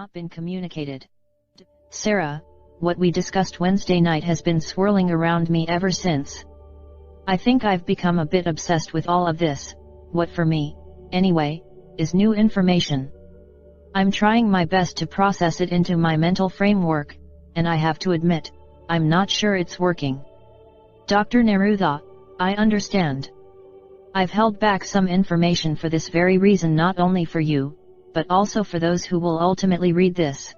not been communicated. Sarah, what we discussed Wednesday night has been swirling around me ever since. I think I've become a bit obsessed with all of this. What for me, anyway, is new information. I'm trying my best to process it into my mental framework, and I have to admit, I'm not sure it's working. Dr. Neruda, I understand. I've held back some information for this very reason, not only for you, but also for those who will ultimately read this.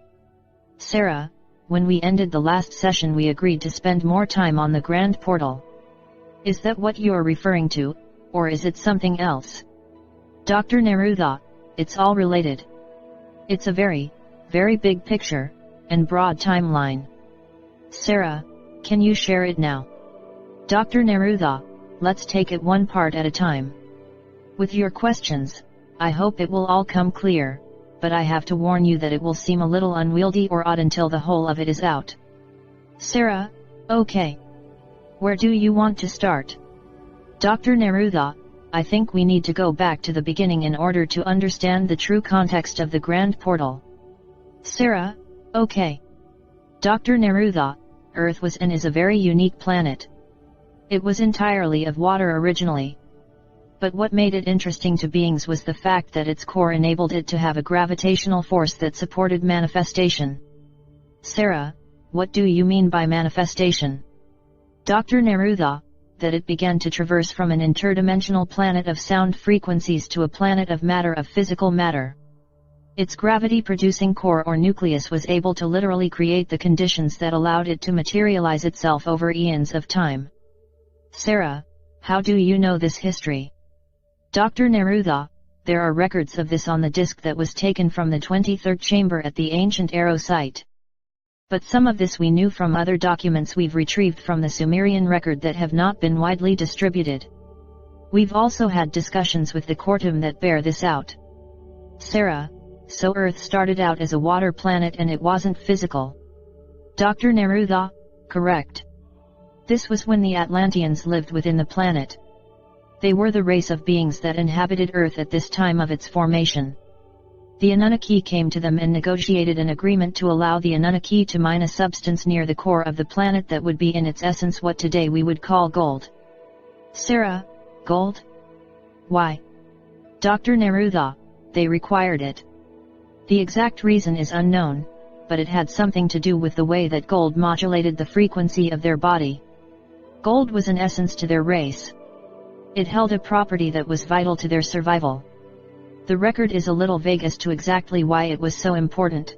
Sarah, when we ended the last session we agreed to spend more time on the Grand Portal. Is that what you're referring to, or is it something else? Dr. Neruda, it's all related. It's a very, very big picture, and broad timeline. Sarah, can you share it now? Dr. Neruda, let's take it one part at a time. With your questions, I hope it will all come clear, but I have to warn you that it will seem a little unwieldy or odd until the whole of it is out. Sarah, okay. Where do you want to start? Dr. Neruda, I think we need to go back to the beginning in order to understand the true context of the Grand Portal. Sarah, okay. Dr. Neruda, Earth was and is a very unique planet. It was entirely of water originally. But what made it interesting to beings was the fact that its core enabled it to have a gravitational force that supported manifestation. Sarah, what do you mean by manifestation? Dr. Neruda, that it began to traverse from an interdimensional planet of sound frequencies to a planet of matter, of physical matter. Its gravity-producing core or nucleus was able to literally create the conditions that allowed it to materialize itself over eons of time. Sarah, how do you know this history? Dr. Neruda, there are records of this on the disk that was taken from the 23rd chamber at the ancient Arrow site. But some of this we knew from other documents we've retrieved from the Sumerian record that have not been widely distributed. We've also had discussions with the Quartum that bear this out. Sarah, so Earth started out as a water planet and it wasn't physical. Dr. Neruda, correct. This was when the Atlanteans lived within the planet. They were the race of beings that inhabited Earth at this time of its formation. The Anunnaki came to them and negotiated an agreement to allow the Anunnaki to mine a substance near the core of the planet that would be in its essence what today we would call gold. Sarah, gold? Why? Dr. Neruda, they required it. The exact reason is unknown, but it had something to do with the way that gold modulated the frequency of their body. Gold was an essence to their race. It held a property that was vital to their survival. The record is a little vague as to exactly why it was so important.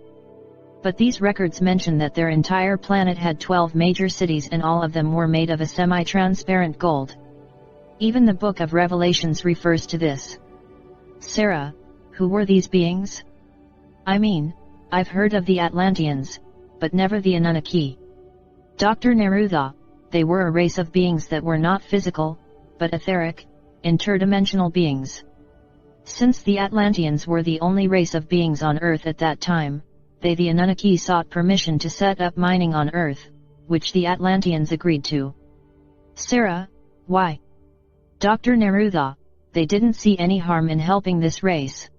But these records mention that their entire planet had 12 major cities and all of them were made of a semi-transparent gold. Even the Book of Revelations refers to this. Sarah, who were these beings? I mean, I've heard of the Atlanteans, but never the Anunnaki. Dr. Neruda, they were a race of beings that were not physical, but etheric, interdimensional beings. Since the Atlanteans were the only race of beings on Earth at that time, they the Anunnaki sought permission to set up mining on Earth, which the Atlanteans agreed to. Sarah, why? Dr. Neruda, they didn't see any harm in helping this race.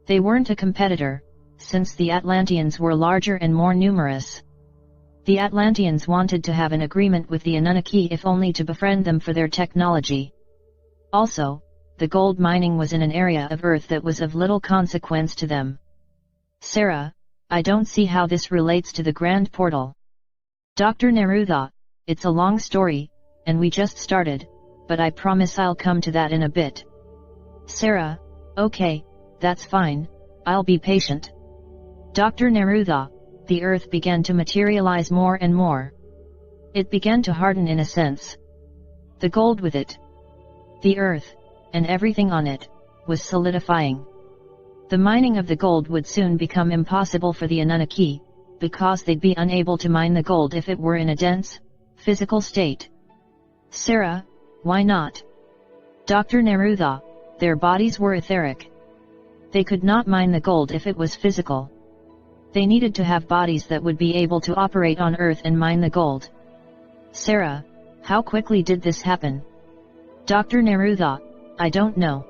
They weren't a competitor, since the Atlanteans were larger and more numerous. The Atlanteans wanted to have an agreement with the Anunnaki if only to befriend them for their technology. Also, the gold mining was in an area of Earth that was of little consequence to them. Sarah, I don't see how this relates to the Grand Portal. Dr. Neruda, it's a long story, and we just started, but I promise I'll come to that in a bit. Sarah, okay, that's fine, I'll be patient. Dr. Neruda, the Earth began to materialize more and more. It began to harden in a sense. The gold with it, the Earth, and everything on it, was solidifying. The mining of the gold would soon become impossible for the Anunnaki, because they'd be unable to mine the gold if it were in a dense, physical state. Sarah, why not? Dr. Neruda, their bodies were etheric. They could not mine the gold if it was physical. They needed to have bodies that would be able to operate on Earth and mine the gold. Sarah, how quickly did this happen? Dr. Neruda, I don't know.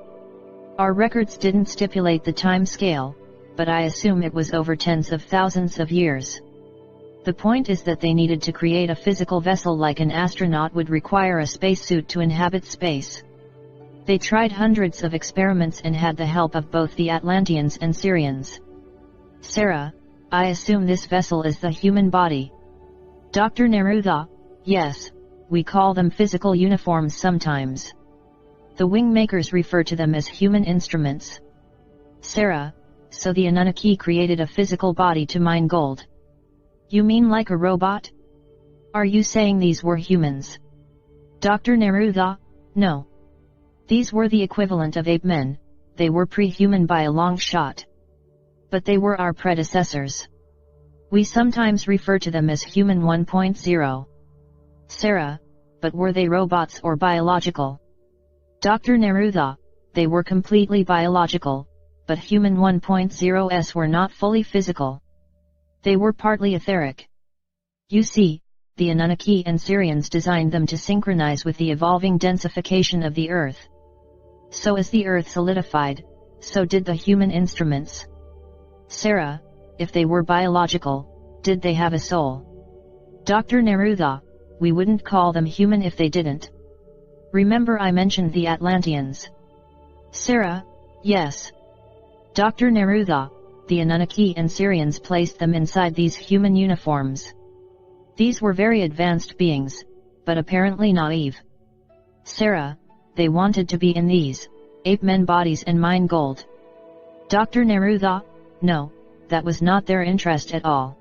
Our records didn't stipulate the time scale, but I assume it was over tens of thousands of years. The point is that they needed to create a physical vessel like an astronaut would require a spacesuit to inhabit space. They tried hundreds of experiments and had the help of both the Atlanteans and Sumerians. Sarah, I assume this vessel is the human body. Dr. Neruda, yes, we call them physical uniforms sometimes. The wing makers refer to them as human instruments. Sarah, so the Anunnaki created a physical body to mine gold. You mean like a robot? Are you saying these were humans? Dr. Neruda, no. These were the equivalent of ape men, they were pre-human by a long shot. But they were our predecessors. We sometimes refer to them as human 1.0. Sarah, but were they robots or biological? Dr. Neruda, they were completely biological, but human 1.0s were not fully physical. They were partly etheric. You see, the Anunnaki and Sumerians designed them to synchronize with the evolving densification of the Earth. So as the Earth solidified, so did the human instruments. Sarah, if they were biological, did they have a soul? Dr. Neruda, we wouldn't call them human if they didn't. Remember I mentioned the Atlanteans. Sarah, yes. Dr. Neruda, the Anunnaki and Sumerians placed them inside these human uniforms. These were very advanced beings, but apparently naive. Sarah, they wanted to be in these ape men bodies and mine gold. Dr. Neruda, no, that was not their interest at all.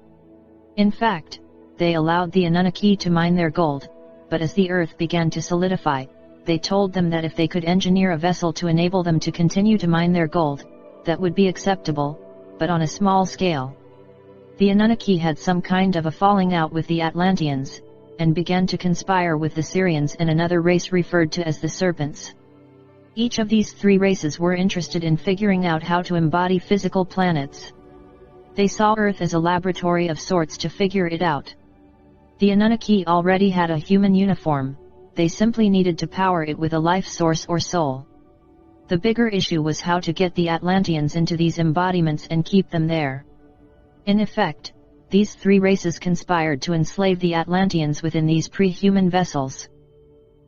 In fact, they allowed the Anunnaki to mine their gold, but as the earth began to solidify, they told them that if they could engineer a vessel to enable them to continue to mine their gold, that would be acceptable, but on a small scale. The Anunnaki had some kind of a falling out with the Atlanteans, and began to conspire with the Sumerians and another race referred to as the Serpents. Each of these three races were interested in figuring out how to embody physical planets. They saw Earth as a laboratory of sorts to figure it out. The Anunnaki already had a human uniform, they simply needed to power it with a life source or soul. The bigger issue was how to get the Atlanteans into these embodiments and keep them there. In effect, these three races conspired to enslave the Atlanteans within these pre-human vessels.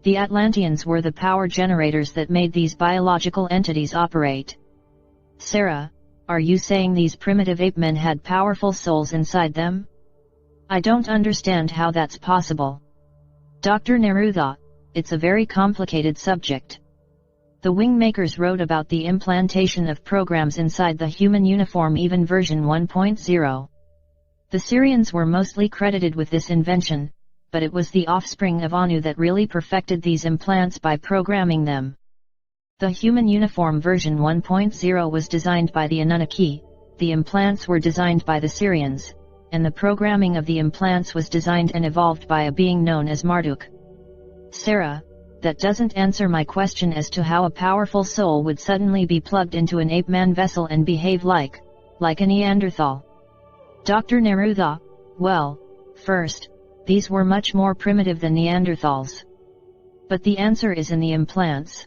The Atlanteans were the power generators that made these biological entities operate. Sarah, are you saying these primitive ape men had powerful souls inside them? I don't understand how that's possible. Dr. Neruda, it's a very complicated subject. The wing makers wrote about the implantation of programs inside the human uniform, even version 1.0. The Sumerians were mostly credited with this invention, but it was the offspring of Anu that really perfected these implants by programming them. The human uniform version 1.0 was designed by the Anunnaki, the implants were designed by the Sumerians, and the programming of the implants was designed and evolved by a being known as Marduk. Sarah, that doesn't answer my question as to how a powerful soul would suddenly be plugged into an ape-man vessel and behave like a Neanderthal. Dr. Neruda, well, first, these were much more primitive than Neanderthals. But the answer is in the implants.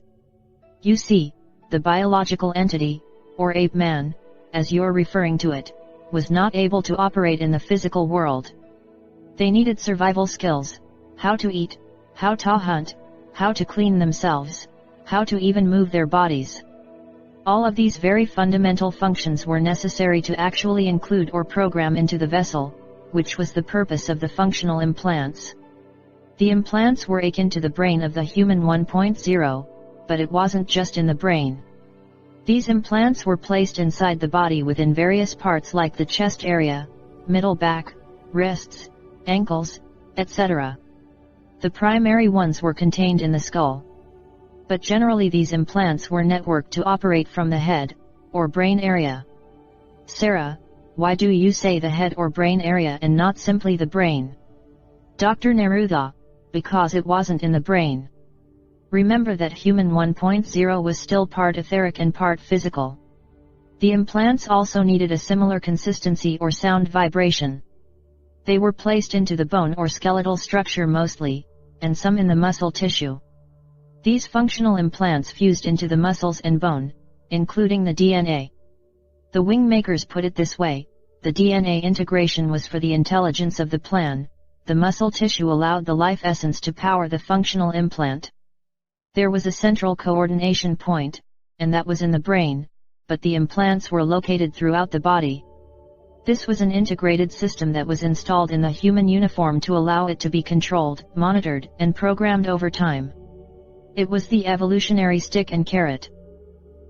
You see, the biological entity, or ape-man, as you're referring to it, was not able to operate in the physical world. They needed survival skills, how to eat, how to hunt, how to clean themselves, how to even move their bodies. All of these very fundamental functions were necessary to actually include or program into the vessel, which was the purpose of the functional implants. The implants were akin to the brain of the human 1.0, but it wasn't just in the brain. These implants were placed inside the body within various parts like the chest area, middle back, wrists, ankles, etc. The primary ones were contained in the skull. But generally these implants were networked to operate from the head, or brain area. Sarah, why do you say the head or brain area and not simply the brain? Dr. Neruda, because it wasn't in the brain. Remember that human 1.0 was still part etheric and part physical. The implants also needed a similar consistency or sound vibration. They were placed into the bone or skeletal structure mostly, and some in the muscle tissue. These functional implants fused into the muscles and bone, including the DNA. The wing makers put it this way: the DNA integration was for the intelligence of the plan, the muscle tissue allowed the life essence to power the functional implant. There was a central coordination point, and that was in the brain, but the implants were located throughout the body. This was an integrated system that was installed in the human uniform to allow it to be controlled, monitored, and programmed over time. It was the evolutionary stick and carrot.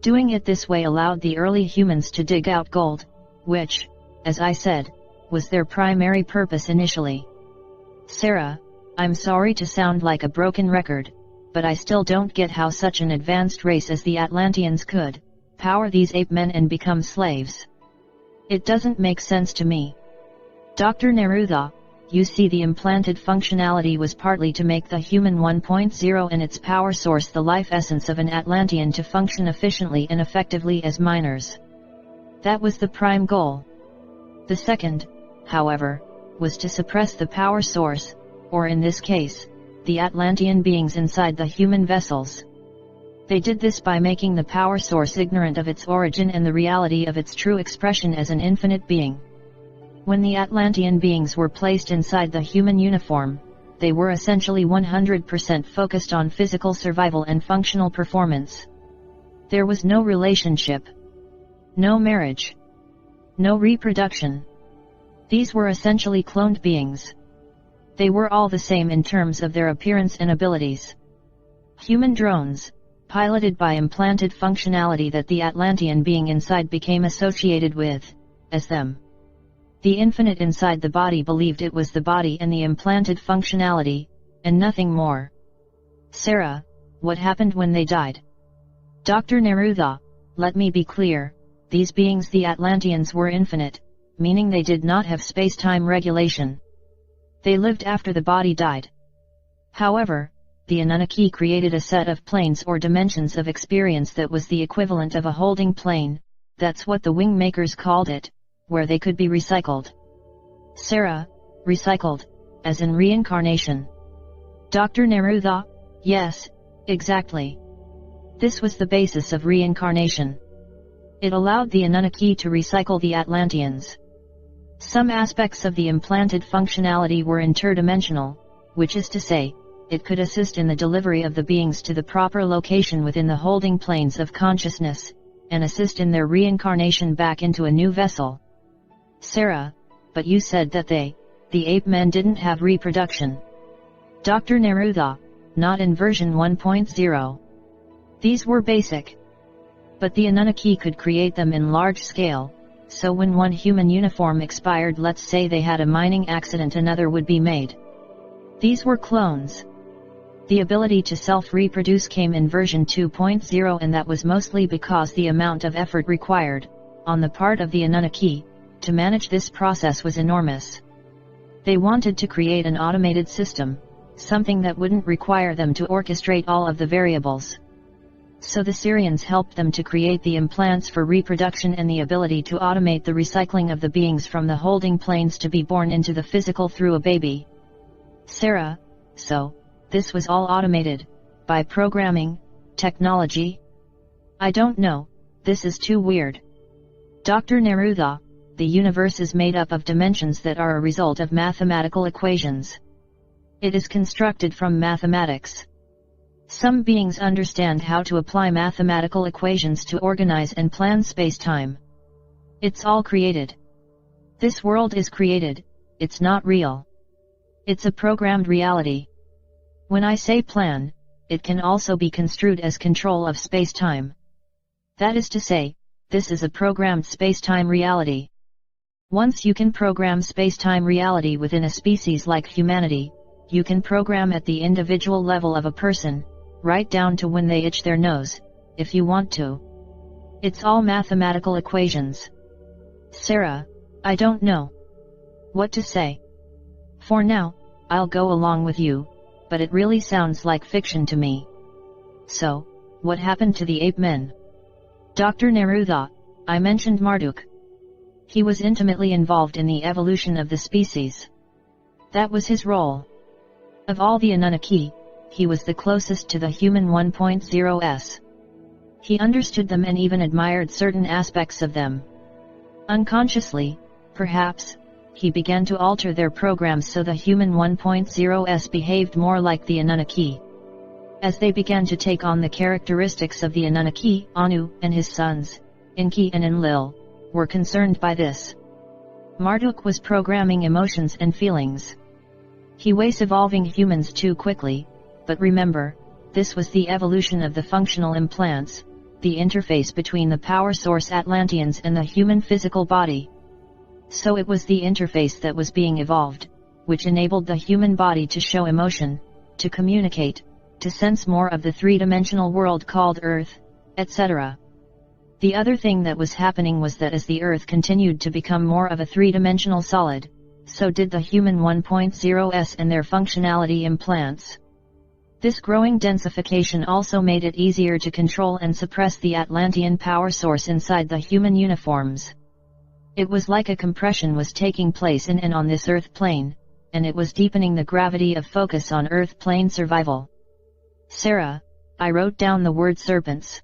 Doing it this way allowed the early humans to dig out gold, which, as I said, was their primary purpose initially. Sarah, I'm sorry to sound like a broken record, but I still don't get how such an advanced race as the Atlanteans could power these ape men and become slaves. It doesn't make sense to me. Dr. Neruda, you see, the implanted functionality was partly to make the human 1.0 and its power source the life essence of an Atlantean to function efficiently and effectively as miners. That was the prime goal. The second, however, was to suppress the power source, or in this case, the Atlantean beings inside the human vessels. They did this by making the power source ignorant of its origin and the reality of its true expression as an infinite being. When the Atlantean beings were placed inside the human uniform, they were essentially 100% focused on physical survival and functional performance. There was no relationship, no marriage, no reproduction. These were essentially cloned beings. They were all the same in terms of their appearance and abilities. Human drones, piloted by implanted functionality that the Atlantean being inside became associated with, as them. The infinite inside the body believed it was the body and the implanted functionality, and nothing more. Sarah, what happened when they died? Dr. Neruda, let me be clear, these beings, the Atlanteans, were infinite, meaning they did not have space-time regulation. They lived after the body died. However, the Anunnaki created a set of planes or dimensions of experience that was the equivalent of a holding plane, that's what the wing makers called it, where they could be recycled. Sarah, recycled, as in reincarnation. Dr. Neruda, yes, exactly. This was the basis of reincarnation. It allowed the Anunnaki to recycle the Atlanteans. Some aspects of the implanted functionality were interdimensional, which is to say, it could assist in the delivery of the beings to the proper location within the holding planes of consciousness, and assist in their reincarnation back into a new vessel. Sarah, but you said that the ape men didn't have reproduction. Dr. Neruda, not in version 1.0. These were basic. But the Anunnaki could create them in large scale, so when one human uniform expired, let's say they had a mining accident, another would be made. These were clones. The ability to self-reproduce came in version 2.0, and that was mostly because the amount of effort required, on the part of the Anunnaki, to manage this process was enormous. They wanted to create an automated system, something that wouldn't require them to orchestrate all of the variables. So the Sumerians helped them to create the implants for reproduction and the ability to automate the recycling of the beings from the holding planes to be born into the physical through a baby. Sarah, so, this was all automated, by programming, technology? I don't know, this is too weird. Dr. Neruda, the universe is made up of dimensions that are a result of mathematical equations. It is constructed from mathematics. Some beings understand how to apply mathematical equations to organize and plan space-time. It's all created. This world is created, it's not real. It's a programmed reality. When I say plan, it can also be construed as control of space-time. That is to say, this is a programmed space-time reality. Once you can program space-time reality within a species like humanity, you can program at the individual level of a person, right down to when they itch their nose, if you want to. It's all mathematical equations. Sarah, I don't know what to say. For now, I'll go along with you, but it really sounds like fiction to me. So, what happened to the ape men? Dr. Neruda, I mentioned Marduk. He was intimately involved in the evolution of the species. That was his role. Of all the Anunnaki, he was the closest to the human 1.0s. He understood them and even admired certain aspects of them. Unconsciously, perhaps, he began to alter their programs so the human 1.0s behaved more like the Anunnaki. As they began to take on the characteristics of the Anunnaki, Anu and his sons, Enki and Enlil, were concerned by this. Marduk was programming emotions and feelings. He was evolving humans too quickly, but remember, this was the evolution of the functional implants, the interface between the power source Atlanteans and the human physical body. So it was the interface that was being evolved, which enabled the human body to show emotion, to communicate, to sense more of the three-dimensional world called Earth, etc. The other thing that was happening was that as the Earth continued to become more of a three-dimensional solid, so did the human 1.0s and their functionality implants. This growing densification also made it easier to control and suppress the Atlantean power source inside the human uniforms. It was like a compression was taking place in and on this Earth plane, and it was deepening the gravity of focus on Earth plane survival. Sarah, I wrote down the word serpents.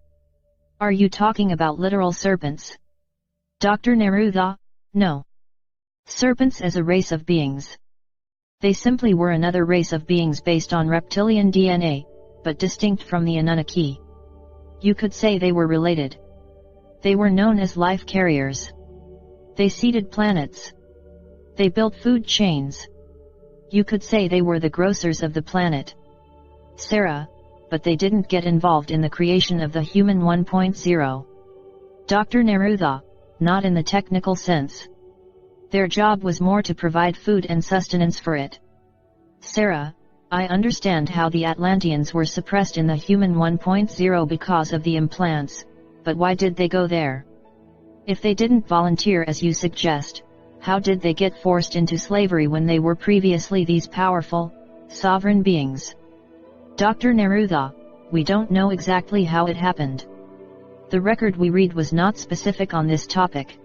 Are you talking about literal serpents? Dr. Neruda, no. Serpents as a race of beings. They simply were another race of beings based on reptilian DNA, but distinct from the Anunnaki. You could say they were related. They were known as life carriers. They seeded planets. They built food chains. You could say they were the grocers of the planet. Sarah, but they didn't get involved in the creation of the human 1.0. Dr. Neruda, not in the technical sense. Their job was more to provide food and sustenance for it. Sarah, I understand how the Atlanteans were suppressed in the human 1.0 because of the implants, but why did they go there? If they didn't volunteer as you suggest, how did they get forced into slavery when they were previously these powerful, sovereign beings? Dr. Neruda, we don't know exactly how it happened. The record we read was not specific on this topic.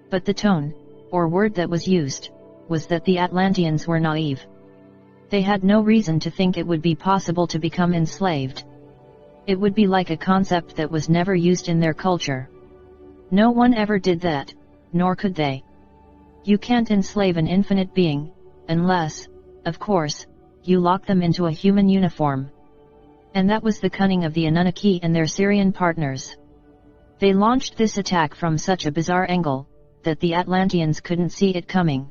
But the tone, or word that was used, was that the Atlanteans were naive. They had no reason to think it would be possible to become enslaved. It would be like a concept that was never used in their culture. No one ever did that, nor could they. You can't enslave an infinite being, unless, of course, you lock them into a human uniform. And that was the cunning of the Anunnaki and their Syrian partners. They launched this attack from such a bizarre angle, that the Atlanteans couldn't see it coming.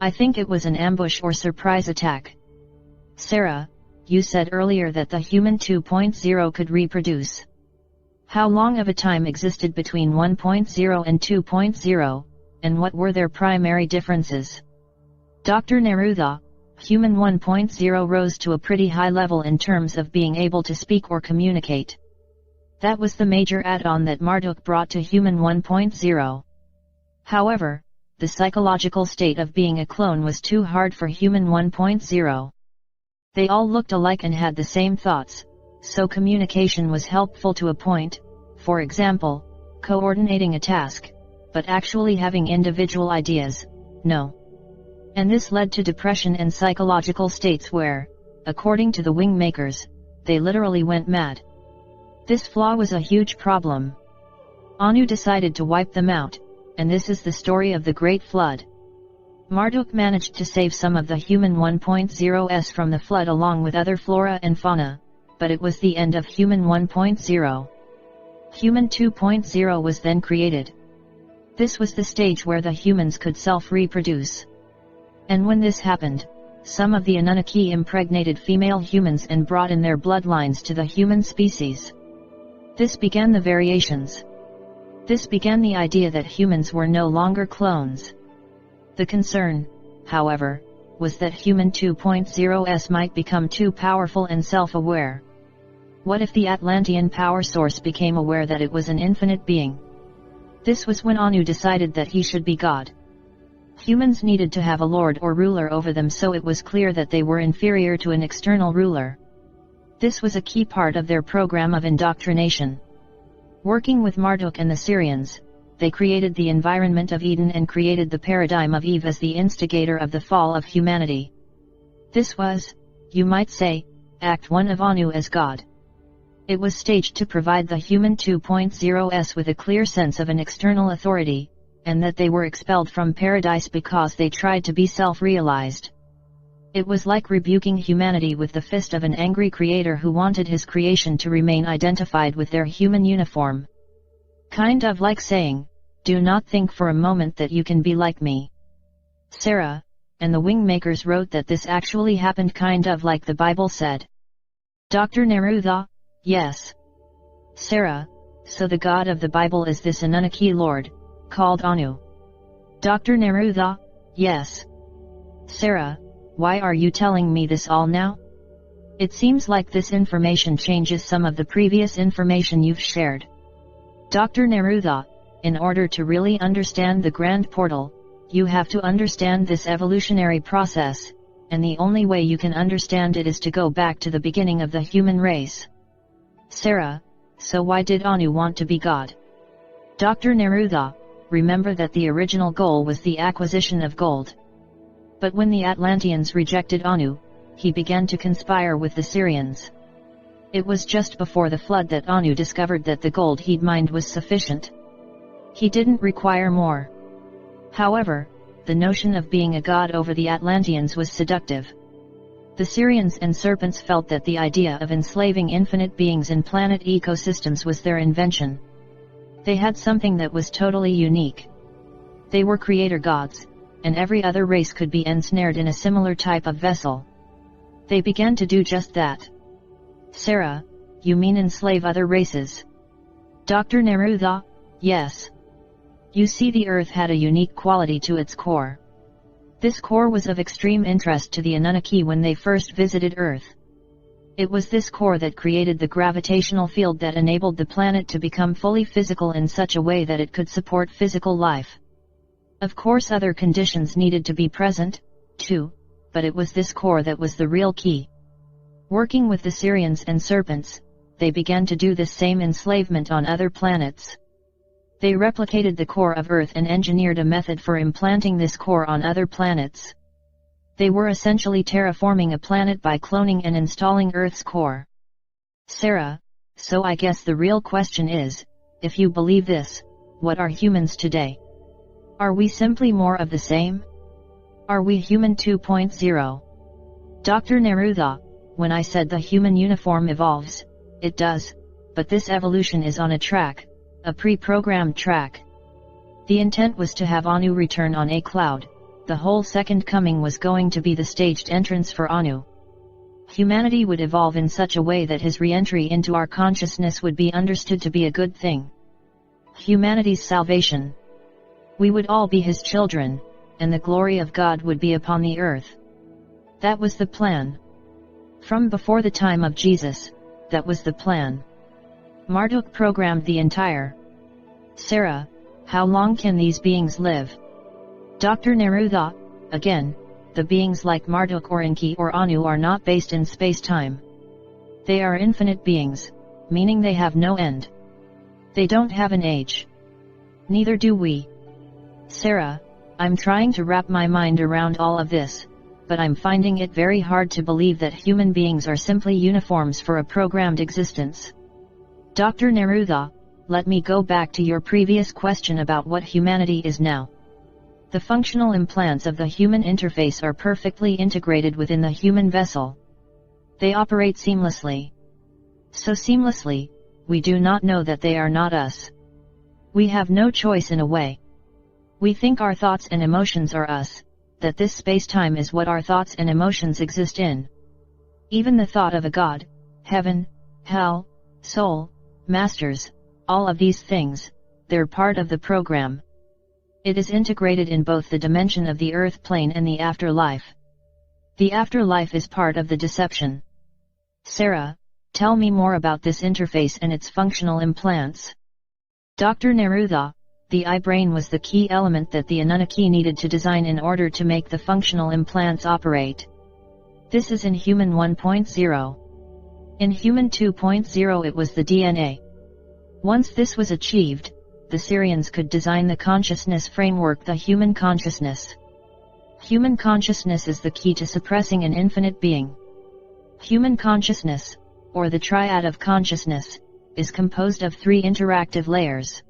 I think it was an ambush or surprise attack. Sarah, you said earlier that the human 2.0 could reproduce. How long of a time existed between 1.0 and 2.0, and what were their primary differences? Dr. Neruda, human 1.0 rose to a pretty high level in terms of being able to speak or communicate. That was the major add-on that Marduk brought to human 1.0. However, the psychological state of being a clone was too hard for human 1.0. They all looked alike and had the same thoughts, so communication was helpful to a point, for example, coordinating a task, but actually having individual ideas, no. And this led to depression and psychological states where, according to the wing makers, they literally went mad. This flaw was a huge problem. Anu decided to wipe them out, and this is the story of the Great Flood. Marduk managed to save some of the human 1.0s from the flood along with other flora and fauna, but it was the end of human 1.0. Human 2.0 was then created. This was the stage where the humans could self-reproduce. And when this happened, some of the Anunnaki impregnated female humans and brought in their bloodlines to the human species. This began the variations. This began the idea that humans were no longer clones. The concern, however, was that human 2.0s might become too powerful and self-aware. What if the Atlantean power source became aware that it was an infinite being? This was when Anu decided that he should be God. Humans needed to have a lord or ruler over them, so it was clear that they were inferior to an external ruler. This was a key part of their program of indoctrination. Working with Marduk and the Syrians, they created the environment of Eden and created the paradigm of Eve as the instigator of the fall of humanity. This was, you might say, Act 1 of Anu as God. It was staged to provide the human 2.0s with a clear sense of an external authority, and that they were expelled from paradise because they tried to be self-realized. It was like rebuking humanity with the fist of an angry creator who wanted his creation to remain identified with their human uniform. Kind of like saying, "Do not think for a moment that you can be like me." Sarah, and the Wingmakers wrote that this actually happened kind of like the Bible said. Dr. Neruda, yes. Sarah, so the God of the Bible is this Anunnaki Lord, called Anu. Dr. Neruda, yes. Sarah, why are you telling me this all now? It seems like this information changes some of the previous information you've shared. Dr. Neruda, in order to really understand the grand portal, you have to understand this evolutionary process, and the only way you can understand it is to go back to the beginning of the human race. Sarah, so why did Anu want to be God? Dr. Neruda, remember that the original goal was the acquisition of gold. But when the Atlanteans rejected Anu, he began to conspire with the Sumerians. It was just before the flood that Anu discovered that the gold he'd mined was sufficient. He didn't require more. However, the notion of being a god over the Atlanteans was seductive. The Sumerians and serpents felt that the idea of enslaving infinite beings in planet ecosystems was their invention. They had something that was totally unique. They were creator gods, and every other race could be ensnared in a similar type of vessel. They began to do just that. Sarah, you mean enslave other races? Dr. Neruda, yes. You see, the Earth had a unique quality to its core. This core was of extreme interest to the Anunnaki when they first visited Earth. It was this core that created the gravitational field that enabled the planet to become fully physical in such a way that it could support physical life. Of course, other conditions needed to be present, too, but it was this core that was the real key. Working with the Sumerians and serpents, they began to do this same enslavement on other planets. They replicated the core of Earth and engineered a method for implanting this core on other planets. They were essentially terraforming a planet by cloning and installing Earth's core. Sarah, so I guess the real question is, if you believe this, what are humans today? Are we simply more of the same? Are we human 2.0? Dr. Neruda, when I said the human uniform evolves, it does, but this evolution is on a track, a pre-programmed track. The intent was to have Anu return on a cloud. The whole second coming was going to be the staged entrance for Anu. Humanity would evolve in such a way that his re-entry into our consciousness would be understood to be a good thing. Humanity's salvation. We would all be his children, and the glory of God would be upon the earth. That was the plan. From before the time of Jesus, that was the plan. Marduk programmed the entire. Sarah, how long can these beings live? Dr. Neruda, again, the beings like Marduk or Enki or Anu are not based in space-time. They are infinite beings, meaning they have no end. They don't have an age. Neither do we. Sarah, I'm trying to wrap my mind around all of this, but I'm finding it very hard to believe that human beings are simply uniforms for a programmed existence. Dr. Neruda, let me go back to your previous question about what humanity is now. The functional implants of the human interface are perfectly integrated within the human vessel. They operate seamlessly. So seamlessly, we do not know that they are not us. We have no choice in a way. We think our thoughts and emotions are us, that this space-time is what our thoughts and emotions exist in. Even the thought of a God, heaven, hell, soul, masters, all of these things, they're part of the program. It is integrated in both the dimension of the earth plane and the afterlife. The afterlife is part of the deception. Sarah, tell me more about this interface and its functional implants. Dr. Neruda, the I-brain was the key element that the Anunnaki needed to design in order to make the functional implants operate. This is in Human 1.0. In Human 2.0 it was the DNA. Once this was achieved, the Sumerians could design the consciousness framework, the human consciousness. Human consciousness is the key to suppressing an infinite being. Human consciousness, or the triad of consciousness, is composed of 3 interactive layers.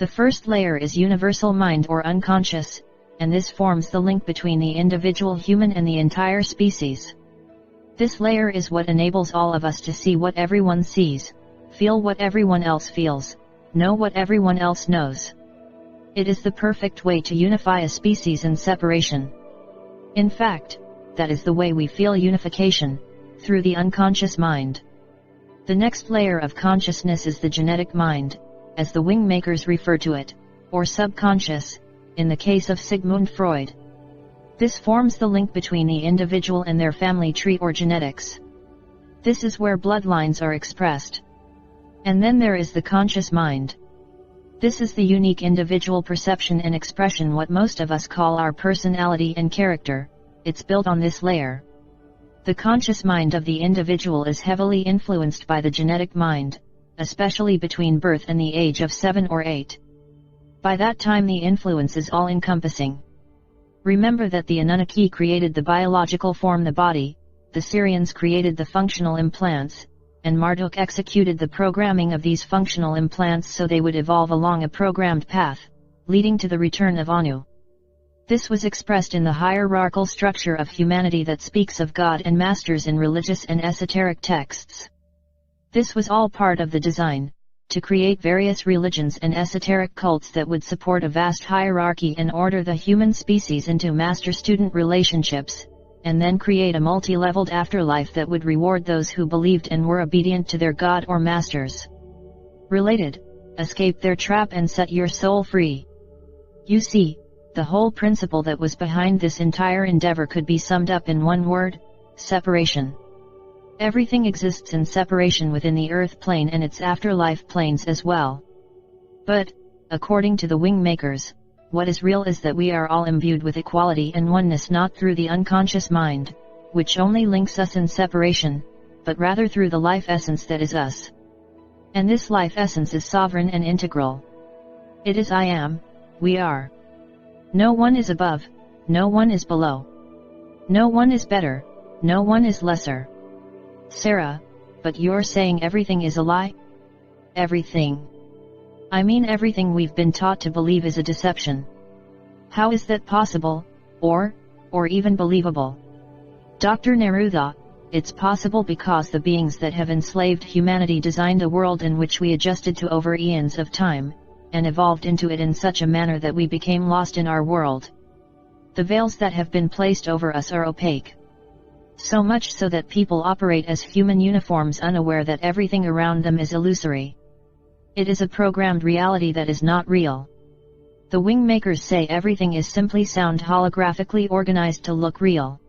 The first layer is universal mind or unconscious, and this forms the link between the individual human and the entire species. This layer is what enables all of us to see what everyone sees, feel what everyone else feels, know what everyone else knows. It is the perfect way to unify a species in separation. In fact, that is the way we feel unification, through the unconscious mind. The next layer of consciousness is the genetic mind, as the wing makers refer to it, or subconscious, in the case of Sigmund Freud. This forms the link between the individual and their family tree or genetics. This is where bloodlines are expressed. And then there is the conscious mind. This is the unique individual perception and expression, what most of us call our personality and character. It's built on this layer. The conscious mind of the individual is heavily influenced by the genetic mind, especially between birth and the age of 7 or 8. By that time the influence is all-encompassing. Remember that the Anunnaki created the biological form, the body, the Sumerians created the functional implants, and Marduk executed the programming of these functional implants so they would evolve along a programmed path, leading to the return of Anu. This was expressed in the hierarchical structure of humanity that speaks of God and masters in religious and esoteric texts. This was all part of the design, to create various religions and esoteric cults that would support a vast hierarchy and order the human species into master-student relationships, and then create a multi-leveled afterlife that would reward those who believed and were obedient to their god or masters. Related, escape their trap and set your soul free. You see, the whole principle that was behind this entire endeavor could be summed up in one word: separation. Everything exists in separation within the earth plane and its afterlife planes as well. But, according to the wing makers, what is real is that we are all imbued with equality and oneness, not through the unconscious mind, which only links us in separation, but rather through the life essence that is us. And this life essence is sovereign and integral. It is I am, we are. No one is above, no one is below. No one is better, no one is lesser. Sarah, but you're saying everything is a lie? Everything. I mean everything we've been taught to believe is a deception. How is that possible, or even believable? Dr. Neruda, it's possible because the beings that have enslaved humanity designed a world in which we adjusted to over eons of time, and evolved into it in such a manner that we became lost in our world. The veils that have been placed over us are opaque. So much so that people operate as human uniforms, unaware that everything around them is illusory. It is a programmed reality that is not real. The wing makers say everything is simply sound holographically organized to look real.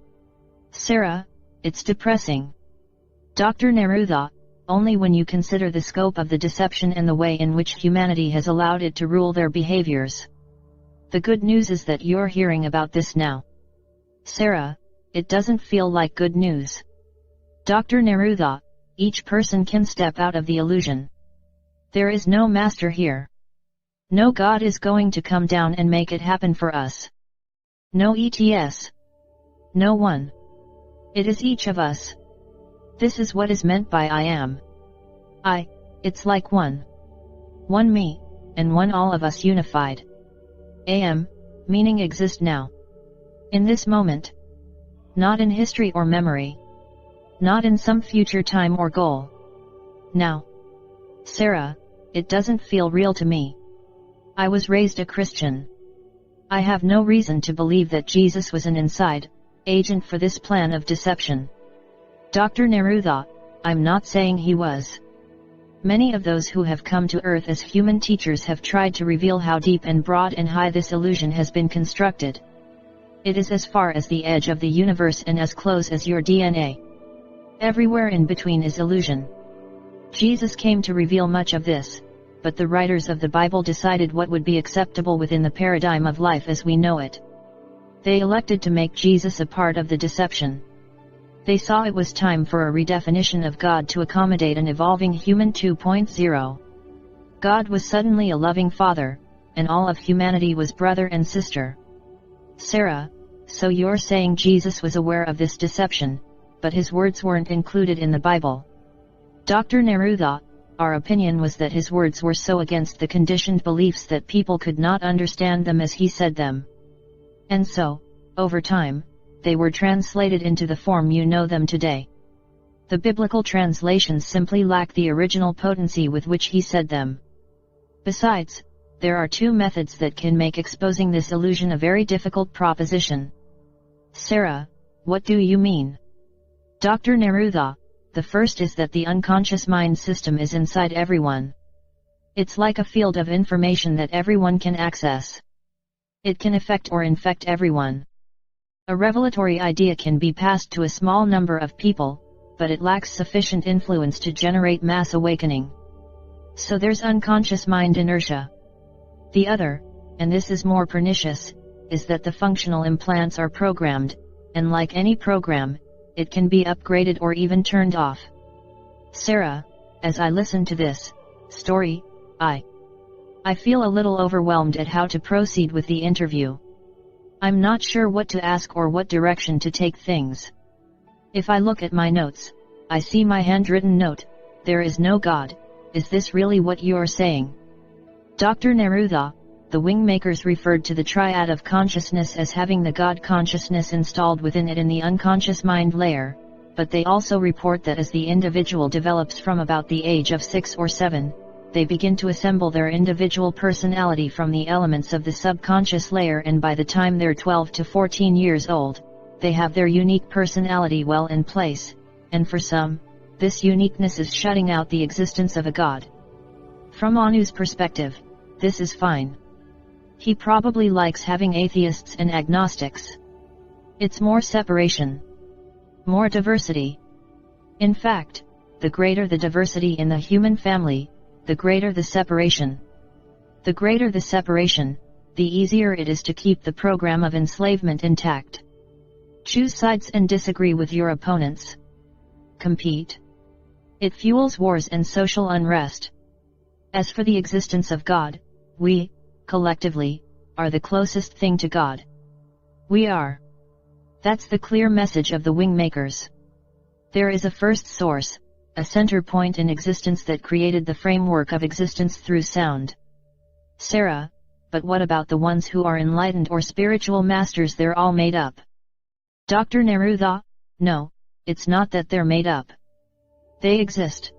Sarah, it's depressing. Dr. Neruda, only when you consider the scope of the deception and the way in which humanity has allowed it to rule their behaviors. The good news is that you're hearing about this now. Sarah, it doesn't feel like good news. Dr. Neruda, each person can step out of the illusion. There is no master here. No God is going to come down and make it happen for us. No ETS. No one. It is each of us. This is what is meant by I am. It's like one. One me, and one all of us unified. AM, meaning exist now. In this moment. Not in history or memory. Not in some future time or goal. Now. Sarah, it doesn't feel real to me. I was raised a Christian. I have no reason to believe that Jesus was an inside agent for this plan of deception. Dr. Neruda, I'm not saying he was. Many of those who have come to Earth as human teachers have tried to reveal how deep and broad and high this illusion has been constructed. It is as far as the edge of the universe and as close as your DNA. Everywhere in between is illusion. Jesus came to reveal much of this, but the writers of the Bible decided what would be acceptable within the paradigm of life as we know it. They elected to make Jesus a part of the deception. They saw it was time for a redefinition of God to accommodate an evolving human 2.0. God was suddenly a loving father, and all of humanity was brother and sister. Sarah, so you're saying Jesus was aware of this deception, but his words weren't included in the Bible. Dr. Neruda, our opinion was that his words were so against the conditioned beliefs that people could not understand them as he said them. And so, over time, they were translated into the form you know them today. The biblical translations simply lack the original potency with which he said them. Besides, there are two methods that can make exposing this illusion a very difficult proposition. Sarah, what do you mean? Dr. Neruda, the first is that the unconscious mind system is inside everyone. It's like a field of information that everyone can access. It can affect or infect everyone. A revelatory idea can be passed to a small number of people, but it lacks sufficient influence to generate mass awakening. So there's unconscious mind inertia. The other, and this is more pernicious, is that the functional implants are programmed, and like any program, it can be upgraded or even turned off. Sarah, as I listen to this story, I feel a little overwhelmed at how to proceed with the interview. I'm not sure what to ask or what direction to take things. If I look at my notes, I see my handwritten note, "There is no God." Is this really what you're saying? Dr. Neruda, the wingmakers referred to the triad of consciousness as having the God consciousness installed within it in the unconscious mind layer, but they also report that as the individual develops from about the age of 6 or 7, they begin to assemble their individual personality from the elements of the subconscious layer, and by the time they're 12 to 14 years old, they have their unique personality well in place, and for some, this uniqueness is shutting out the existence of a God. From Anu's perspective, this is fine. He probably likes having atheists and agnostics. It's more separation. More diversity. In fact, the greater the diversity in the human family, the greater the separation. The greater the separation, the easier it is to keep the program of enslavement intact. Choose sides and disagree with your opponents. Compete. It fuels wars and social unrest. As for the existence of God, we, collectively, are the closest thing to God. We are. That's the clear message of the wingmakers. There is a first source, a center point in existence that created the framework of existence through sound. Sarah, but what about the ones who are enlightened or spiritual masters? They're all made up. Dr. Neruda, no, it's not that they're made up. They exist.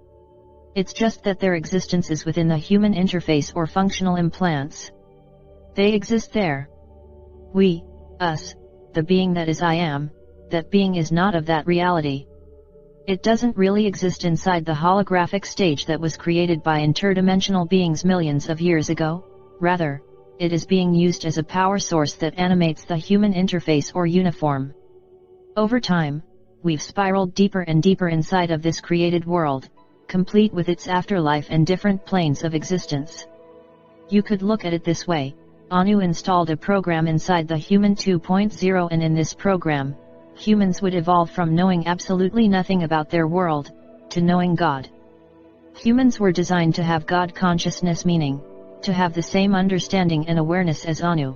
It's just that their existence is within the human interface or functional implants. They exist there. We, us, the being that is I am, that being is not of that reality. It doesn't really exist inside the holographic stage that was created by interdimensional beings millions of years ago. Rather, it is being used as a power source that animates the human interface or uniform. Over time, we've spiraled deeper and deeper inside of this created world, complete with its afterlife and different planes of existence. You could look at it this way: Anu installed a program inside the human 2.0, and in this program, humans would evolve from knowing absolutely nothing about their world, to knowing God. Humans were designed to have God consciousness, meaning, to have the same understanding and awareness as Anu.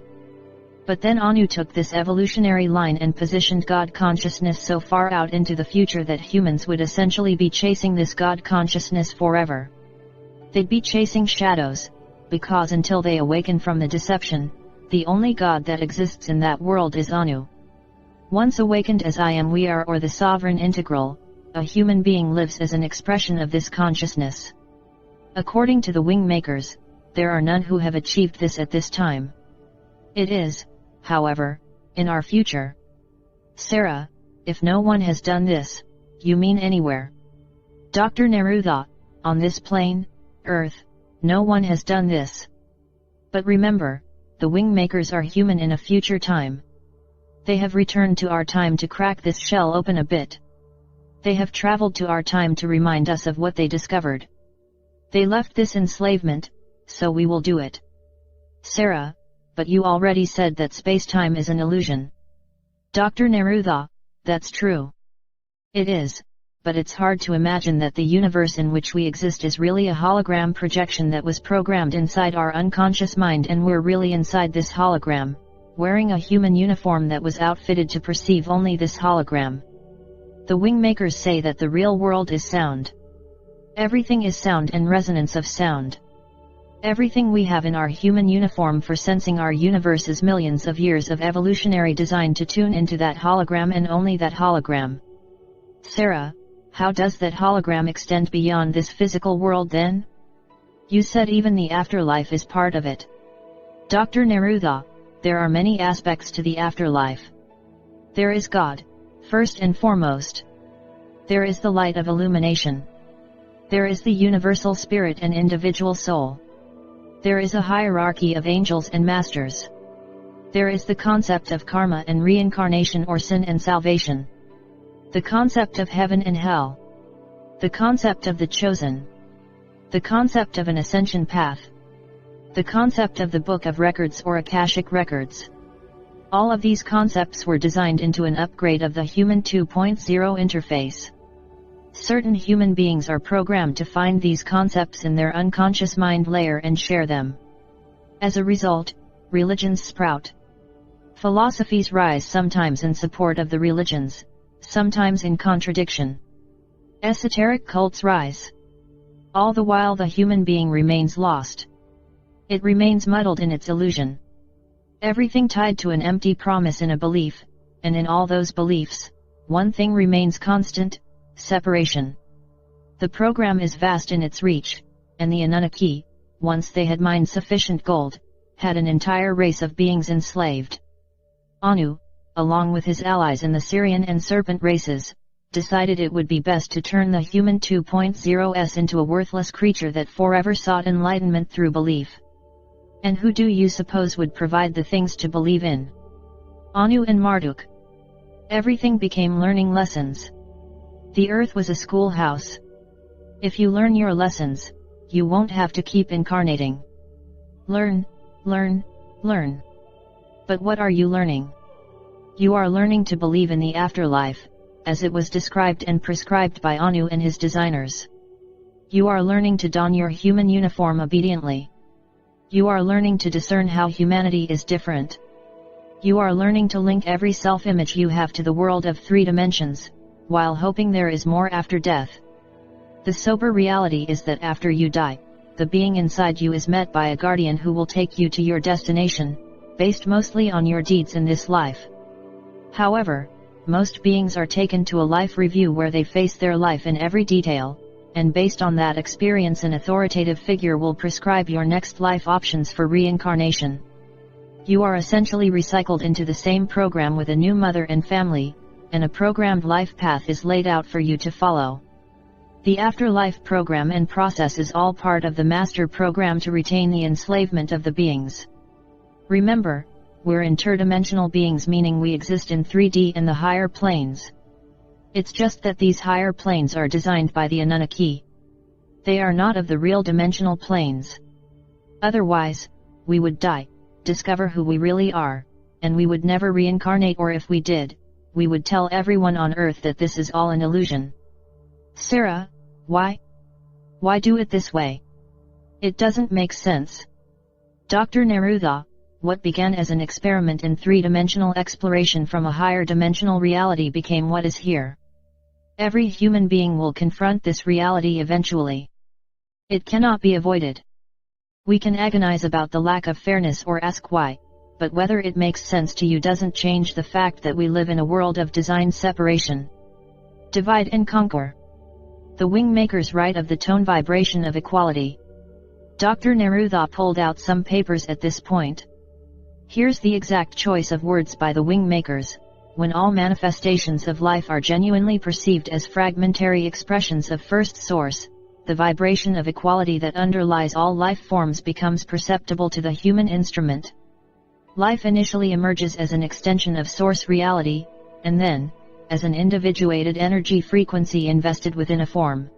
But then Anu took this evolutionary line and positioned God consciousness so far out into the future that humans would essentially be chasing this God consciousness forever. They'd be chasing shadows, because until they awaken from the deception, the only God that exists in that world is Anu. Once awakened as I am, we are, or the sovereign integral, a human being lives as an expression of this consciousness. According to the wingmakers, there are none who have achieved this at this time. It is, however, in our future. Sarah, if no one has done this, you mean anywhere? Dr. Neruda, on this plane, Earth, no one has done this. But remember, the wingmakers are human in a future time. They have returned to our time to crack this shell open a bit. They have traveled to our time to remind us of what they discovered. They left this enslavement, so we will do it. Sarah, but you already said that space-time is an illusion. Dr. Neruda, that's true. It is, but it's hard to imagine that the universe in which we exist is really a hologram projection that was programmed inside our unconscious mind, and we're really inside this hologram, wearing a human uniform that was outfitted to perceive only this hologram. The wingmakers say that the real world is sound. Everything is sound and resonance of sound. Everything we have in our human uniform for sensing our universe is millions of years of evolutionary design to tune into that hologram and only that hologram. Sarah, how does that hologram extend beyond this physical world then? You said even the afterlife is part of it. Dr. Neruda, there are many aspects to the afterlife. There is God, first and foremost. There is the light of illumination. There is the universal spirit and individual soul. There is a hierarchy of angels and masters. There is the concept of karma and reincarnation or sin and salvation. The concept of heaven and hell. The concept of the chosen. The concept of an ascension path. The concept of the book of records or Akashic records. All of these concepts were designed into an upgrade of the human 2.0 interface. Certain human beings are programmed to find these concepts in their unconscious mind layer and share them. As a result, religions sprout. Philosophies rise, sometimes in support of the religions, sometimes in contradiction. Esoteric cults rise. All the while the human being remains lost. It remains muddled in its illusion. Everything tied to an empty promise in a belief, and in all those beliefs, one thing remains constant: separation. The program is vast in its reach, and the Anunnaki, once they had mined sufficient gold, had an entire race of beings enslaved. Anu, along with his allies in the Syrian and Serpent races, decided it would be best to turn the human 2.0s into a worthless creature that forever sought enlightenment through belief. And who do you suppose would provide the things to believe in? Anu and Marduk. Everything became learning lessons. The earth was a schoolhouse. If you learn your lessons, you won't have to keep incarnating. Learn, learn, learn. But what are you learning? You are learning to believe in the afterlife, as it was described and prescribed by Anu and his designers. You are learning to don your human uniform obediently. You are learning to discern how humanity is different. You are learning to link every self-image you have to the world of 3 dimensions, while hoping there is more after death. The sober reality is that after you die, the being inside you is met by a guardian who will take you to your destination, based mostly on your deeds in this life. However, most beings are taken to a life review where they face their life in every detail, and based on that experience an authoritative figure will prescribe your next life options for reincarnation. You are essentially recycled into the same program with a new mother and family, and a programmed life path is laid out for you to follow. The afterlife program and process is all part of the master program to retain the enslavement of the beings. Remember, we're interdimensional beings, meaning we exist in 3D and the higher planes. It's just that these higher planes are designed by the Anunnaki. They are not of the real dimensional planes. Otherwise, we would die, discover who we really are, and we would never reincarnate, or if we did, we would tell everyone on Earth that this is all an illusion. Sarah, why? Why do it this way? It doesn't make sense. Dr. Neruda, what began as an experiment in 3-dimensional exploration from a higher dimensional reality became what is here. Every human being will confront this reality eventually. It cannot be avoided. We can agonize about the lack of fairness or ask why, but whether it makes sense to you doesn't change the fact that we live in a world of design separation. Divide and conquer. The wingmaker's right of the tone vibration of equality. Dr. Neruda pulled out some papers at this point. Here's the exact choice of words by the wingmakers: when all manifestations of life are genuinely perceived as fragmentary expressions of first source, the vibration of equality that underlies all life forms becomes perceptible to the human instrument. Life initially emerges as an extension of source reality, and then, as an individuated energy frequency invested within a form.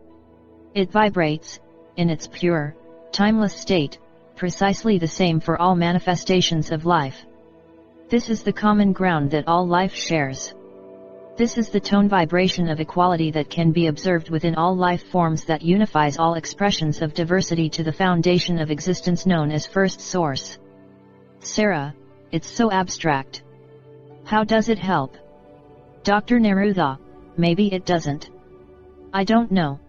It vibrates, in its pure, timeless state, precisely the same for all manifestations of life. This is the common ground that all life shares. This is the tone vibration of equality that can be observed within all life forms, that unifies all expressions of diversity to the foundation of existence known as First Source. Sarah, it's so abstract. How does it help? Dr. Neruda, maybe it doesn't. I don't know.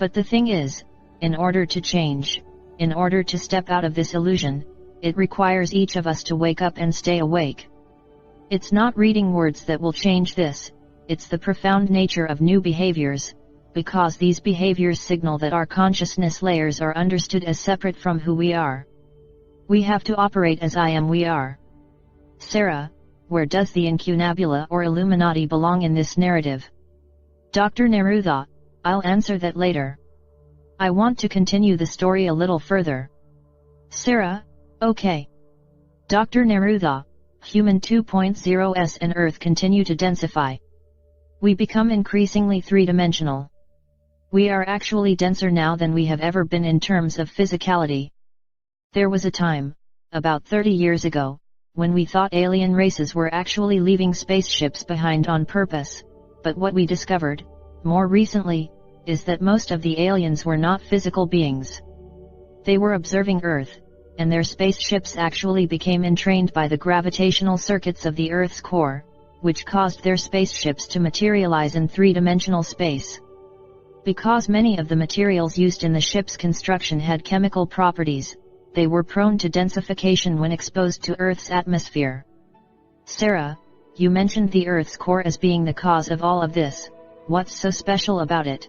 But the thing is, in order to change, in order to step out of this illusion, it requires each of us to wake up and stay awake. It's not reading words that will change this, it's the profound nature of new behaviors, because these behaviors signal that our consciousness layers are understood as separate from who we are. We have to operate as I am we are. Sarah, where does the incunabula or Illuminati belong in this narrative? Dr. Neruda, I'll answer that later. I want to continue the story a little further. Sarah, okay. Dr. Neruda, Human 2.0s and Earth continue to densify. We become increasingly three-dimensional. We are actually denser now than we have ever been in terms of physicality. There was a time, about 30 years ago, when we thought alien races were actually leaving spaceships behind on purpose, but what we discovered, more recently, is that most of the aliens were not physical beings. They were observing Earth, and their spaceships actually became entrained by the gravitational circuits of the Earth's core, which caused their spaceships to materialize in three-dimensional space. Because many of the materials used in the ship's construction had chemical properties, they were prone to densification when exposed to Earth's atmosphere. Sarah, you mentioned the Earth's core as being the cause of all of this. What's so special about it?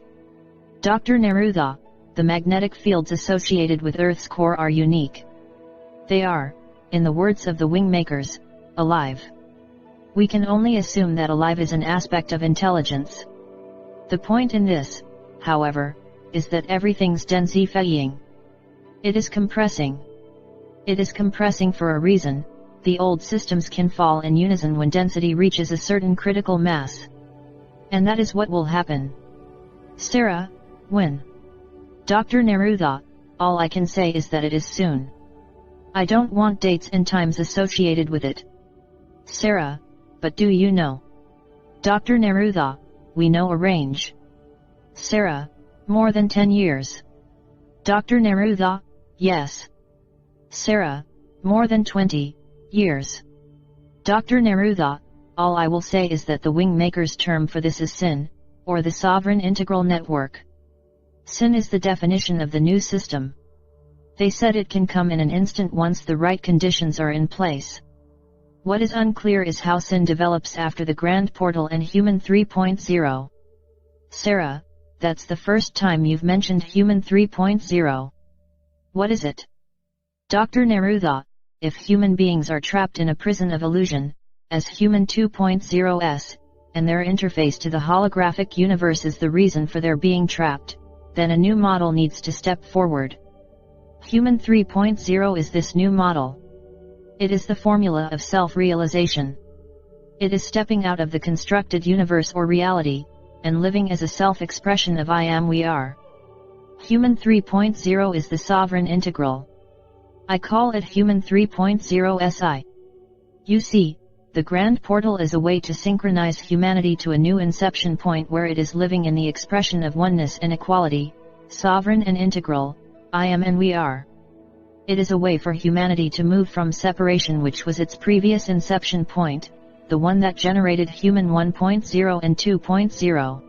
Dr. Neruda, the magnetic fields associated with Earth's core are unique. They are, in the words of the wing makers, alive. We can only assume that alive is an aspect of intelligence. The point in this, however, is that everything's densifying. It is compressing. It is compressing for a reason. The old systems can fall in unison when density reaches a certain critical mass. And that is what will happen. Sarah, when? Dr. Neruda, all I can say is that it is soon. I don't want dates and times associated with it. Sarah, but do you know? Dr. Neruda, we know a range. Sarah, more than 10 years. Dr. Neruda, yes. Sarah, more than 20 years. Dr. Neruda, all I will say is that the wing maker's term for this is sin, or the sovereign integral network. Sin is the definition of the new system. They said it can come in an instant once the right conditions are in place. What is unclear is how sin develops after the Grand Portal and Human 3.0. Sarah, that's the first time you've mentioned Human 3.0. What is it? Dr. Neruda, if human beings are trapped in a prison of illusion, as Human 2.0s, and their interface to the holographic universe is the reason for their being trapped, then a new model needs to step forward. Human 3.0 is this new model. It is the formula of self-realization. It is stepping out of the constructed universe or reality, and living as a self-expression of I am we are. Human 3.0 is the sovereign integral. I call it Human 3.0 SI. You see, the Grand Portal is a way to synchronize humanity to a new inception point where it is living in the expression of oneness and equality, sovereign and integral, I am and we are. It is a way for humanity to move from separation, which was its previous inception point, the one that generated Human 1.0 and 2.0.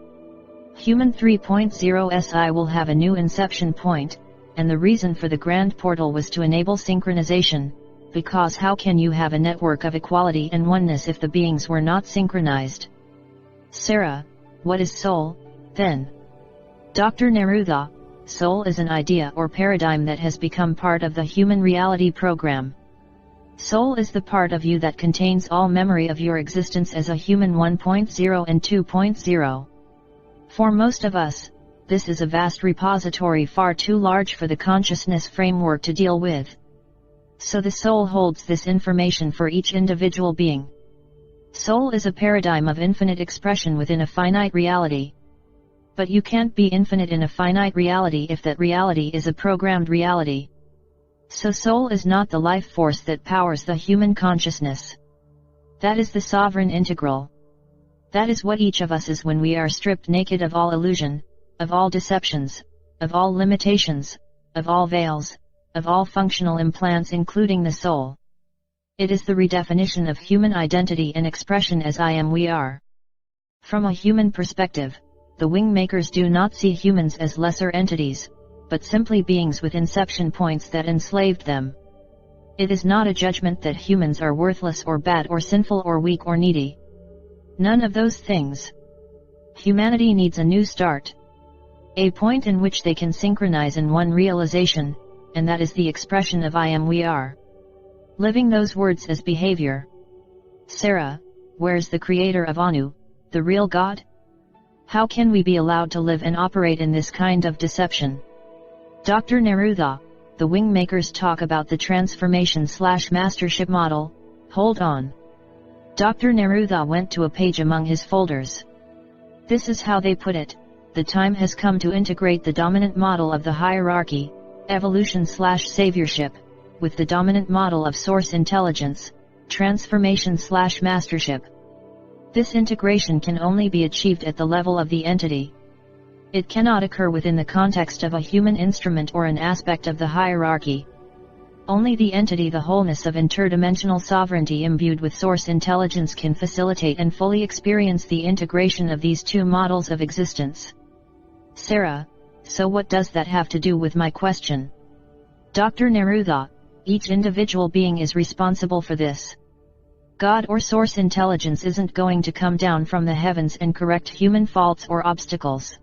Human 3.0 SI will have a new inception point, and the reason for the Grand Portal was to enable synchronization, because how can you have a network of equality and oneness if the beings were not synchronized? Sarah, what is soul, then? Dr. Neruda, soul is an idea or paradigm that has become part of the human reality program. Soul is the part of you that contains all memory of your existence as a human 1.0 and 2.0. For most of us, this is a vast repository far too large for the consciousness framework to deal with. So the soul holds this information for each individual being. Soul is a paradigm of infinite expression within a finite reality. But you can't be infinite in a finite reality if that reality is a programmed reality. So soul is not the life force that powers the human consciousness. That is the sovereign integral. That is what each of us is when we are stripped naked of all illusion, of all deceptions, of all limitations, of all veils, of all functional implants including the soul. It is the redefinition of human identity and expression as I am we are. From a human perspective, the wing makers do not see humans as lesser entities, but simply beings with inception points that enslaved them. It is not a judgment that humans are worthless or bad or sinful or weak or needy. None of those things. Humanity needs a new start. A point in which they can synchronize in one realization, and that is the expression of I am we are. Living those words as behavior. Sarah, where's the creator of Anu, the real God? How can we be allowed to live and operate in this kind of deception? Dr. Neruda, the wing makers talk about the transformation/mastership model. Hold on. Dr. Neruda went to a page among his folders. This is how they put it: the time has come to integrate the dominant model of the hierarchy, evolution/saviorship, with the dominant model of source intelligence, transformation/mastership. This integration can only be achieved at the level of the entity. It cannot occur within the context of a human instrument or an aspect of the hierarchy. Only the entity, the wholeness of interdimensional sovereignty imbued with source intelligence, can facilitate and fully experience the integration of these two models of existence. Sarah, so what does that have to do with my question? Dr. Neruda, each individual being is responsible for this. God or source intelligence isn't going to come down from the heavens and correct human faults or obstacles.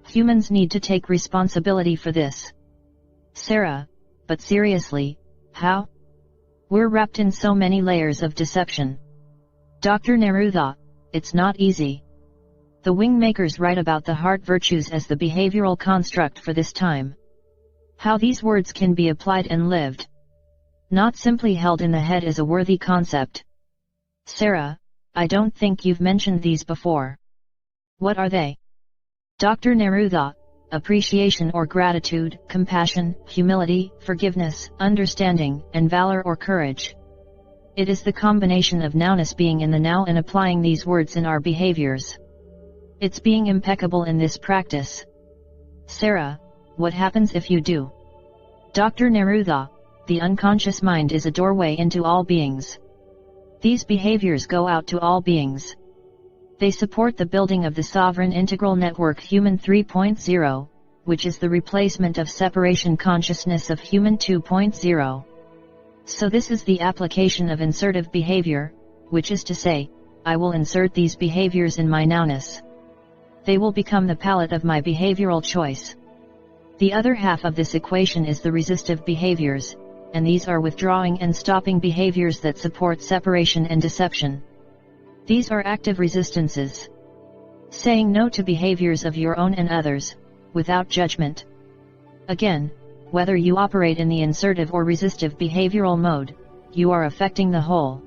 Humans need to take responsibility for this. Sarah, but seriously, how? We're wrapped in so many layers of deception. Dr. Neruda, it's not easy. The wing makers write about the heart virtues as the behavioral construct for this time. How these words can be applied and lived. Not simply held in the head as a worthy concept. Sarah, I don't think you've mentioned these before. What are they? Dr. Neruda, appreciation or gratitude, compassion, humility, forgiveness, understanding, and valor or courage. It is the combination of nowness, being in the now, and applying these words in our behaviors. It's being impeccable in this practice. Sarah, what happens if you do? Dr. Neruda, the unconscious mind is a doorway into all beings. These behaviors go out to all beings. They support the building of the sovereign integral network Human 3.0, which is the replacement of separation consciousness of Human 2.0. So this is the application of insertive behavior, which is to say, I will insert these behaviors in my nowness. They will become the palette of my behavioral choice. The other half of this equation is the resistive behaviors, and these are withdrawing and stopping behaviors that support separation and deception. These are active resistances. Saying no to behaviors of your own and others, without judgment. Again, whether you operate in the insertive or resistive behavioral mode, you are affecting the whole.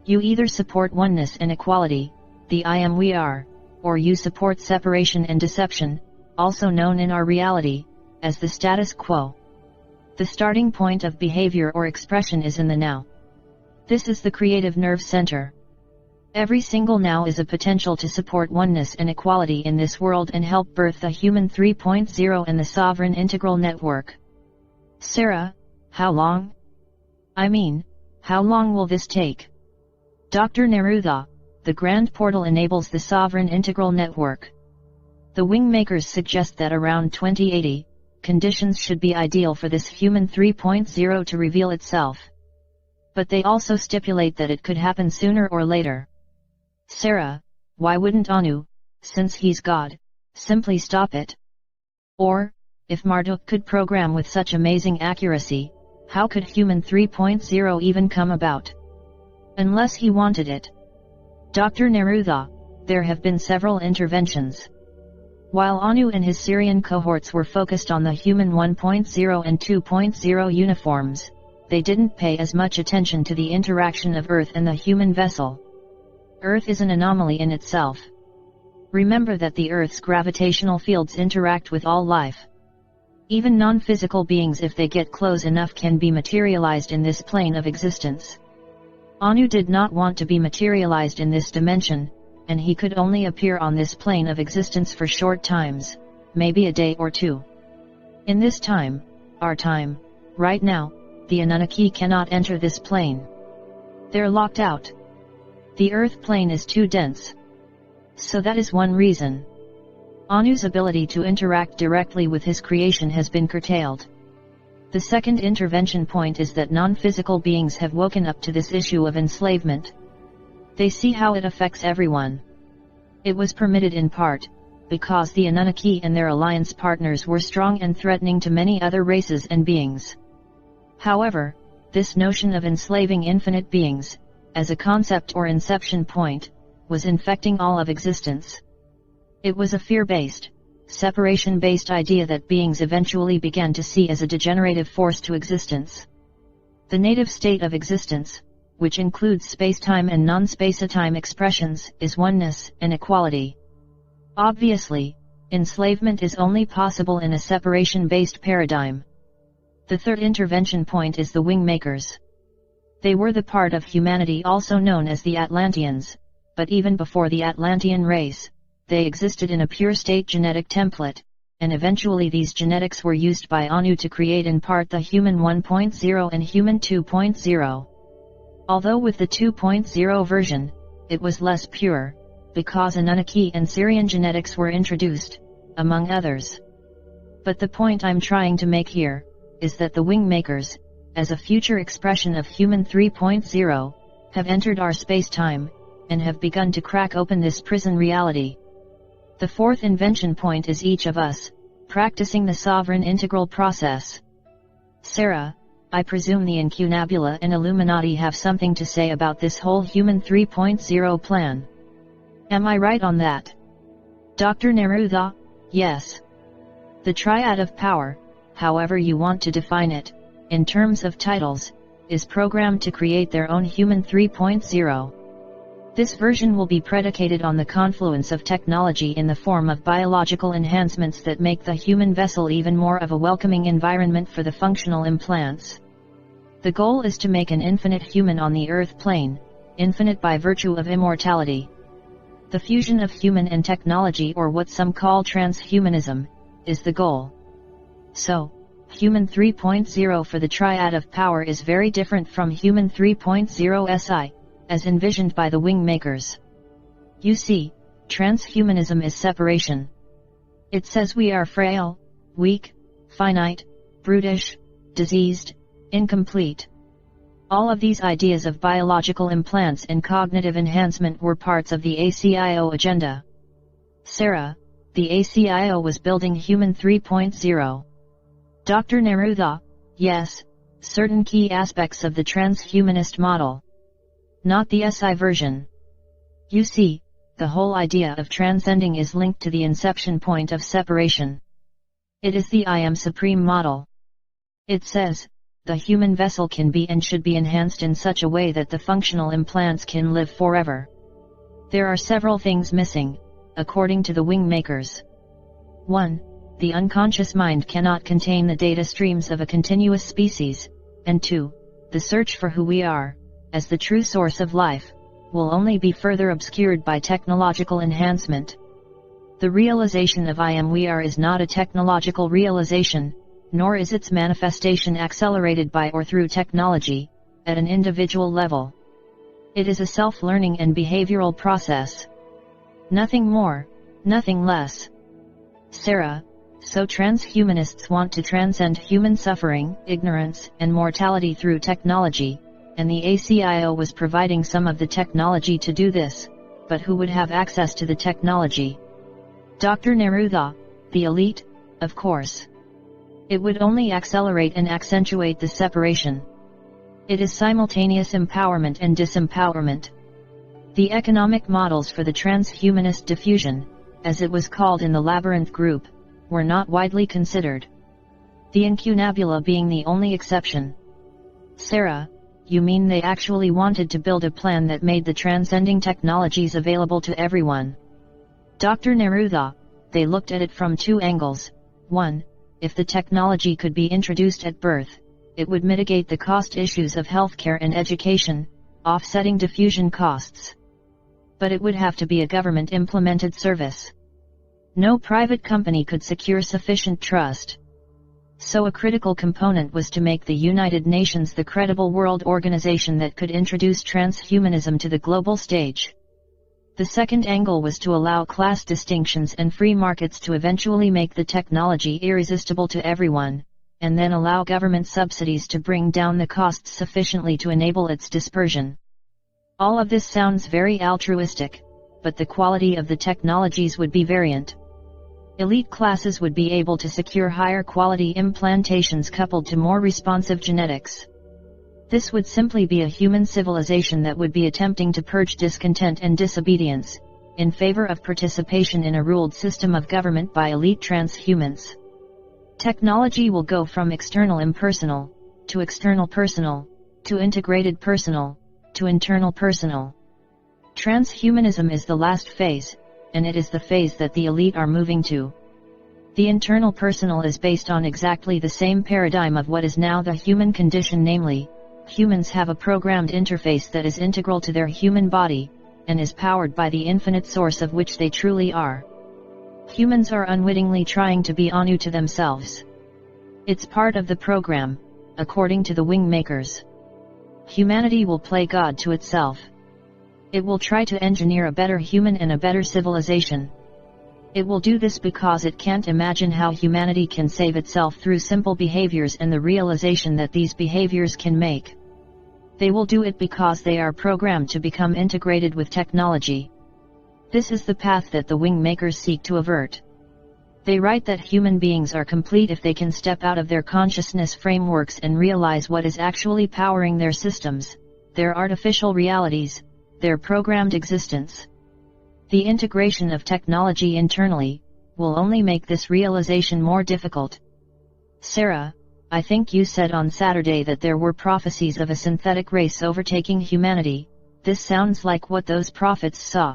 You either support oneness and equality, the I am we are, or you support separation and deception, also known in our reality as the status quo. The starting point of behavior or expression is in the now. This is the creative nerve center. Every single now is a potential to support oneness and equality in this world and help birth the Human 3.0 and the Sovereign Integral Network. Sarah, how long? I mean, how long will this take? Dr. Neruda, the Grand Portal enables the Sovereign Integral Network. The wing makers suggest that around 2080, conditions should be ideal for this Human 3.0 to reveal itself. But they also stipulate that it could happen sooner or later. Sarah, why wouldn't Anu, since he's God, simply stop it? Or, if Marduk could program with such amazing accuracy, how could Human 3.0 even come about? Unless he wanted it. Dr. Neruda, there have been several interventions. While Anu and his Syrian cohorts were focused on the Human 1.0 and 2.0 uniforms, they didn't pay as much attention to the interaction of Earth and the human vessel. Earth is an anomaly in itself. Remember that the Earth's gravitational fields interact with all life. Even non-physical beings, if they get close enough, can be materialized in this plane of existence. Anu did not want to be materialized in this dimension, and he could only appear on this plane of existence for short times, maybe a day or two. In this time, our time, right now, the Anunnaki cannot enter this plane. They're locked out. The Earth plane is too dense. So that is one reason. Anu's ability to interact directly with his creation has been curtailed. The second intervention point is that non-physical beings have woken up to this issue of enslavement. They see how it affects everyone. It was permitted in part because the Anunnaki and their alliance partners were strong and threatening to many other races and beings. However, this notion of enslaving infinite beings, as a concept or inception point, was infecting all of existence. It was a fear-based, separation-based idea that beings eventually began to see as a degenerative force to existence. The native state of existence, which includes space-time and non-space-time expressions, is oneness and equality. Obviously, enslavement is only possible in a separation-based paradigm. The third intervention point is the wing makers. They were the part of humanity also known as the Atlanteans, but even before the Atlantean race, they existed in a pure state genetic template, and eventually these genetics were used by Anu to create in part the Human 1.0 and Human 2.0. Although with the 2.0 version, it was less pure, because Anunnaki and Sumerian genetics were introduced, among others. But the point I'm trying to make here, is that the wing makers, as a future expression of Human 3.0, have entered our space-time, and have begun to crack open this prison reality. The fourth invention point is each of us, practicing the sovereign integral process. Sarah, I presume the Incunabula and Illuminati have something to say about this whole Human 3.0 plan. Am I right on that? Dr. Neruda, yes. The triad of power, however you want to define it, in terms of titles, is programmed to create their own Human 3.0. This version will be predicated on the confluence of technology in the form of biological enhancements that make the human vessel even more of a welcoming environment for the functional implants. The goal is to make an infinite human on the earth plane, infinite by virtue of immortality. The fusion of human and technology, or what some call transhumanism, is the goal. So, Human 3.0 for the triad of power is very different from Human 3.0 SI, as envisioned by the wing makers. You see, transhumanism is separation. It says we are frail, weak, finite, brutish, diseased, incomplete. All of these ideas of biological implants and cognitive enhancement were parts of the ACIO agenda. Sarah, the ACIO was building Human 3.0. Dr. Neruda, yes, certain key aspects of the transhumanist model. Not the SI version. You see, the whole idea of transcending is linked to the inception point of separation. It is the I Am Supreme model. It says, the human vessel can be and should be enhanced in such a way that the functional implants can live forever. There are several things missing, according to the wing makers. 1. The unconscious mind cannot contain the data streams of a continuous species, and 2. The search for who we are, as the true source of life, will only be further obscured by technological enhancement. The realization of I am we are is not a technological realization, nor is its manifestation accelerated by or through technology, at an individual level. It is a self-learning and behavioral process. Nothing more, nothing less. Sarah, so transhumanists want to transcend human suffering, ignorance, and mortality through technology, and the ACIO was providing some of the technology to do this, but who would have access to the technology? Dr. Neruda, the elite, of course. It would only accelerate and accentuate the separation. It is simultaneous empowerment and disempowerment. The economic models for the transhumanist diffusion, as it was called in the Labyrinth group, were not widely considered. The Incunabula being the only exception. Sarah, you mean they actually wanted to build a plan that made the transcending technologies available to everyone? Dr. Neruda, they looked at it from two angles. 1. If the technology could be introduced at birth, it would mitigate the cost issues of healthcare and education, offsetting diffusion costs. But it would have to be a government-implemented service. No private company could secure sufficient trust. So a critical component was to make the United Nations the credible world organization that could introduce transhumanism to the global stage. The second angle was to allow class distinctions and free markets to eventually make the technology irresistible to everyone, and then allow government subsidies to bring down the costs sufficiently to enable its dispersion. All of this sounds very altruistic, but the quality of the technologies would be variant. Elite classes would be able to secure higher quality implantations coupled to more responsive genetics. This would simply be a human civilization that would be attempting to purge discontent and disobedience, in favor of participation in a ruled system of government by elite transhumans. Technology will go from external impersonal, to external personal, to integrated personal, to internal personal. Transhumanism is the last phase, and it is the phase that the elite are moving to. The internal personal is based on exactly the same paradigm of what is now the human condition, namely, humans have a programmed interface that is integral to their human body, and is powered by the infinite source of which they truly are. Humans are unwittingly trying to be Anu to themselves. It's part of the program, according to the wing makers. Humanity will play God to itself. It will try to engineer a better human and a better civilization. It will do this because it can't imagine how humanity can save itself through simple behaviors and the realization that these behaviors can make. They will do it because they are programmed to become integrated with technology. This is the path that the wing makers seek to avert. They write that human beings are complete if they can step out of their consciousness frameworks and realize what is actually powering their systems, their artificial realities, their programmed existence. The integration of technology internally will only make this realization more difficult. Sarah, I think you said on Saturday that there were prophecies of a synthetic race overtaking humanity. This sounds like what those prophets saw.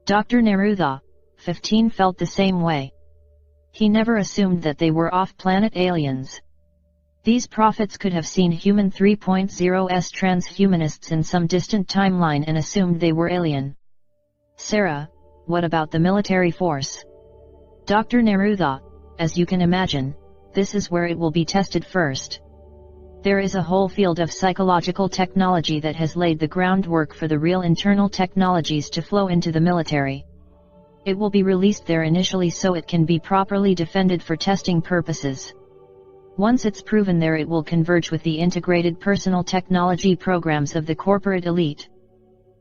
Dr. Neruda, 15, felt the same way. He never assumed that they were off-planet aliens. These prophets could have seen human 3.0's transhumanists in some distant timeline and assumed they were alien. Sarah, what about the military force? Dr. Neruda, as you can imagine, this is where it will be tested first. There is a whole field of psychological technology that has laid the groundwork for the real internal technologies to flow into the military. It will be released there initially so it can be properly defended for testing purposes. Once it's proven there, it will converge with the integrated personal technology programs of the corporate elite.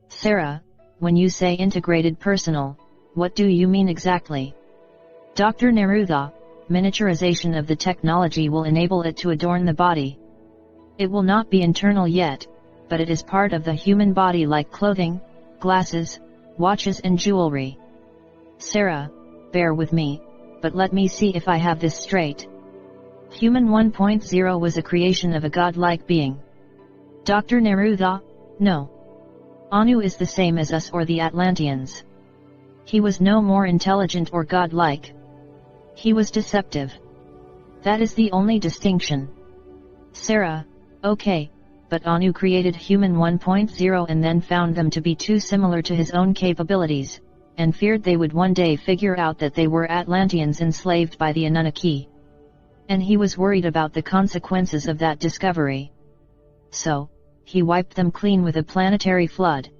Sarah, when you say integrated personal, what do you mean exactly? Dr. Neruda, miniaturization of the technology will enable it to adorn the body. It will not be internal yet, but it is part of the human body like clothing, glasses, watches and jewelry. Sarah, bear with me, but let me see if I have this straight. Human 1.0 was a creation of a godlike being. Dr. Neruda, no. Anu is the same as us or the Atlanteans. He was no more intelligent or godlike. He was deceptive. That is the only distinction. Sarah, okay, but Anu created human 1.0 and then found them to be too similar to his own capabilities, and feared they would one day figure out that they were Atlanteans enslaved by the Anunnaki. And he was worried about the consequences of that discovery. So, he wiped them clean with a planetary flood.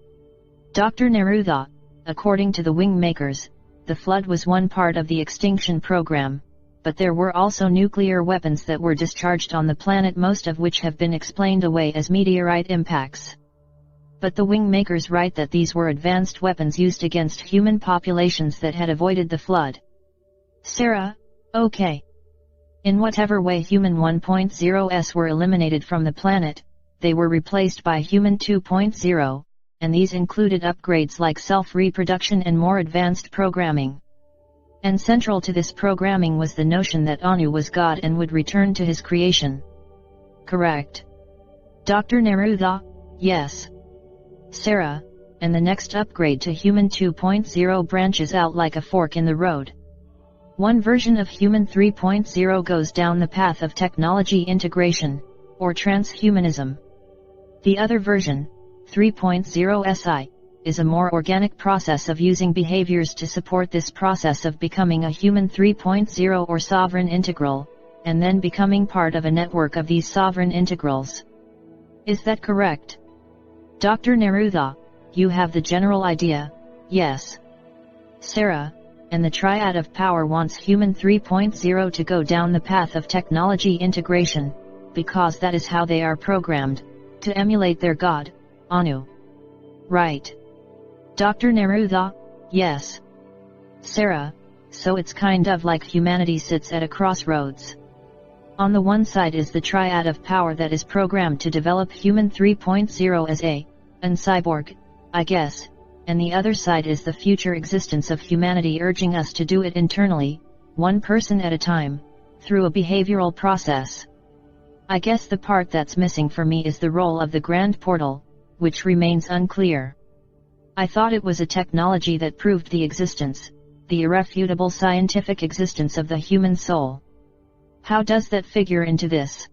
Dr. Neruda, according to the wing makers, the flood was one part of the extinction program, but there were also nuclear weapons that were discharged on the planet, most of which have been explained away as meteorite impacts. But the wing makers write that these were advanced weapons used against human populations that had avoided the flood. Sarah, okay. In whatever way human 1.0's were eliminated from the planet, they were replaced by human 2.0, and these included upgrades like self-reproduction and more advanced programming. And central to this programming was the notion that Anu was God and would return to his creation. Correct. Dr. Neruda, yes. Sarah, and the next upgrade to human 2.0 branches out like a fork in the road. One version of human 3.0 goes down the path of technology integration, or transhumanism. The other version, 3.0 SI, is a more organic process of using behaviors to support this process of becoming a human 3.0 or sovereign integral, and then becoming part of a network of these sovereign integrals. Is that correct? Dr. Neruda, you have the general idea, Yes. Sarah, and the triad of power wants Human 3.0 to go down the path of technology integration, because that is how they are programmed, to emulate their god, Anu. Right. Dr. Neruda, yes. Sarah, so it's kind of like humanity sits at a crossroads. On the one side is the triad of power that is programmed to develop Human 3.0 as an cyborg, I guess, and the other side is the future existence of humanity urging us to do it internally, one person at a time, through a behavioral process. I guess the part that's missing for me is the role of the Grand Portal, which remains unclear. I thought it was a technology that proved the existence, the irrefutable scientific existence of the human soul. How does that figure into this?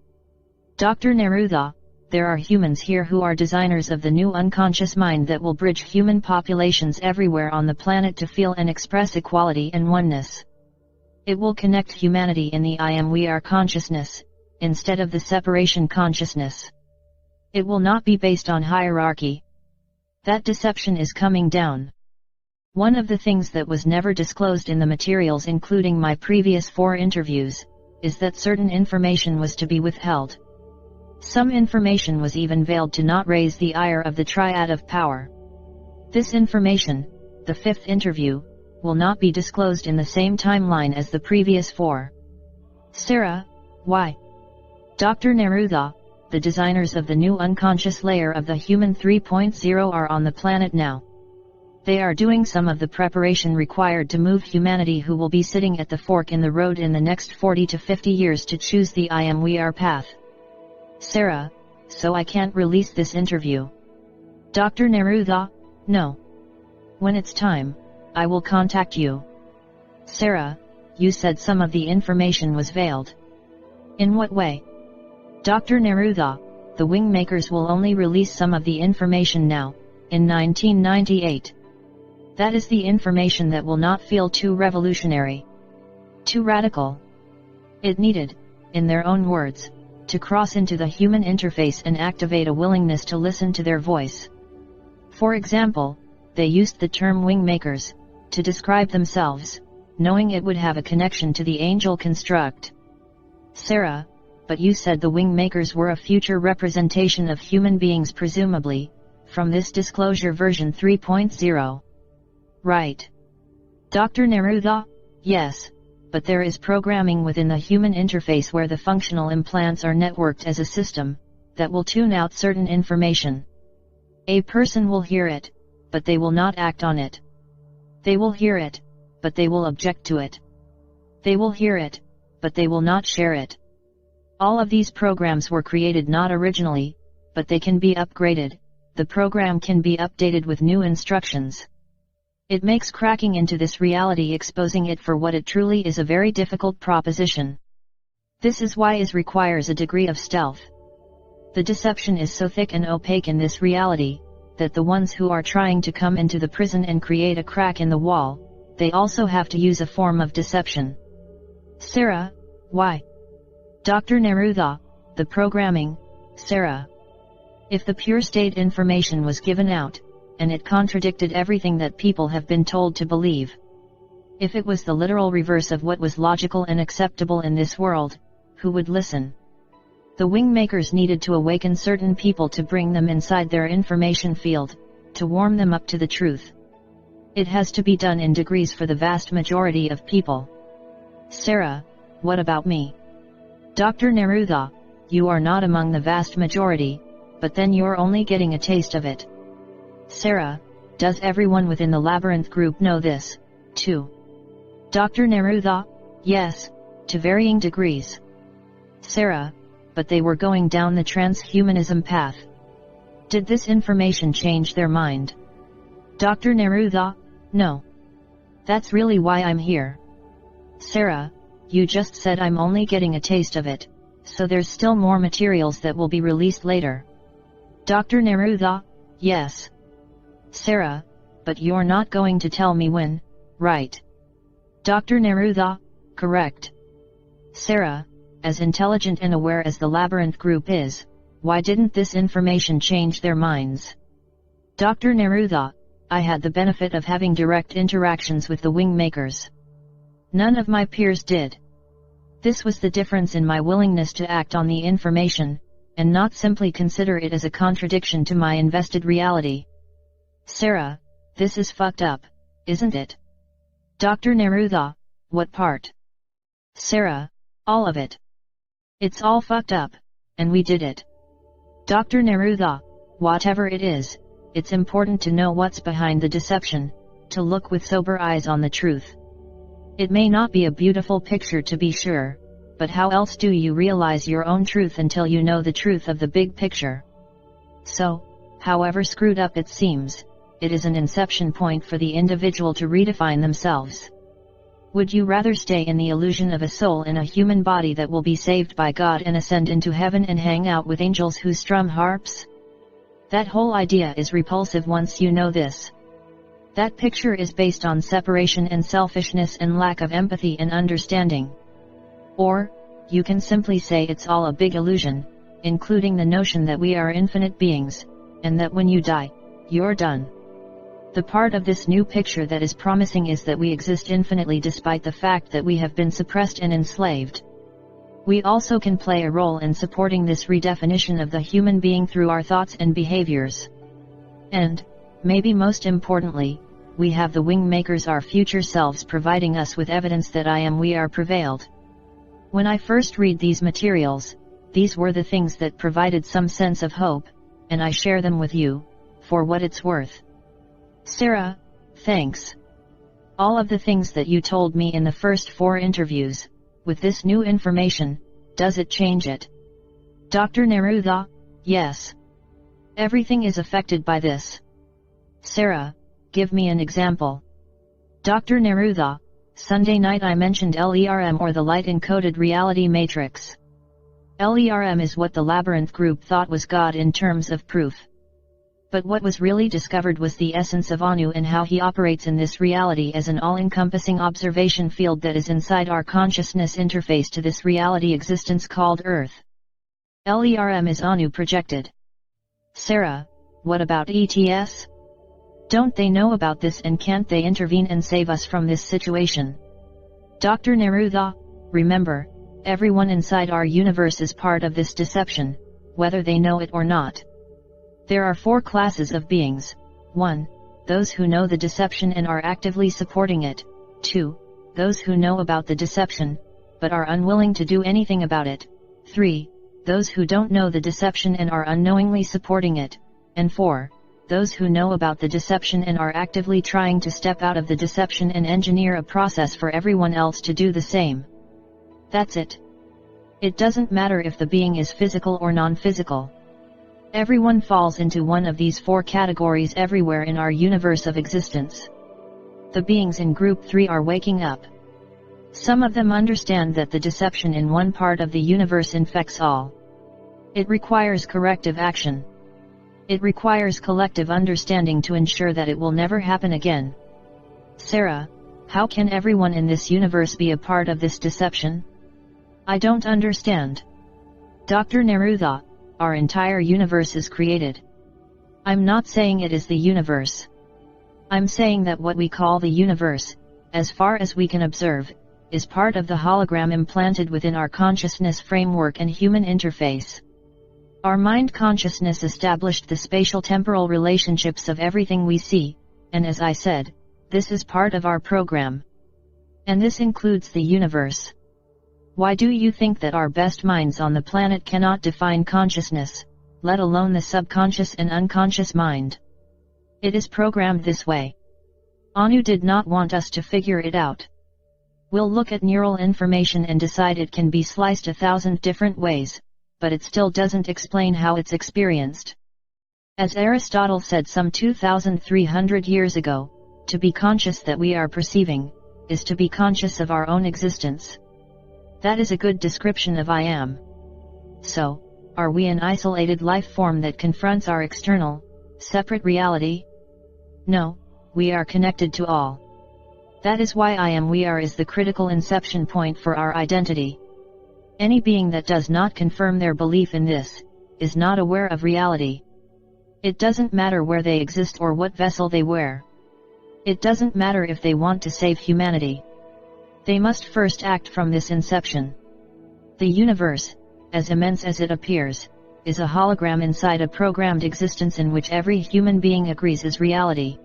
Dr. Neruda, there are humans here who are designers of the new unconscious mind that will bridge human populations everywhere on the planet to feel and express equality and oneness. It will connect humanity in the I am we are consciousness, instead of the separation consciousness. It will not be based on hierarchy. That deception is coming down. One of the things that was never disclosed in the materials including my previous 4 interviews, is that certain information was to be withheld. Some information was even veiled to not raise the ire of the triad of power. This information, the 5th interview, will not be disclosed in the same timeline as the previous 4. Sarah, why? Dr. Neruda, the designers of the new unconscious layer of the Human 3.0 are on the planet now. They are doing some of the preparation required to move humanity who will be sitting at the fork in the road in the next 40 to 50 years to choose the I am we are path. Sarah, so I can't release this interview. Dr. Neruda, no. When it's time, I will contact you. Sarah, you said some of the information was veiled. In what way? Dr. Neruda, the Wingmakers will only release some of the information now, in 1998. That is the information that will not feel too revolutionary, too radical. It needed, in their own words, to cross into the human interface and activate a willingness to listen to their voice. For example, they used the term Wingmakers, to describe themselves, knowing it would have a connection to the angel construct. Sarah, but you said the Wingmakers were a future representation of human beings presumably, from this disclosure version 3.0. Right. Dr. Neruda, yes, but there is programming within the human interface where the functional implants are networked as a system, that will tune out certain information. A person will hear it, but they will not act on it. They will hear it, but they will object to it. They will hear it, but they will not share it. All of these programs were created not originally, but they can be upgraded, the program can be updated with new instructions. It makes cracking into this reality exposing it for what it truly is a very difficult proposition. This is why it requires a degree of stealth. The deception is so thick and opaque in this reality, that the ones who are trying to come into the prison and create a crack in the wall, they also have to use a form of deception. Sarah, why? Dr. Neruda, the programming, Sarah. If the pure state information was given out, and it contradicted everything that people have been told to believe. If it was the literal reverse of what was logical and acceptable in this world, who would listen? The Wingmakers needed to awaken certain people to bring them inside their information field, to warm them up to the truth. It has to be done in degrees for the vast majority of people. Sarah, what about me? Dr. Neruda, you are not among the vast majority, but then you're only getting a taste of it. Sarah, does everyone within the Labyrinth group know this, too? Dr. Neruda, yes, to varying degrees. Sarah, but they were going down the transhumanism path. Did this information change their mind? Dr. Neruda, no. That's really why I'm here. Sarah, you just said I'm only getting a taste of it, so there's still more materials that will be released later. Dr. Neruda, yes. Sarah, but you're not going to tell me when, right? Dr. Neruda, correct. Sarah, as intelligent and aware as the Labyrinth group is, why didn't this information change their minds? Dr. Neruda, I had the benefit of having direct interactions with the wing makers. None of my peers did. This was the difference in my willingness to act on the information, and not simply consider it as a contradiction to my invested reality. Sarah, this is fucked up, isn't it? Dr. Neruda, what part? Sarah, all of it. It's all fucked up, and we did it. Dr. Neruda, whatever it is, it's important to know what's behind the deception, to look with sober eyes on the truth. It may not be a beautiful picture to be sure, but how else do you realize your own truth until you know the truth of the big picture? So, however screwed up it seems, it is an inception point for the individual to redefine themselves. Would you rather stay in the illusion of a soul in a human body that will be saved by God and ascend into heaven and hang out with angels who strum harps? That whole idea is repulsive once you know this. That picture is based on separation and selfishness and lack of empathy and understanding. Or, you can simply say it's all a big illusion, including the notion that we are infinite beings, and that when you die, you're done. The part of this new picture that is promising is that we exist infinitely despite the fact that we have been suppressed and enslaved. We also can play a role in supporting this redefinition of the human being through our thoughts and behaviors. And, maybe most importantly, we have the wing makers, our future selves, providing us with evidence that we are prevailed. When I first read these materials, these were the things that provided some sense of hope, and I share them with you, for what it's worth. Sarah, thanks. All of the things that you told me in the first 4 interviews, with this new information, does it change it? Dr. Neruda, yes. Everything is affected by this. Sarah, give me an example. Dr. Neruda, Sunday night I mentioned LERM, or the Light Encoded Reality Matrix. LERM is what the Labyrinth group thought was God in terms of proof. But what was really discovered was the essence of Anu and how he operates in this reality as an all-encompassing observation field that is inside our consciousness interface to this reality existence called Earth. LERM is Anu projected. Sarah, what about ETS? Don't they know about this, and can't they intervene and save us from this situation? Dr. Neruda, remember, everyone inside our universe is part of this deception, whether they know it or not. There are 4 classes of beings. 1. Those who know the deception and are actively supporting it. 2. Those who know about the deception, but are unwilling to do anything about it. 3. Those who don't know the deception and are unknowingly supporting it. And 4. Those who know about the deception and are actively trying to step out of the deception and engineer a process for everyone else to do the same. That's it. It doesn't matter if the being is physical or non-physical. Everyone falls into one of these 4 categories everywhere in our universe of existence. The beings in Group 3 are waking up. Some of them understand that the deception in one part of the universe infects all. It requires corrective action. It requires collective understanding to ensure that it will never happen again. Sarah, how can everyone in this universe be a part of this deception? I don't understand. Dr. Neruda, our entire universe is created. I'm not saying it is the universe. I'm saying that what we call the universe, as far as we can observe, is part of the hologram implanted within our consciousness framework and human interface. Our mind consciousness established the spatial-temporal relationships of everything we see, and as I said, this is part of our program. And this includes the universe. Why do you think that our best minds on the planet cannot define consciousness, let alone the subconscious and unconscious mind? It is programmed this way. Anu did not want us to figure it out. We'll look at neural information and decide it can be sliced 1,000 different ways, but it still doesn't explain how it's experienced. As Aristotle said some 2,300 years ago, to be conscious that we are perceiving, is to be conscious of our own existence. That is a good description of I am. So, are we an isolated life form that confronts our external, separate reality? No, we are connected to all. That is why I am we are is the critical inception point for our identity. Any being that does not confirm their belief in this, is not aware of reality. It doesn't matter where they exist or what vessel they wear. It doesn't matter if they want to save humanity. They must first act from this inception. The universe, as immense as it appears, is a hologram inside a programmed existence in which every human being agrees is reality.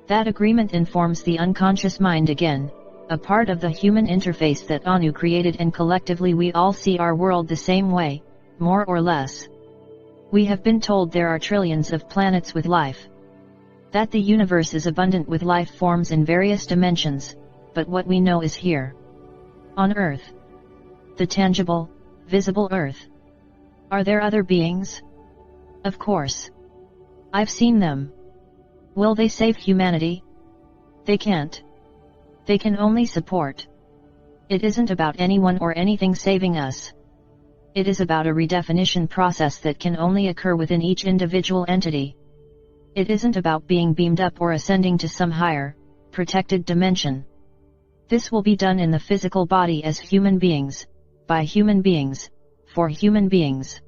That agreement informs the unconscious mind again, a part of the human interface that Anu created, and collectively we all see our world the same way, more or less. We have been told there are trillions of planets with life. That the universe is abundant with life forms in various dimensions, but what we know is here. On Earth. The tangible, visible Earth. Are there other beings? Of course. I've seen them. Will they save humanity? They can't. They can only support. It isn't about anyone or anything saving us. It is about a redefinition process that can only occur within each individual entity. It isn't about being beamed up or ascending to some higher, protected dimension. This will be done in the physical body as human beings, by human beings, for human beings.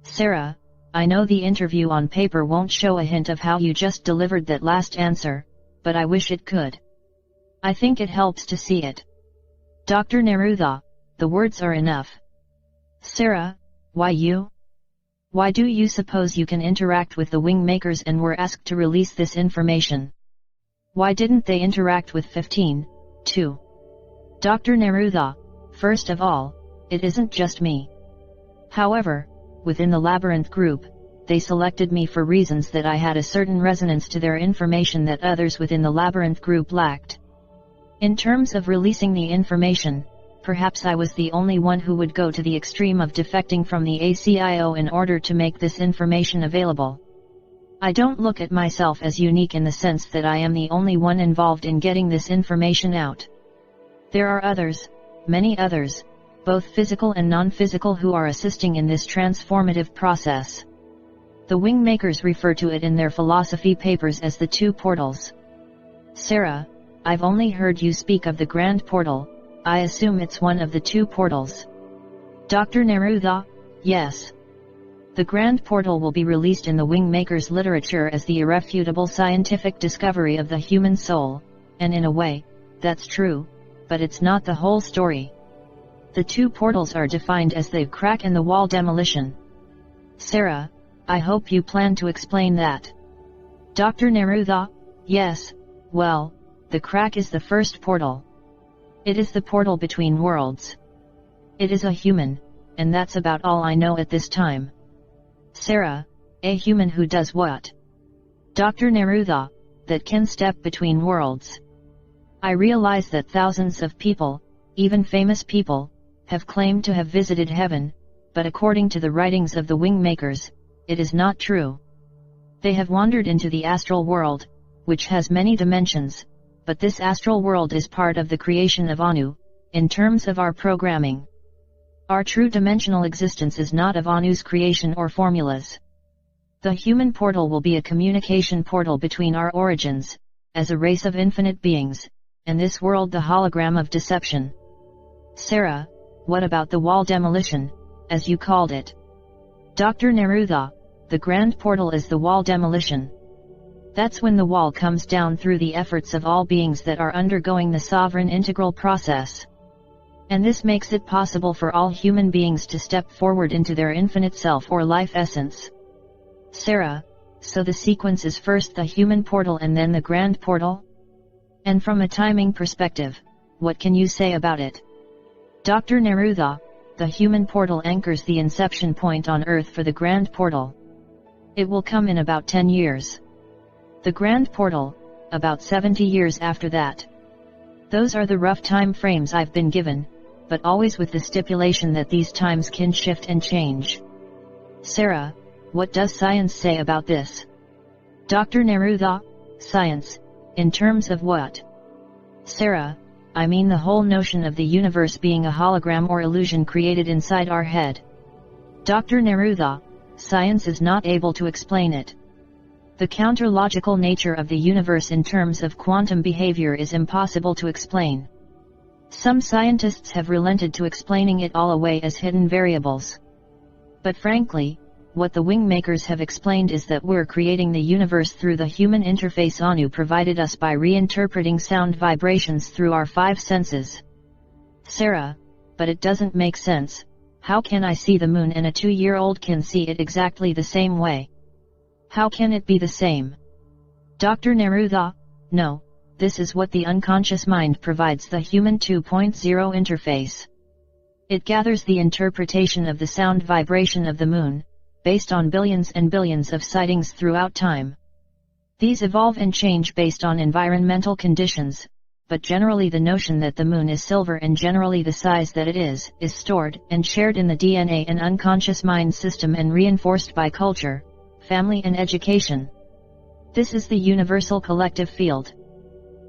Sarah, I know the interview on paper won't show a hint of how you just delivered that last answer, but I wish it could. I think it helps to see it. Dr. Neruda, the words are enough. Sarah, why you? Why do you suppose you can interact with the wing makers and were asked to release this information? Why didn't they interact with 15, 2? Dr. Neruda, first of all, it isn't just me. However, within the Labyrinth group, they selected me for reasons that I had a certain resonance to their information that others within the Labyrinth group lacked. In terms of releasing the information, perhaps I was the only one who would go to the extreme of defecting from the ACIO in order to make this information available. I don't look at myself as unique in the sense that I am the only one involved in getting this information out. There are others, many others, both physical and non-physical, who are assisting in this transformative process. The wing makers refer to it in their philosophy papers as the two portals. Sarah, I've only heard you speak of the Grand Portal. I assume it's one of the two portals. Dr. Neruda, yes. The Grand Portal will be released in the wing makers' literature as the irrefutable scientific discovery of the human soul, and in a way, that's true, but it's not the whole story. The two portals are defined as the crack and the wall demolition. Sarah, I hope you plan to explain that. Dr. Neruda, yes, well, the crack is the first portal. It is the portal between worlds. It is a human, and that's about all I know at this time. Sarah, a human who does what? Dr. Neruda, that can step between worlds. I realize that thousands of people, even famous people, have claimed to have visited heaven, but according to the writings of the wing makers, it is not true. They have wandered into the astral world, which has many dimensions, but this astral world is part of the creation of Anu, in terms of our programming. Our true dimensional existence is not of Anu's creation or formulas. The human portal will be a communication portal between our origins, as a race of infinite beings, and this world, the hologram of deception. Sarah, what about the wall demolition, as you called it? Dr. Neruda, the Grand Portal is the wall demolition. That's when the wall comes down through the efforts of all beings that are undergoing the sovereign integral process. And this makes it possible for all human beings to step forward into their infinite self or life essence. Sarah, so the sequence is first the human portal and then the Grand Portal? And from a timing perspective, what can you say about it? Dr. Neruda, the human portal anchors the inception point on Earth for the Grand Portal. It will come in about 10 years. The Grand Portal, about 70 years after that. Those are the rough time frames I've been given, but always with the stipulation that these times can shift and change. Sarah, what does science say about this? Dr. Neruda, science, in terms of what? Sarah, I mean the whole notion of the universe being a hologram or illusion created inside our head. Dr. Neruda, science is not able to explain it. The counter-logical nature of the universe in terms of quantum behavior is impossible to explain. Some scientists have relented to explaining it all away as hidden variables. But frankly, what the wing makers have explained is that we're creating the universe through the human interface Anu provided us by reinterpreting sound vibrations through our 5 senses. Sarah, but it doesn't make sense. How can I see the moon and a 2-year-old can see it exactly the same way? How can it be the same? Dr. Neruda, no, this is what the unconscious mind provides the human 2.0 interface. It gathers the interpretation of the sound vibration of the moon, based on billions and billions of sightings throughout time. These evolve and change based on environmental conditions, but generally the notion that the moon is silver and generally the size that it is stored and shared in the DNA and unconscious mind system and reinforced by culture, family and education. This is the universal collective field.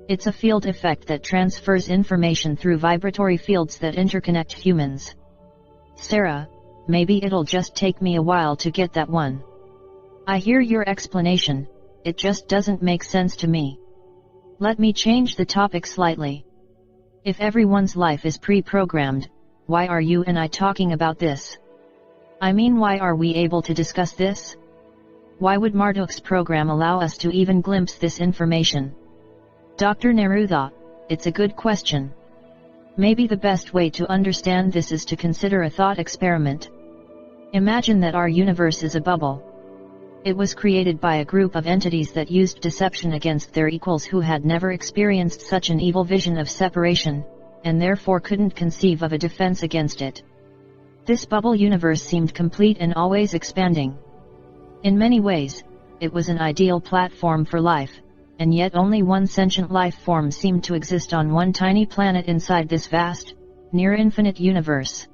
It's a field effect that transfers information through vibratory fields that interconnect humans. Sarah, maybe it'll just take me a while to get that one. I hear your explanation, it just doesn't make sense to me. Let me change the topic slightly. If everyone's life is pre-programmed, why are you and I talking about this? I mean, why are we able to discuss this? Why would Marduk's program allow us to even glimpse this information? Dr. Neruda, it's a good question. Maybe the best way to understand this is to consider a thought experiment. Imagine that our universe is a bubble. It was created by a group of entities that used deception against their equals who had never experienced such an evil vision of separation, and therefore couldn't conceive of a defense against it. This bubble universe seemed complete and always expanding. In many ways, it was an ideal platform for life, and yet only one sentient life form seemed to exist on one tiny planet inside this vast, near-infinite universe.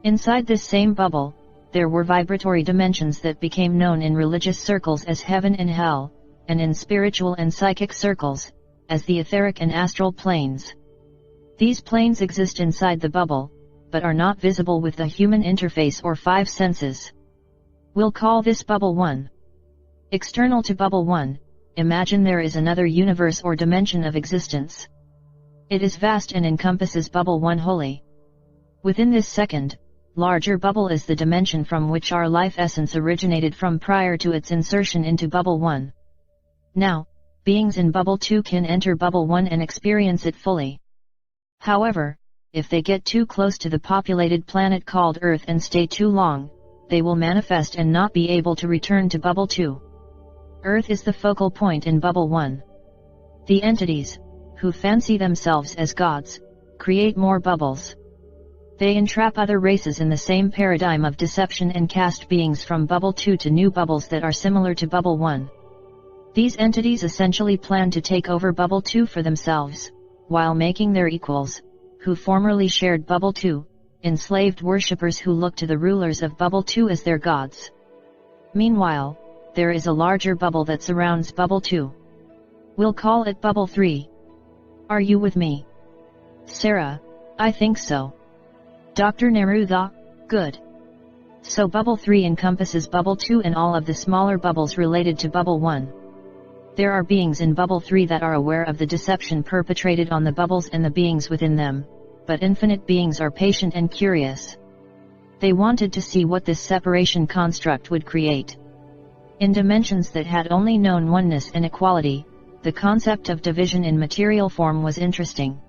Inside this same bubble, there were vibratory dimensions that became known in religious circles as heaven and hell, and in spiritual and psychic circles, as the etheric and astral planes. These planes exist inside the bubble, but are not visible with the human interface or 5 senses. We'll call this Bubble 1. External to Bubble 1, imagine there is another universe or dimension of existence. It is vast and encompasses Bubble 1 wholly. Within this second, larger bubble is the dimension from which our life essence originated from prior to its insertion into Bubble 1. Now, beings in Bubble 2 can enter Bubble 1 and experience it fully. However, if they get too close to the populated planet called Earth and stay too long, they will manifest and not be able to return to Bubble 2. Earth is the focal point in Bubble 1. The entities, who fancy themselves as gods, create more bubbles. They entrap other races in the same paradigm of deception and cast beings from Bubble 2 to new bubbles that are similar to Bubble 1. These entities essentially plan to take over Bubble 2 for themselves, while making their equals, who formerly shared Bubble 2, enslaved worshippers who look to the rulers of Bubble 2 as their gods. Meanwhile, there is a larger bubble that surrounds Bubble 2. We'll call it Bubble 3. Are you with me? Sarah, I think so. Dr. Neruda, good. So Bubble 3 encompasses Bubble 2 and all of the smaller bubbles related to Bubble 1. There are beings in Bubble 3 that are aware of the deception perpetrated on the bubbles and the beings within them, but infinite beings are patient and curious. They wanted to see what this separation construct would create. In dimensions that had only known oneness and equality, the concept of division in material form was interesting.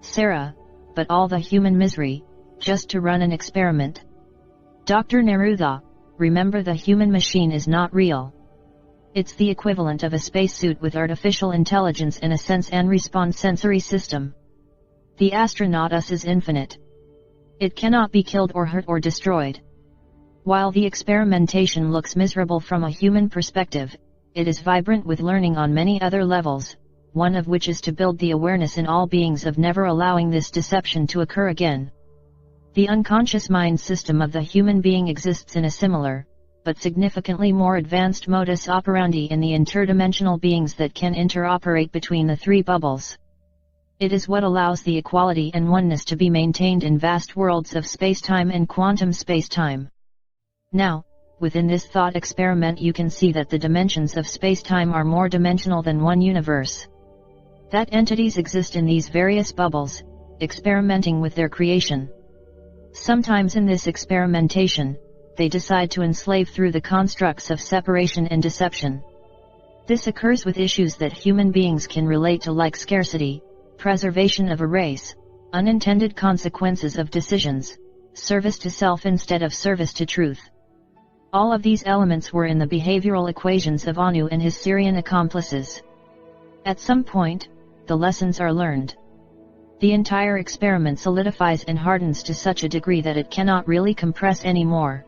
Sarah, but all the human misery, just to run an experiment. Dr. Neruda, remember the human machine is not real. It's the equivalent of a spacesuit with artificial intelligence and a sense and response sensory system. The astronaut us is infinite. It cannot be killed or hurt or destroyed. While the experimentation looks miserable from a human perspective, it is vibrant with learning on many other levels, one of which is to build the awareness in all beings of never allowing this deception to occur again. The unconscious mind system of the human being exists in a similar, but significantly more advanced modus operandi in the interdimensional beings that can interoperate between the 3 bubbles. It is what allows the equality and oneness to be maintained in vast worlds of spacetime and quantum spacetime. Now, within this thought experiment you can see that the dimensions of spacetime are more dimensional than one universe. That entities exist in these various bubbles, experimenting with their creation. Sometimes in this experimentation, they decide to enslave through the constructs of separation and deception. This occurs with issues that human beings can relate to, like scarcity, preservation of a race, unintended consequences of decisions, service to self instead of service to truth. All of these elements were in the behavioral equations of Anu and his Syrian accomplices. At some point, the lessons are learned. The entire experiment solidifies and hardens to such a degree that it cannot really compress anymore.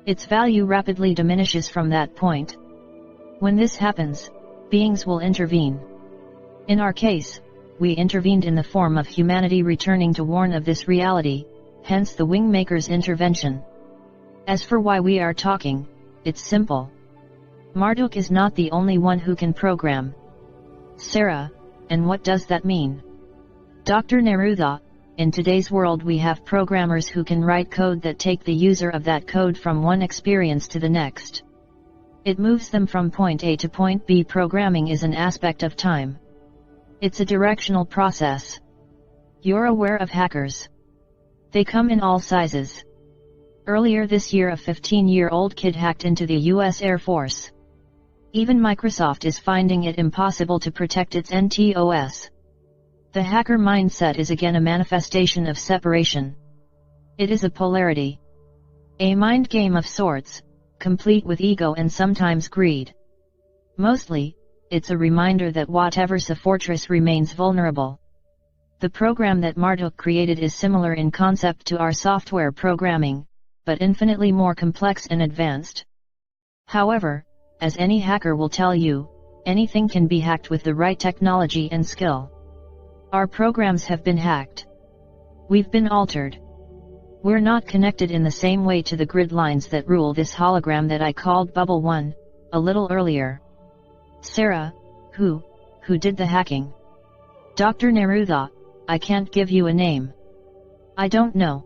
Its value rapidly diminishes from that point. When this happens, beings will intervene. In our case, we intervened in the form of humanity returning to warn of this reality, hence the Wingmaker's intervention. As for why we are talking, it's simple. Marduk is not the only one who can program. Sarah, and what does that mean? Dr. Neruda, in today's world we have programmers who can write code that take the user of that code from one experience to the next. It moves them from point A to point B. Programming is an aspect of time. It's a directional process. You're aware of hackers. They come in all sizes. Earlier this year a 15-year-old kid hacked into the US Air Force. Even Microsoft is finding it impossible to protect its NTOS. The hacker mindset is again a manifestation of separation. It is a polarity. A mind game of sorts, complete with ego and sometimes greed. Mostly, it's a reminder that whatever's a fortress remains vulnerable. The program that Marduk created is similar in concept to our software programming, but infinitely more complex and advanced. However, as any hacker will tell you, anything can be hacked with the right technology and skill. Our programs have been hacked. We've been altered. We're not connected in the same way to the grid lines that rule this hologram that I called Bubble 1, a little earlier. Sarah, who did the hacking? Dr. Neruda, I can't give you a name. I don't know.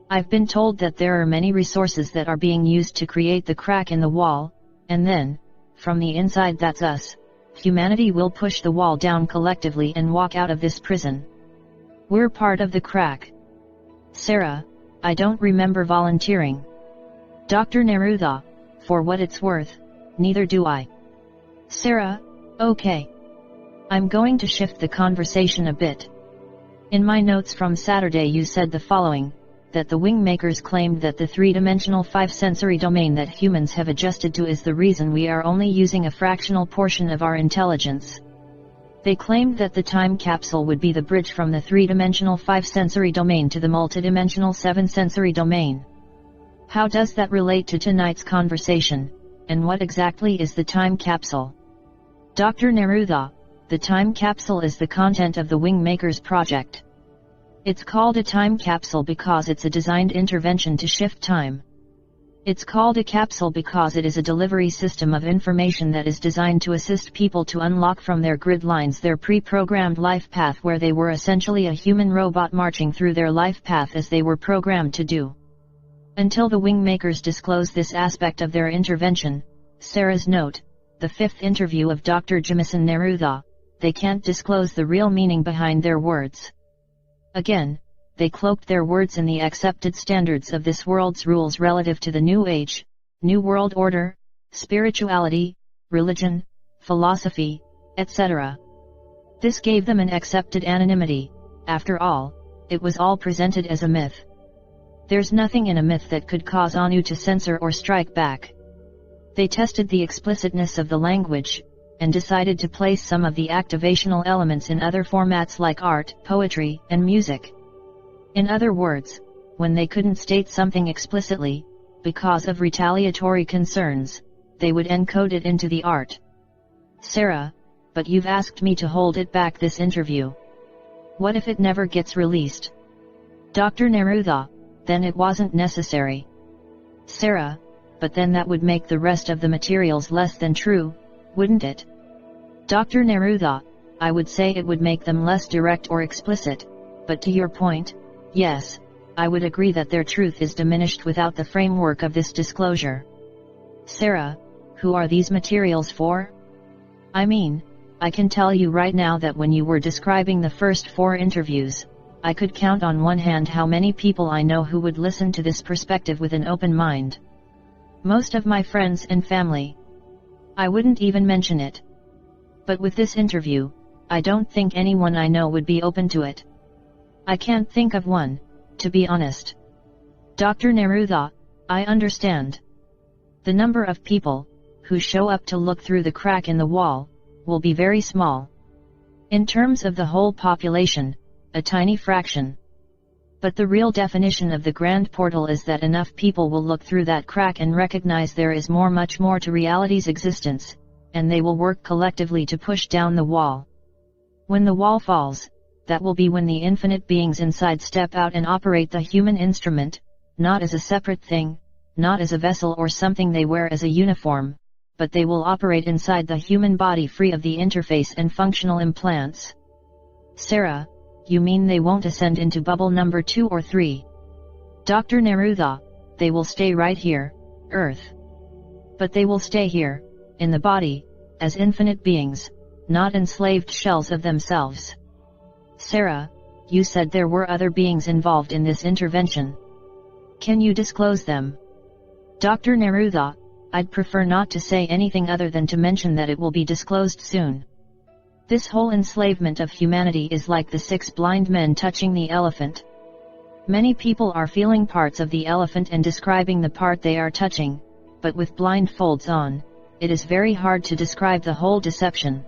I've been told that there are many resources that are being used to create the crack in the wall, and then, from the inside, that's us, humanity will push the wall down collectively and walk out of this prison. We're part of the crack. Sarah, I don't remember volunteering. Dr. Neruda, for what it's worth, neither do I. Sarah, okay. I'm going to shift the conversation a bit. In my notes from Saturday you said the following, that the Wingmakers claimed that the three-dimensional five-sensory domain that humans have adjusted to is the reason we are only using a fractional portion of our intelligence. They claimed that the time capsule would be the bridge from the three-dimensional five-sensory domain to the multidimensional seven-sensory domain. How does that relate to tonight's conversation, and what exactly is the time capsule? Dr. Neruda, the time capsule is the content of the Wingmakers project. It's called a time capsule because it's a designed intervention to shift time. It's called a capsule because it is a delivery system of information that is designed to assist people to unlock from their grid lines their pre-programmed life path, where they were essentially a human robot marching through their life path as they were programmed to do. Until the Wingmakers disclose this aspect of their intervention, Sarah's note, the fifth interview of Dr. Jamison Neruda, they can't disclose the real meaning behind their words. Again, they cloaked their words in the accepted standards of this world's rules relative to the New Age, New World Order, spirituality, religion, philosophy, etc. This gave them an accepted anonymity. After all, it was all presented as a myth. There's nothing in a myth that could cause Anu to censor or strike back. They tested the explicitness of the language, and decided to place some of the activational elements in other formats like art, poetry, and music. In other words, when they couldn't state something explicitly, because of retaliatory concerns, they would encode it into the art. Sarah, but you've asked me to hold it back this interview. What if it never gets released? Dr. Neruda, then it wasn't necessary. Sarah, but then that would make the rest of the materials less than true, wouldn't it? Dr. Neruda, I would say it would make them less direct or explicit, but to your point, yes, I would agree that their truth is diminished without the framework of this disclosure. Sarah, who are these materials for? I mean, I can tell you right now that when you were describing the first 4 interviews, I could count on one hand how many people I know who would listen to this perspective with an open mind. Most of my friends and family. I wouldn't even mention it. But with this interview, I don't think anyone I know would be open to it. I can't think of one, to be honest. Dr. Neruda, I understand. The number of people who show up to look through the crack in the wall will be very small. In terms of the whole population, a tiny fraction. But the real definition of the grand portal is that enough people will look through that crack and recognize there is much more to reality's existence, and they will work collectively to push down the wall. When the wall falls, that will be when the infinite beings inside step out and operate the human instrument, not as a separate thing, not as a vessel or something they wear as a uniform, but they will operate inside the human body free of the interface and functional implants. Sarah, you mean they won't ascend into bubble number 2 or 3? Dr. Neruda, they will stay right here, Earth. But they will stay here, in the body, as infinite beings, not enslaved shells of themselves. Sarah, you said there were other beings involved in this intervention. Can you disclose them? Dr. Neruda, I'd prefer not to say anything other than to mention that it will be disclosed soon. This whole enslavement of humanity is like the 6 blind men touching the elephant. Many people are feeling parts of the elephant and describing the part they are touching, but with blindfolds on, it is very hard to describe the whole deception.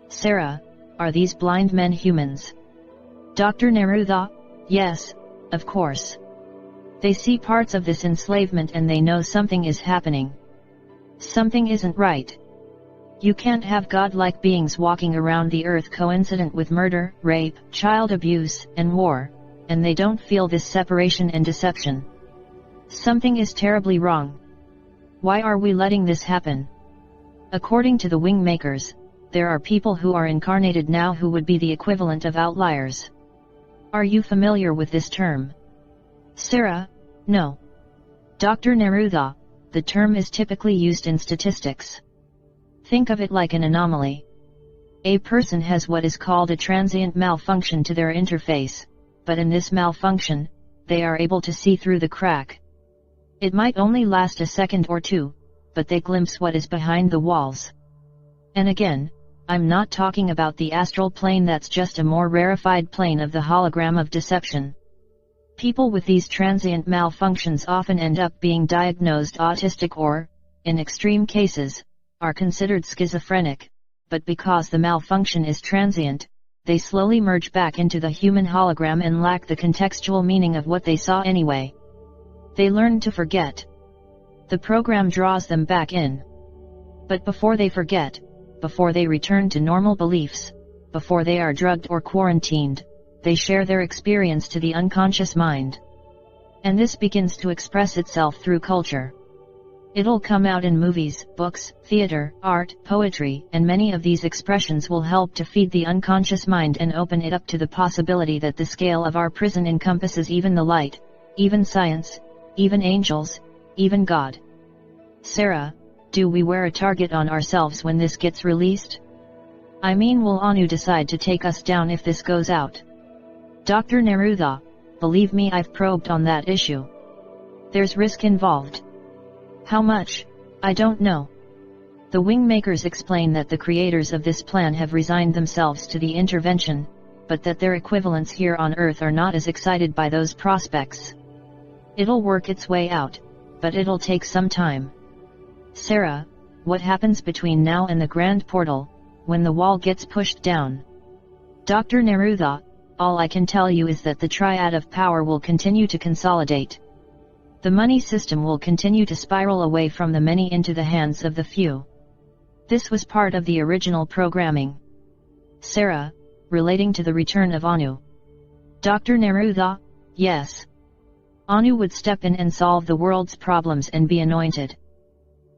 Sarah, are these blind men humans? Dr. Neruda, yes, of course. They see parts of this enslavement and they know something is happening. Something isn't right. You can't have godlike beings walking around the earth coincident with murder, rape, child abuse, and war, and they don't feel this separation and deception. Something is terribly wrong. Why are we letting this happen? According to the wing makers, there are people who are incarnated now who would be the equivalent of outliers. Are you familiar with this term? Sarah, no. Dr. Neruda, the term is typically used in statistics. Think of it like an anomaly. A person has what is called a transient malfunction to their interface, but in this malfunction, they are able to see through the crack. It might only last a second or two, but they glimpse what is behind the walls. And again, I'm not talking about the astral plane, that's just a more rarefied plane of the hologram of deception. People with these transient malfunctions often end up being diagnosed autistic or, in extreme cases, are considered schizophrenic, but because the malfunction is transient, they slowly merge back into the human hologram and lack the contextual meaning of what they saw anyway. They learn to forget. The program draws them back in. But before they forget, before they return to normal beliefs, before they are drugged or quarantined, they share their experience to the unconscious mind. And this begins to express itself through culture. It'll come out in movies, books, theater, art, poetry, and many of these expressions will help to feed the unconscious mind and open it up to the possibility that the scale of our prison encompasses even the light, even science, even angels, even God. Sarah, do we wear a target on ourselves when this gets released? I mean, will Anu decide to take us down if this goes out? Dr. Neruda, believe me, I've probed on that issue. There's risk involved. How much? I don't know. The wing makers explain that the creators of this plan have resigned themselves to the intervention, but that their equivalents here on Earth are not as excited by those prospects. It'll work its way out, but it'll take some time. Sarah, what happens between now and the grand portal, when the wall gets pushed down? Dr. Neruda, all I can tell you is that the triad of power will continue to consolidate. The money system will continue to spiral away from the many into the hands of the few. This was part of the original programming. Sarah, relating to the return of Anu. Dr. Neruda, yes. Anu would step in and solve the world's problems and be anointed.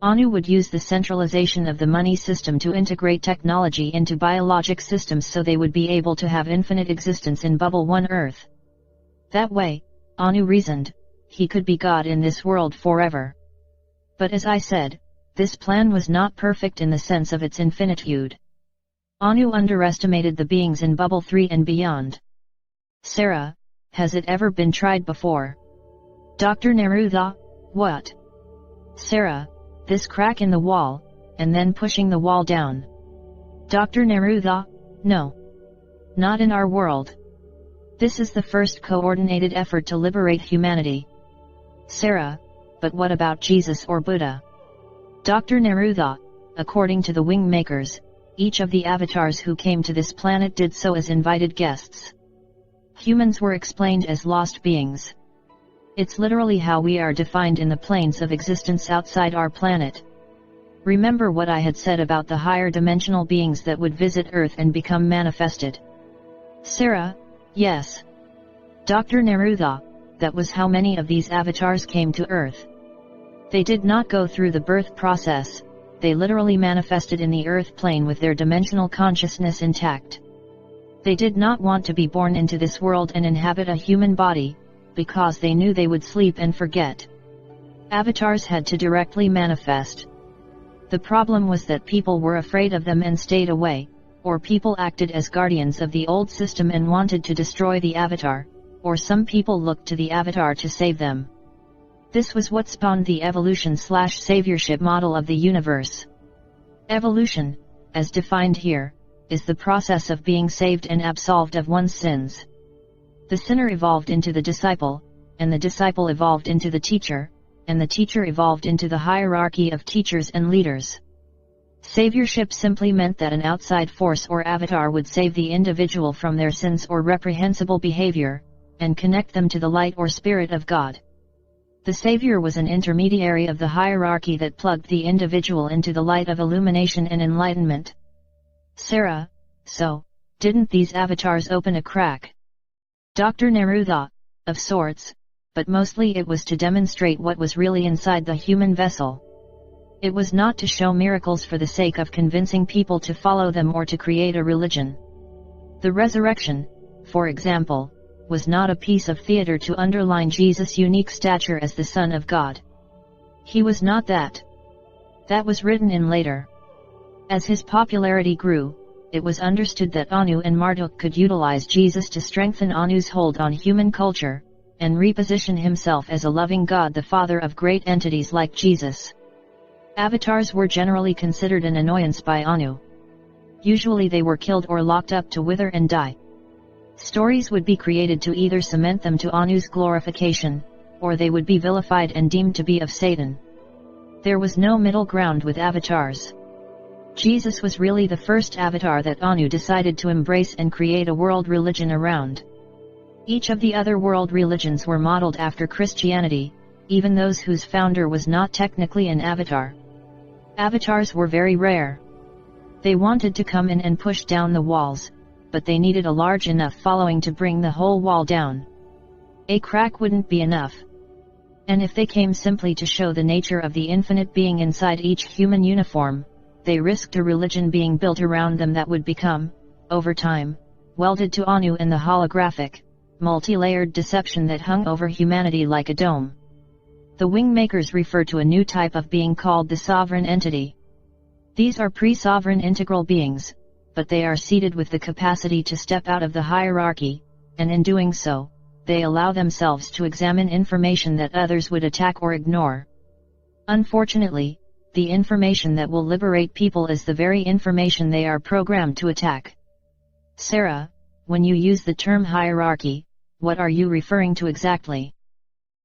Anu would use the centralization of the money system to integrate technology into biologic systems so they would be able to have infinite existence in Bubble 1 Earth. That way, Anu reasoned, he could be God in this world forever. But as I said, this plan was not perfect in the sense of its infinitude. Anu underestimated the beings in Bubble 3 and beyond. Sarah, has it ever been tried before? Dr. Neruda, what? Sarah, this crack in the wall, and then pushing the wall down. Dr. Neruda, no. Not in our world. This is the first coordinated effort to liberate humanity. Sarah, but what about Jesus or Buddha? Dr. Neruda, according to the wing makers, each of the avatars who came to this planet did so as invited guests. Humans were explained as lost beings. It's literally how we are defined in the planes of existence outside our planet. Remember what I had said about the higher dimensional beings that would visit Earth and become manifested? Sarah, yes. Dr. Neruda, that was how many of these avatars came to Earth. They did not go through the birth process, they literally manifested in the Earth plane with their dimensional consciousness intact. They did not want to be born into this world and inhabit a human body, because they knew they would sleep and forget. Avatars had to directly manifest. The problem was that people were afraid of them and stayed away, or people acted as guardians of the old system and wanted to destroy the avatar, or some people looked to the avatar to save them. This was what spawned the evolution/saviorship model of the universe. Evolution, as defined here, is the process of being saved and absolved of one's sins. The sinner evolved into the disciple, and the disciple evolved into the teacher, and the teacher evolved into the hierarchy of teachers and leaders. Saviorship simply meant that an outside force or avatar would save the individual from their sins or reprehensible behavior, and connect them to the light or spirit of God. The Savior was an intermediary of the hierarchy that plugged the individual into the light of illumination and enlightenment. Sarah, so, didn't these avatars open a crack? Dr. Neruda, of sorts, but mostly it was to demonstrate what was really inside the human vessel. It was not to show miracles for the sake of convincing people to follow them or to create a religion. The resurrection, for example, was not a piece of theater to underline Jesus' unique stature as the Son of God. He was not that. That was written in later. As his popularity grew, it was understood that Anu and Marduk could utilize Jesus to strengthen Anu's hold on human culture, and reposition himself as a loving God, the father of great entities like Jesus. Avatars were generally considered an annoyance by Anu. Usually they were killed or locked up to wither and die. Stories would be created to either cement them to Anu's glorification, or they would be vilified and deemed to be of Satan. There was no middle ground with avatars. Jesus was really the first avatar that Anu decided to embrace and create a world religion around. Each of the other world religions were modeled after Christianity, even those whose founder was not technically an avatar. Avatars were very rare. They wanted to come in and push down the walls, but they needed a large enough following to bring the whole wall down. A crack wouldn't be enough. And if they came simply to show the nature of the infinite being inside each human uniform, they risked a religion being built around them that would become, over time, welded to Anu and the holographic, multi-layered deception that hung over humanity like a dome. The wing makers refer to a new type of being called the sovereign entity. These are pre-sovereign integral beings, but they are seated with the capacity to step out of the hierarchy, and in doing so, they allow themselves to examine information that others would attack or ignore. Unfortunately, the information that will liberate people is the very information they are programmed to attack. Sarah, when you use the term hierarchy, what are you referring to exactly?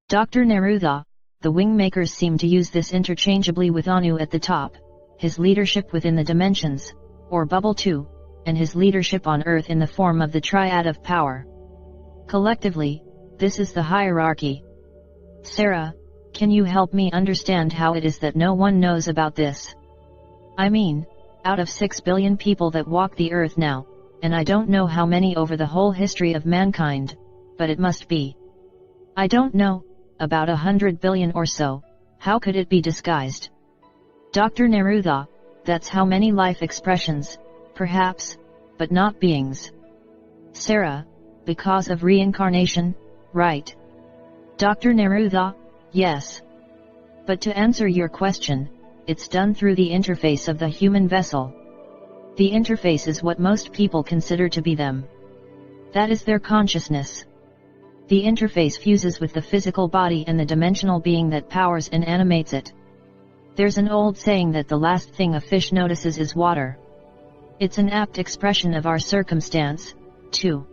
Dr. Neruda, the wing makers seem to use this interchangeably with Anu at the top, his leadership within the dimensions, or bubble 2, and his leadership on Earth in the form of the triad of power. Collectively, this is the hierarchy. Sarah, can you help me understand how it is that no one knows about this? I mean, out of 6 billion people that walk the Earth now, and I don't know how many over the whole history of mankind, but it must be. I don't know, about 100 billion or so, how could it be disguised? Dr. Neruda, that's how many life expressions, perhaps, but not beings. Sarah, because of reincarnation, right? Dr. Neruda, yes. But to answer your question, it's done through the interface of the human vessel. The interface is what most people consider to be them. That is their consciousness. The interface fuses with the physical body and the dimensional being that powers and animates it. There's an old saying that the last thing a fish notices is water. It's an apt expression of our circumstance, too.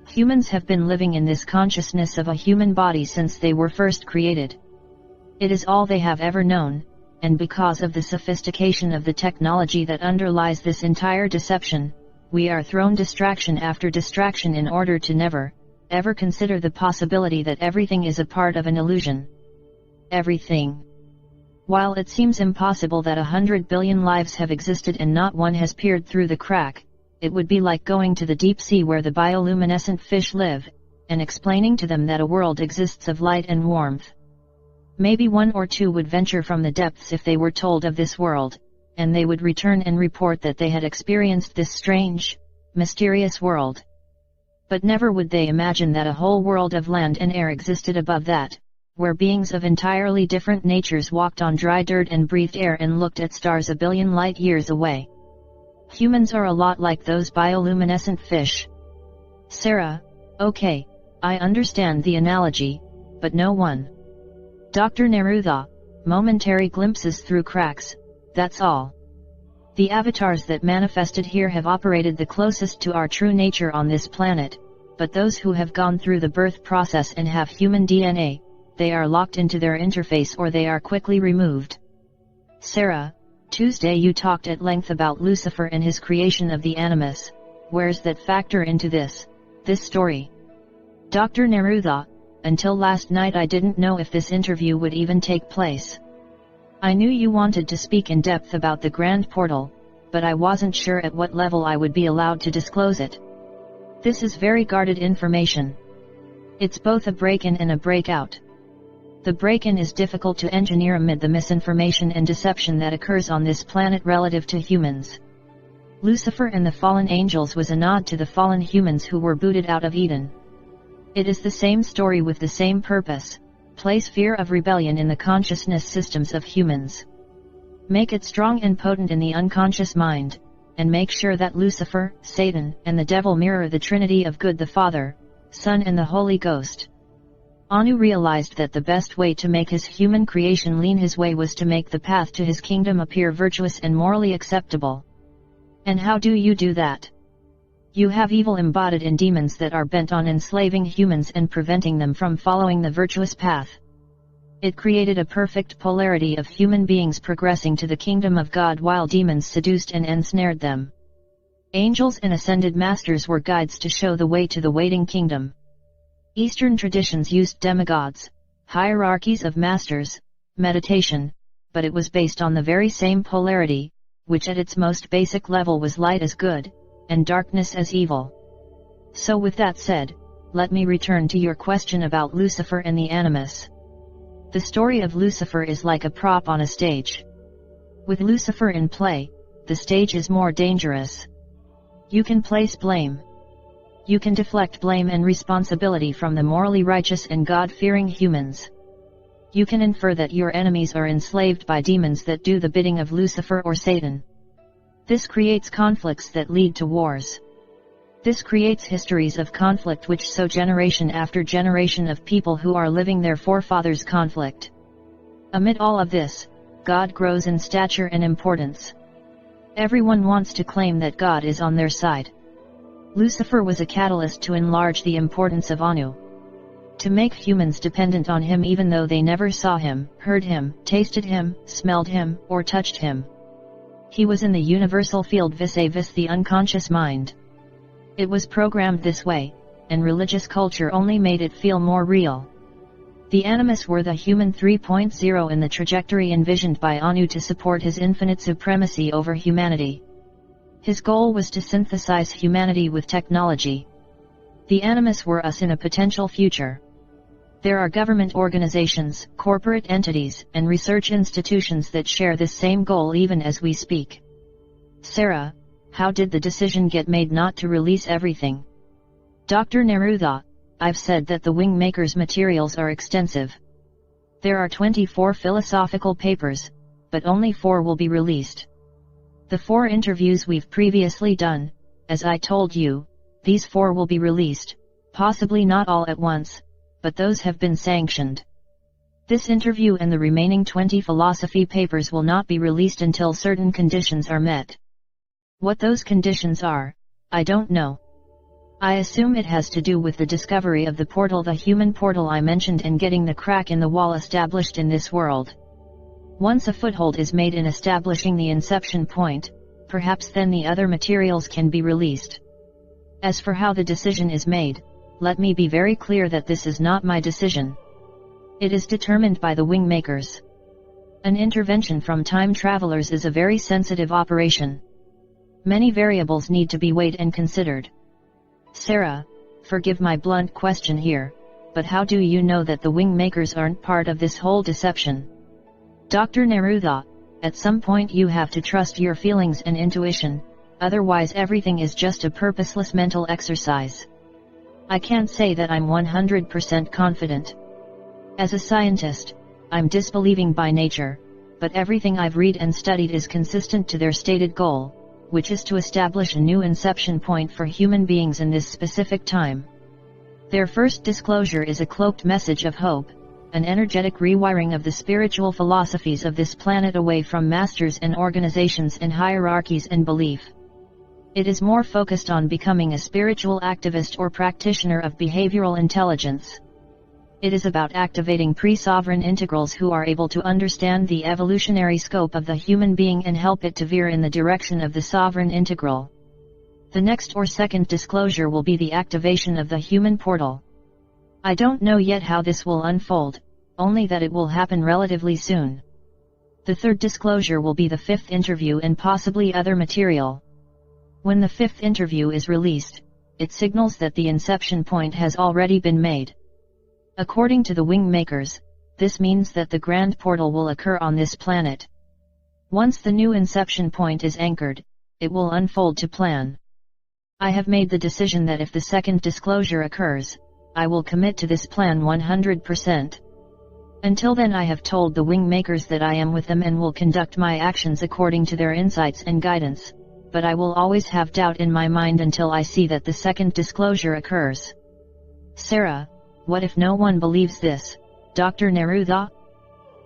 Humans have been living in this consciousness of a human body since they were first created. It is all they have ever known, and because of the sophistication of the technology that underlies this entire deception, we are thrown distraction after distraction in order to never, ever consider the possibility that everything is a part of an illusion. Everything. While it seems impossible that 100 billion lives have existed and not one has peered through the crack, it would be like going to the deep sea where the bioluminescent fish live, and explaining to them that a world exists of light and warmth. Maybe one or two would venture from the depths if they were told of this world, and they would return and report that they had experienced this strange, mysterious world. But never would they imagine that a whole world of land and air existed above that, where beings of entirely different natures walked on dry dirt and breathed air and looked at stars a billion light years away. Humans are a lot like those bioluminescent fish. Sarah, okay, I understand the analogy, but no one. Dr. Neruda, momentary glimpses through cracks, that's all. The avatars that manifested here have operated the closest to our true nature on this planet, but those who have gone through the birth process and have human DNA, they are locked into their interface or they are quickly removed. Sarah, Tuesday you talked at length about Lucifer and his creation of the animus. Where's that factor into this story? Dr. Neruda, until last night I didn't know if this interview would even take place. I knew you wanted to speak in depth about the Grand Portal, but I wasn't sure at what level I would be allowed to disclose it. This is very guarded information. It's both a break-in and a breakout. The break-in is difficult to engineer amid the misinformation and deception that occurs on this planet relative to humans. Lucifer and the fallen angels was a nod to the fallen humans who were booted out of Eden. It is the same story with the same purpose: place fear of rebellion in the consciousness systems of humans. Make it strong and potent in the unconscious mind, and make sure that Lucifer, Satan, and the devil mirror the Trinity of good the Father, Son and the Holy Ghost. Anu realized that the best way to make his human creation lean his way was to make the path to his kingdom appear virtuous and morally acceptable. And how do you do that? You have evil embodied in demons that are bent on enslaving humans and preventing them from following the virtuous path. It created a perfect polarity of human beings progressing to the kingdom of God while demons seduced and ensnared them. Angels and ascended masters were guides to show the way to the waiting kingdom. Eastern traditions used demigods, hierarchies of masters, meditation, but it was based on the very same polarity, which at its most basic level was light as good, and darkness as evil. So with that said, let me return to your question about Lucifer and the animus. The story of Lucifer is like a prop on a stage. With Lucifer in play, the stage is more dangerous. You can place blame. You can deflect blame and responsibility from the morally righteous and God-fearing humans. You can infer that your enemies are enslaved by demons that do the bidding of Lucifer or Satan. This creates conflicts that lead to wars. This creates histories of conflict which sow generation after generation of people who are living their forefathers' conflict. Amid all of this, God grows in stature and importance. Everyone wants to claim that God is on their side. Lucifer was a catalyst to enlarge the importance of Anu. To make humans dependent on him even though they never saw him, heard him, tasted him, smelled him, or touched him. He was in the universal field vis-a-vis the unconscious mind. It was programmed this way, and religious culture only made it feel more real. The animus were the human 3.0 in the trajectory envisioned by Anu to support his infinite supremacy over humanity. His goal was to synthesize humanity with technology. The animus were us in a potential future. There are government organizations, corporate entities, and research institutions that share this same goal even as we speak. Sarah, how did the decision get made not to release everything? Dr. Neruda, I've said that the wing maker's materials are extensive. There are 24 philosophical papers, but only 4 will be released. The 4 interviews we've previously done, as I told you, these 4 will be released, possibly not all at once, but those have been sanctioned. This interview and the remaining 20 philosophy papers will not be released until certain conditions are met. What those conditions are, I don't know. I assume it has to do with the discovery of the portal, the human portal I mentioned, and getting the crack in the wall established in this world. Once a foothold is made in establishing the inception point, perhaps then the other materials can be released. As for how the decision is made, let me be very clear that this is not my decision. It is determined by the wing makers. An intervention from time travelers is a very sensitive operation. Many variables need to be weighed and considered. Sarah, forgive my blunt question here, but how do you know that the wing makers aren't part of this whole deception? Dr. Neruda, at some point you have to trust your feelings and intuition, otherwise everything is just a purposeless mental exercise. I can't say that I'm 100% confident. As a scientist, I'm disbelieving by nature, but everything I've read and studied is consistent to their stated goal, which is to establish a new inception point for human beings in this specific time. Their first disclosure is a cloaked message of hope, an energetic rewiring of the spiritual philosophies of this planet away from masters and organizations and hierarchies and belief. It is more focused on becoming a spiritual activist or practitioner of behavioral intelligence. It is about activating pre-sovereign integrals who are able to understand the evolutionary scope of the human being and help it to veer in the direction of the sovereign integral. The next or second disclosure will be the activation of the human portal. I don't know yet how this will unfold, only that it will happen relatively soon. The third disclosure will be the 5th interview and possibly other material. When the 5th interview is released, it signals that the inception point has already been made. According to the wing makers, this means that the grand portal will occur on this planet. Once the new inception point is anchored, it will unfold to plan. I have made the decision that if the second disclosure occurs, I will commit to this plan 100%. Until then I have told the wing makers that I am with them and will conduct my actions according to their insights and guidance, but I will always have doubt in my mind until I see that the second disclosure occurs. Sarah, what if no one believes this, Dr. Neruda?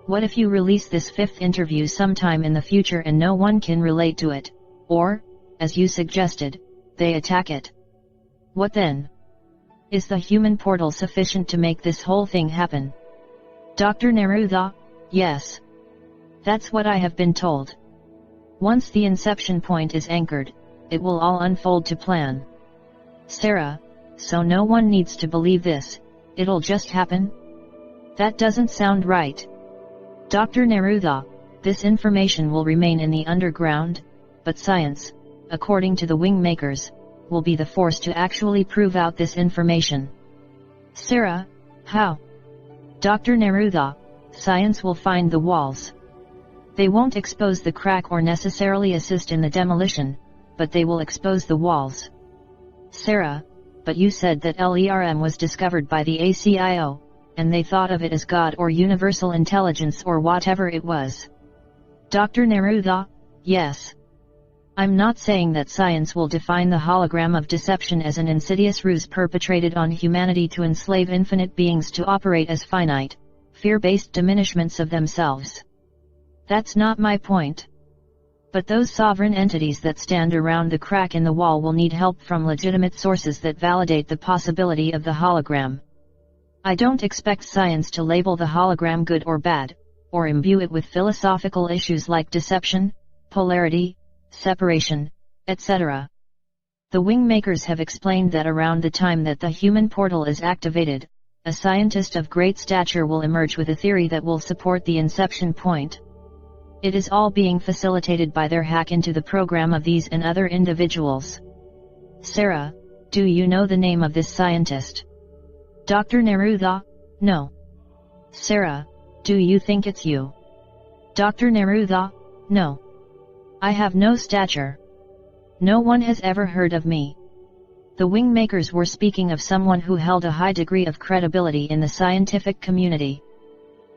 What if you release this 5th interview sometime in the future and no one can relate to it, or, as you suggested, they attack it? What then? Is the human portal sufficient to make this whole thing happen? Dr. Neruda, yes. That's what I have been told. Once the inception point is anchored, it will all unfold to plan. Sarah, so no one needs to believe this, it'll just happen? That doesn't sound right. Dr. Neruda, this information will remain in the underground, but science, according to the wing makers, will be the force to actually prove out this information. Sarah, how? Dr. Neruda, science will find the walls. They won't expose the crack or necessarily assist in the demolition, but they will expose the walls. Sarah, but you said that LERM was discovered by the ACIO, and they thought of it as God or universal intelligence or whatever it was. Dr. Neruda, yes. I'm not saying that science will define the hologram of deception as an insidious ruse perpetrated on humanity to enslave infinite beings to operate as finite, fear-based diminishments of themselves. That's not my point. But those sovereign entities that stand around the crack in the wall will need help from legitimate sources that validate the possibility of the hologram. I don't expect science to label the hologram good or bad, or imbue it with philosophical issues like deception, polarity, separation, etc. The wing makers have explained that around the time that the human portal is activated, a scientist of great stature will emerge with a theory that will support the inception point. It is all being facilitated by their hack into the program of these and other individuals. Sarah, do you know the name of this scientist? Dr. Neruda, no. Sarah, do you think it's you? Dr. Neruda, no. I have no stature. No one has ever heard of me. The wing makers were speaking of someone who held a high degree of credibility in the scientific community.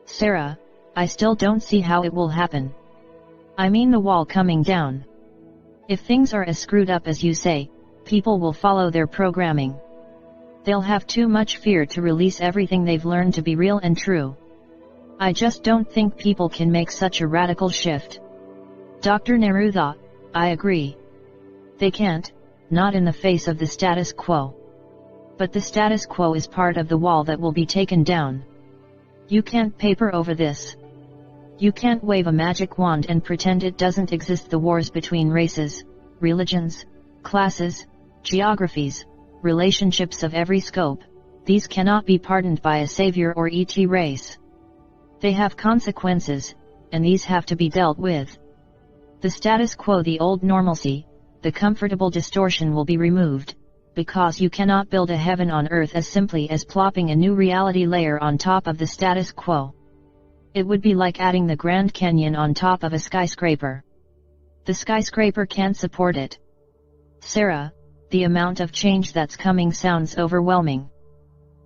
Sarah, I still don't see how it will happen. I mean the wall coming down. If things are as screwed up as you say, people will follow their programming. They'll have too much fear to release everything they've learned to be real and true. I just don't think people can make such a radical shift. Dr. Neruda, I agree. They can't, not in the face of the status quo. But the status quo is part of the wall that will be taken down. You can't paper over this. You can't wave a magic wand and pretend it doesn't exist. The wars between races, religions, classes, geographies, relationships of every scope, these cannot be pardoned by a savior or ET race. They have consequences, and these have to be dealt with. The status quo, the old normalcy, the comfortable distortion will be removed, because you cannot build a heaven on earth as simply as plopping a new reality layer on top of the status quo. It would be like adding the Grand Canyon on top of a skyscraper. The skyscraper can't support it. Sarah, the amount of change that's coming sounds overwhelming.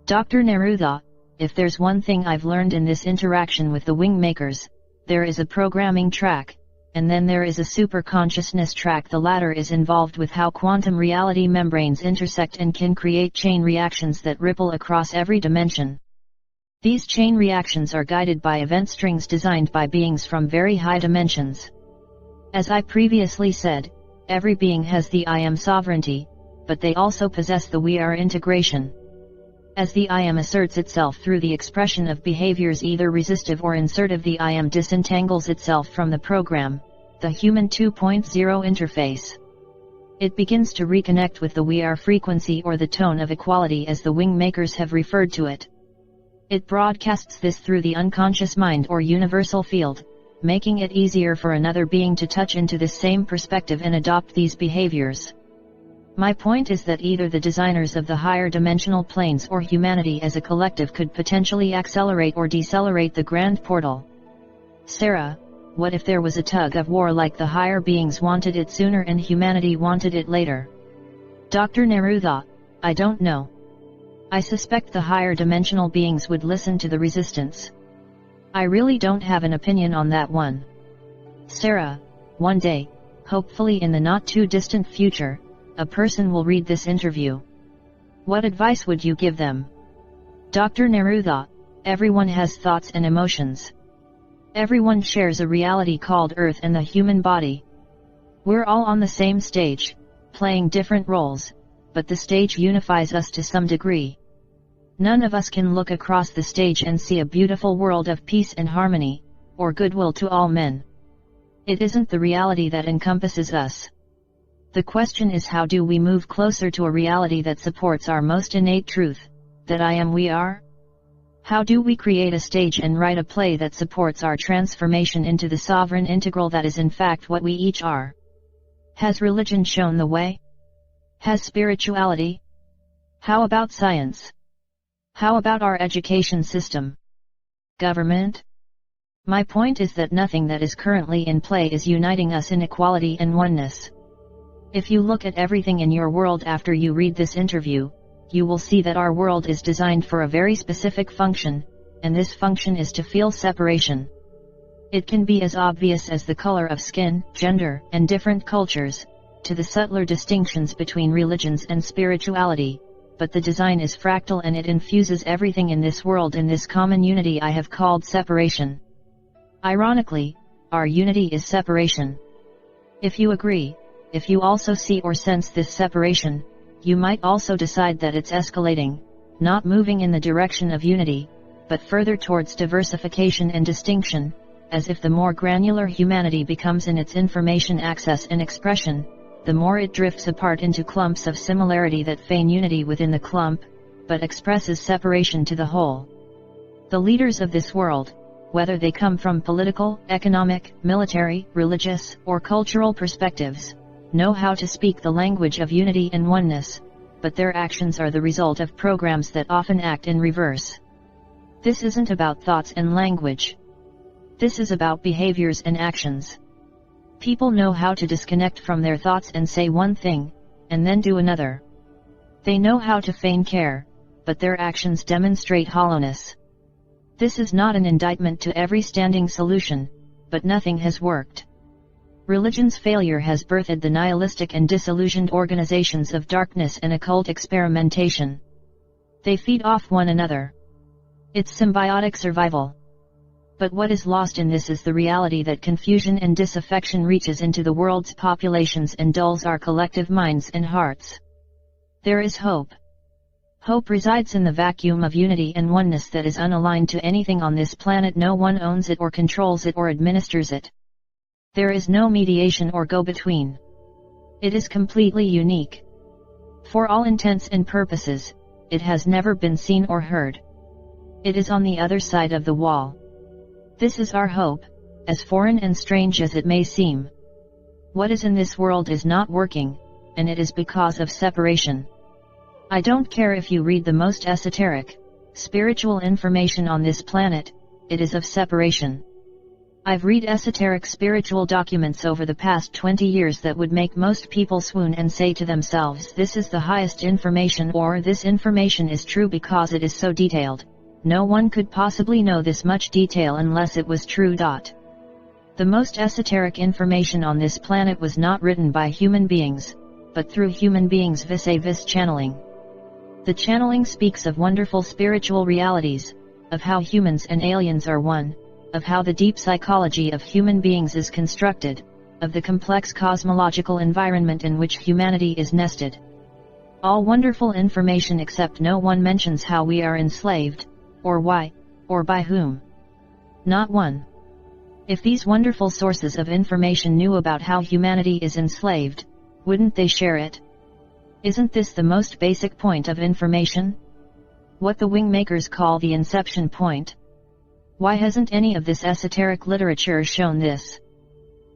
Dr. Neruda, if there's one thing I've learned in this interaction with the wing makers, there is a programming track, and then there is a super consciousness track. The latter is involved with how quantum reality membranes intersect and can create chain reactions that ripple across every dimension. These chain reactions are guided by event strings designed by beings from very high dimensions. As I previously said, every being has the I am sovereignty, but they also possess the we are integration. As the I am asserts itself through the expression of behaviors either resistive or insertive, the I am disentangles itself from the program, the human 2.0 interface. It begins to reconnect with the we are frequency, or the tone of equality as the wing makers have referred to it. It broadcasts this through the unconscious mind or universal field, making it easier for another being to touch into this same perspective and adopt these behaviors. My point is that either the designers of the higher dimensional planes or humanity as a collective could potentially accelerate or decelerate the grand portal. Sarah, what if there was a tug of war, like the higher beings wanted it sooner and humanity wanted it later? Dr. Neruda, I don't know. I suspect the higher dimensional beings would listen to the resistance. I really don't have an opinion on that one. Sarah, one day, hopefully in the not too distant future, a person will read this interview. What advice would you give them? Dr. Neruda, everyone has thoughts and emotions. Everyone shares a reality called Earth and the human body. We're all on the same stage, playing different roles, but the stage unifies us to some degree. None of us can look across the stage and see a beautiful world of peace and harmony, or goodwill to all men. It isn't the reality that encompasses us. The question is, how do we move closer to a reality that supports our most innate truth, that I am we are? How do we create a stage and write a play that supports our transformation into the sovereign integral that is in fact what we each are? Has religion shown the way? Has spirituality? How about science? How about our education system? Government? My point is that nothing that is currently in play is uniting us in equality and oneness. If you look at everything in your world after you read this interview, you will see that our world is designed for a very specific function, and this function is to feel separation. It can be as obvious as the color of skin, gender, and different cultures, to the subtler distinctions between religions and spirituality, but the design is fractal and it infuses everything in this world in this common unity I have called separation. Ironically, our unity is separation. If you agree, if you also see or sense this separation, you might also decide that it's escalating, not moving in the direction of unity, but further towards diversification and distinction, as if the more granular humanity becomes in its information access and expression, the more it drifts apart into clumps of similarity that feign unity within the clump, but expresses separation to the whole. The leaders of this world, whether they come from political, economic, military, religious, or cultural perspectives, know how to speak the language of unity and oneness, but their actions are the result of programs that often act in reverse. This isn't about thoughts and language. This is about behaviors and actions. People know how to disconnect from their thoughts and say one thing, and then do another. They know how to feign care, but their actions demonstrate hollowness. This is not an indictment to every standing solution, but nothing has worked. Religion's failure has birthed the nihilistic and disillusioned organizations of darkness and occult experimentation. They feed off one another. It's symbiotic survival. But what is lost in this is the reality that confusion and disaffection reaches into the world's populations and dulls our collective minds and hearts. There is hope. Hope resides in the vacuum of unity and oneness that is unaligned to anything on this planet. No one owns it or controls it or administers it. There is no mediation or go-between. It is completely unique. For all intents and purposes, it has never been seen or heard. It is on the other side of the wall. This is our hope, as foreign and strange as it may seem. What is in this world is not working, and it is because of separation. I don't care if you read the most esoteric, spiritual information on this planet, it is of separation. I've read esoteric spiritual documents over the past 20 years that would make most people swoon and say to themselves, this is the highest information, or this information is true because it is so detailed. No one could possibly know this much detail unless it was true. The most esoteric information on this planet was not written by human beings, but through human beings vis-a-vis channeling. The channeling speaks of wonderful spiritual realities, of how humans and aliens are one, of how the deep psychology of human beings is constructed, of the complex cosmological environment in which humanity is nested. All wonderful information, except no one mentions how we are enslaved, or why, or by whom. Not one. If these wonderful sources of information knew about how humanity is enslaved, wouldn't they share it? Isn't this the most basic point of information? What the wingmakers call the inception point? Why hasn't any of this esoteric literature shown this?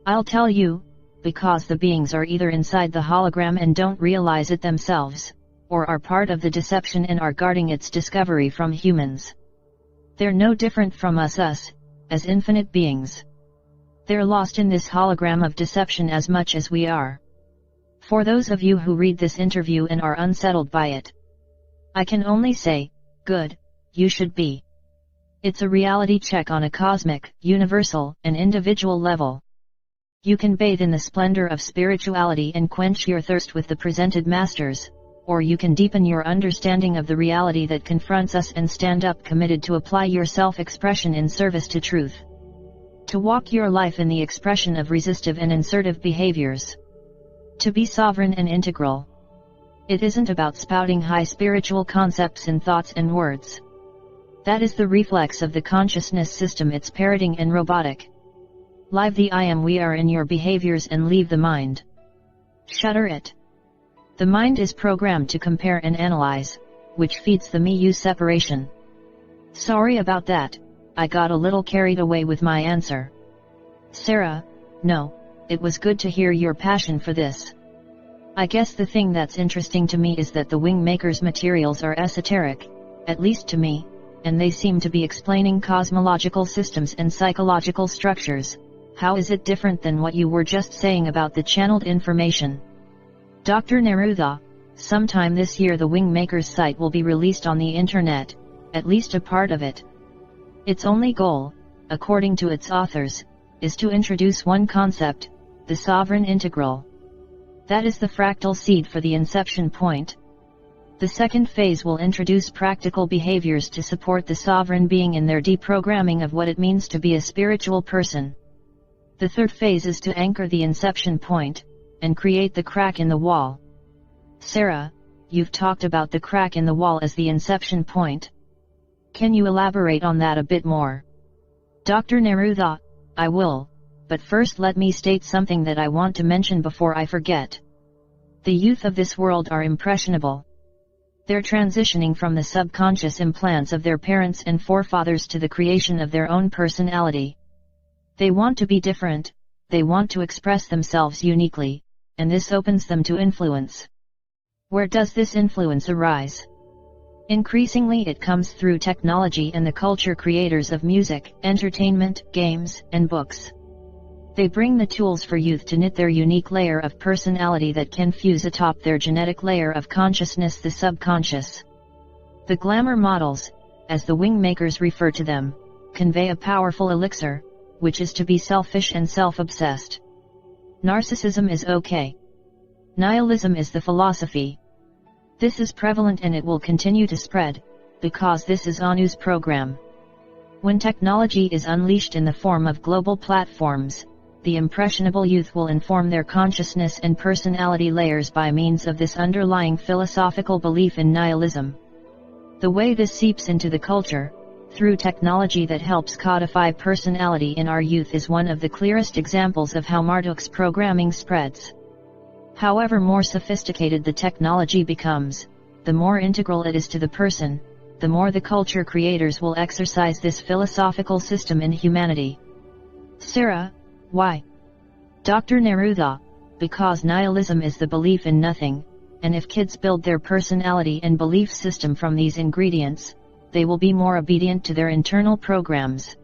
I'll tell you, because the beings are either inside the hologram and don't realize it themselves, or are part of the deception and are guarding its discovery from humans. They're no different from us, as infinite beings. They're lost in this hologram of deception as much as we are. For those of you who read this interview and are unsettled by it, I can only say, good, you should be. It's a reality check on a cosmic, universal, and individual level. You can bathe in the splendor of spirituality and quench your thirst with the presented masters, or you can deepen your understanding of the reality that confronts us and stand up committed to apply your self-expression in service to truth. To walk your life in the expression of resistive and insertive behaviors. To be sovereign and integral. It isn't about spouting high spiritual concepts in thoughts and words. That is the reflex of the consciousness system. It's parroting and robotic. Live the I am we are in your behaviors and leave the mind. Shutter it. The mind is programmed to compare and analyze, which feeds the me-you separation. Sorry about that, I got a little carried away with my answer. Sarah, no, it was good to hear your passion for this. I guess the thing that's interesting to me is that the Wingmakers' materials are esoteric, at least to me, and they seem to be explaining cosmological systems and psychological structures. How is it different than what you were just saying about the channeled information? Dr. Neruda, sometime this year the Wingmakers site will be released on the internet, at least a part of it. Its only goal, according to its authors, is to introduce one concept, the sovereign integral. That is the fractal seed for the inception point. The second phase will introduce practical behaviors to support the sovereign being in their deprogramming of what it means to be a spiritual person. The third phase is to anchor the inception point, and create the crack in the wall. Sarah, you've talked about the crack in the wall as the inception point. Can you elaborate on that a bit more? Dr. Neruda, I will, but first let me state something that I want to mention before I forget. The youth of this world are impressionable. They're transitioning from the subconscious implants of their parents and forefathers to the creation of their own personality. They want to be different, they want to express themselves uniquely, and this opens them to influence. Where does this influence arise? Increasingly it comes through technology and the culture creators of music, entertainment, games, and books. They bring the tools for youth to knit their unique layer of personality that can fuse atop their genetic layer of consciousness, the subconscious. The glamour models, as the Wingmakers refer to them, convey a powerful elixir, which is to be selfish and self-obsessed. Narcissism is okay. Nihilism is the philosophy. This is prevalent and it will continue to spread, because this is Anu's program. When technology is unleashed in the form of global platforms, the impressionable youth will inform their consciousness and personality layers by means of this underlying philosophical belief in nihilism. The way this seeps into the culture, through technology that helps codify personality in our youth, is one of the clearest examples of how Marduk's programming spreads. However more sophisticated the technology becomes, the more integral it is to the person, the more the culture creators will exercise this philosophical system in humanity. Sarah, why? Dr. Neruda, because nihilism is the belief in nothing, and if kids build their personality and belief system from these ingredients, they will be more obedient to their internal programs.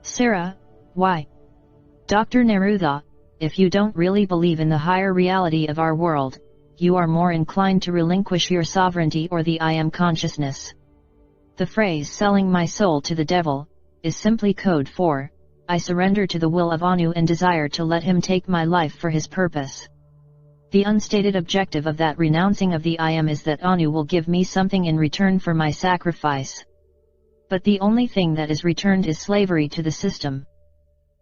Sarah, why? Dr. Neruda, if you don't really believe in the higher reality of our world, you are more inclined to relinquish your sovereignty or the I am consciousness. The phrase "selling my soul to the devil" is simply code for I surrender to the will of Anu and desire to let him take my life for his purpose. The unstated objective of that renouncing of the I am is that Anu will give me something in return for my sacrifice. But the only thing that is returned is slavery to the system.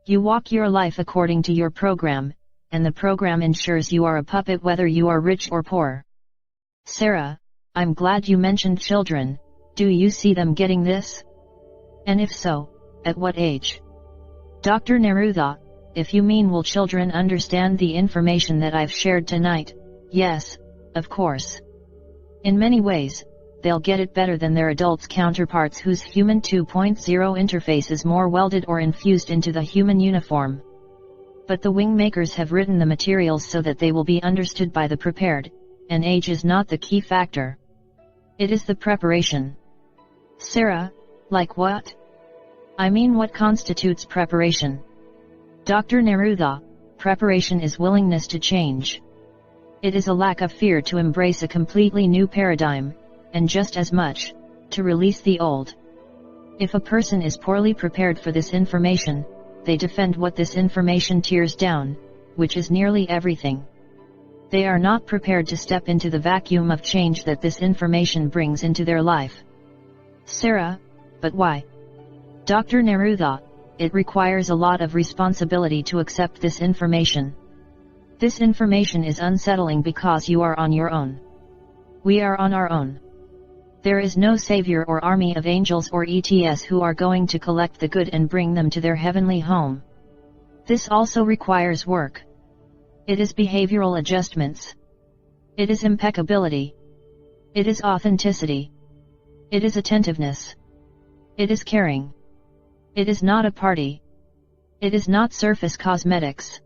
You walk your life according to your program, and the program ensures you are a puppet whether you are rich or poor. Sarah, I'm glad you mentioned children. Do you see them getting this? And if so, at what age? Dr. Neruda, if you mean will children understand the information that I've shared tonight, yes, of course. In many ways, they'll get it better than their adults counterparts whose human 2.0 interface is more welded or infused into the human uniform. But the wing makers have written the materials so that they will be understood by the prepared, and age is not the key factor. It is the preparation. Sarah, like what? I mean, what constitutes preparation? Dr. Neruda, preparation is willingness to change. It is a lack of fear to embrace a completely new paradigm, and just as much, to release the old. If a person is poorly prepared for this information, they defend what this information tears down, which is nearly everything. They are not prepared to step into the vacuum of change that this information brings into their life. Sarah, but why? Dr. Neruda, it requires a lot of responsibility to accept this information. This information is unsettling because you are on your own. We are on our own. There is no savior or army of angels or ETS who are going to collect the good and bring them to their heavenly home. This also requires work. It is behavioral adjustments. It is impeccability. It is authenticity. It is attentiveness. It is caring. It is not a party. It is not surface cosmetics.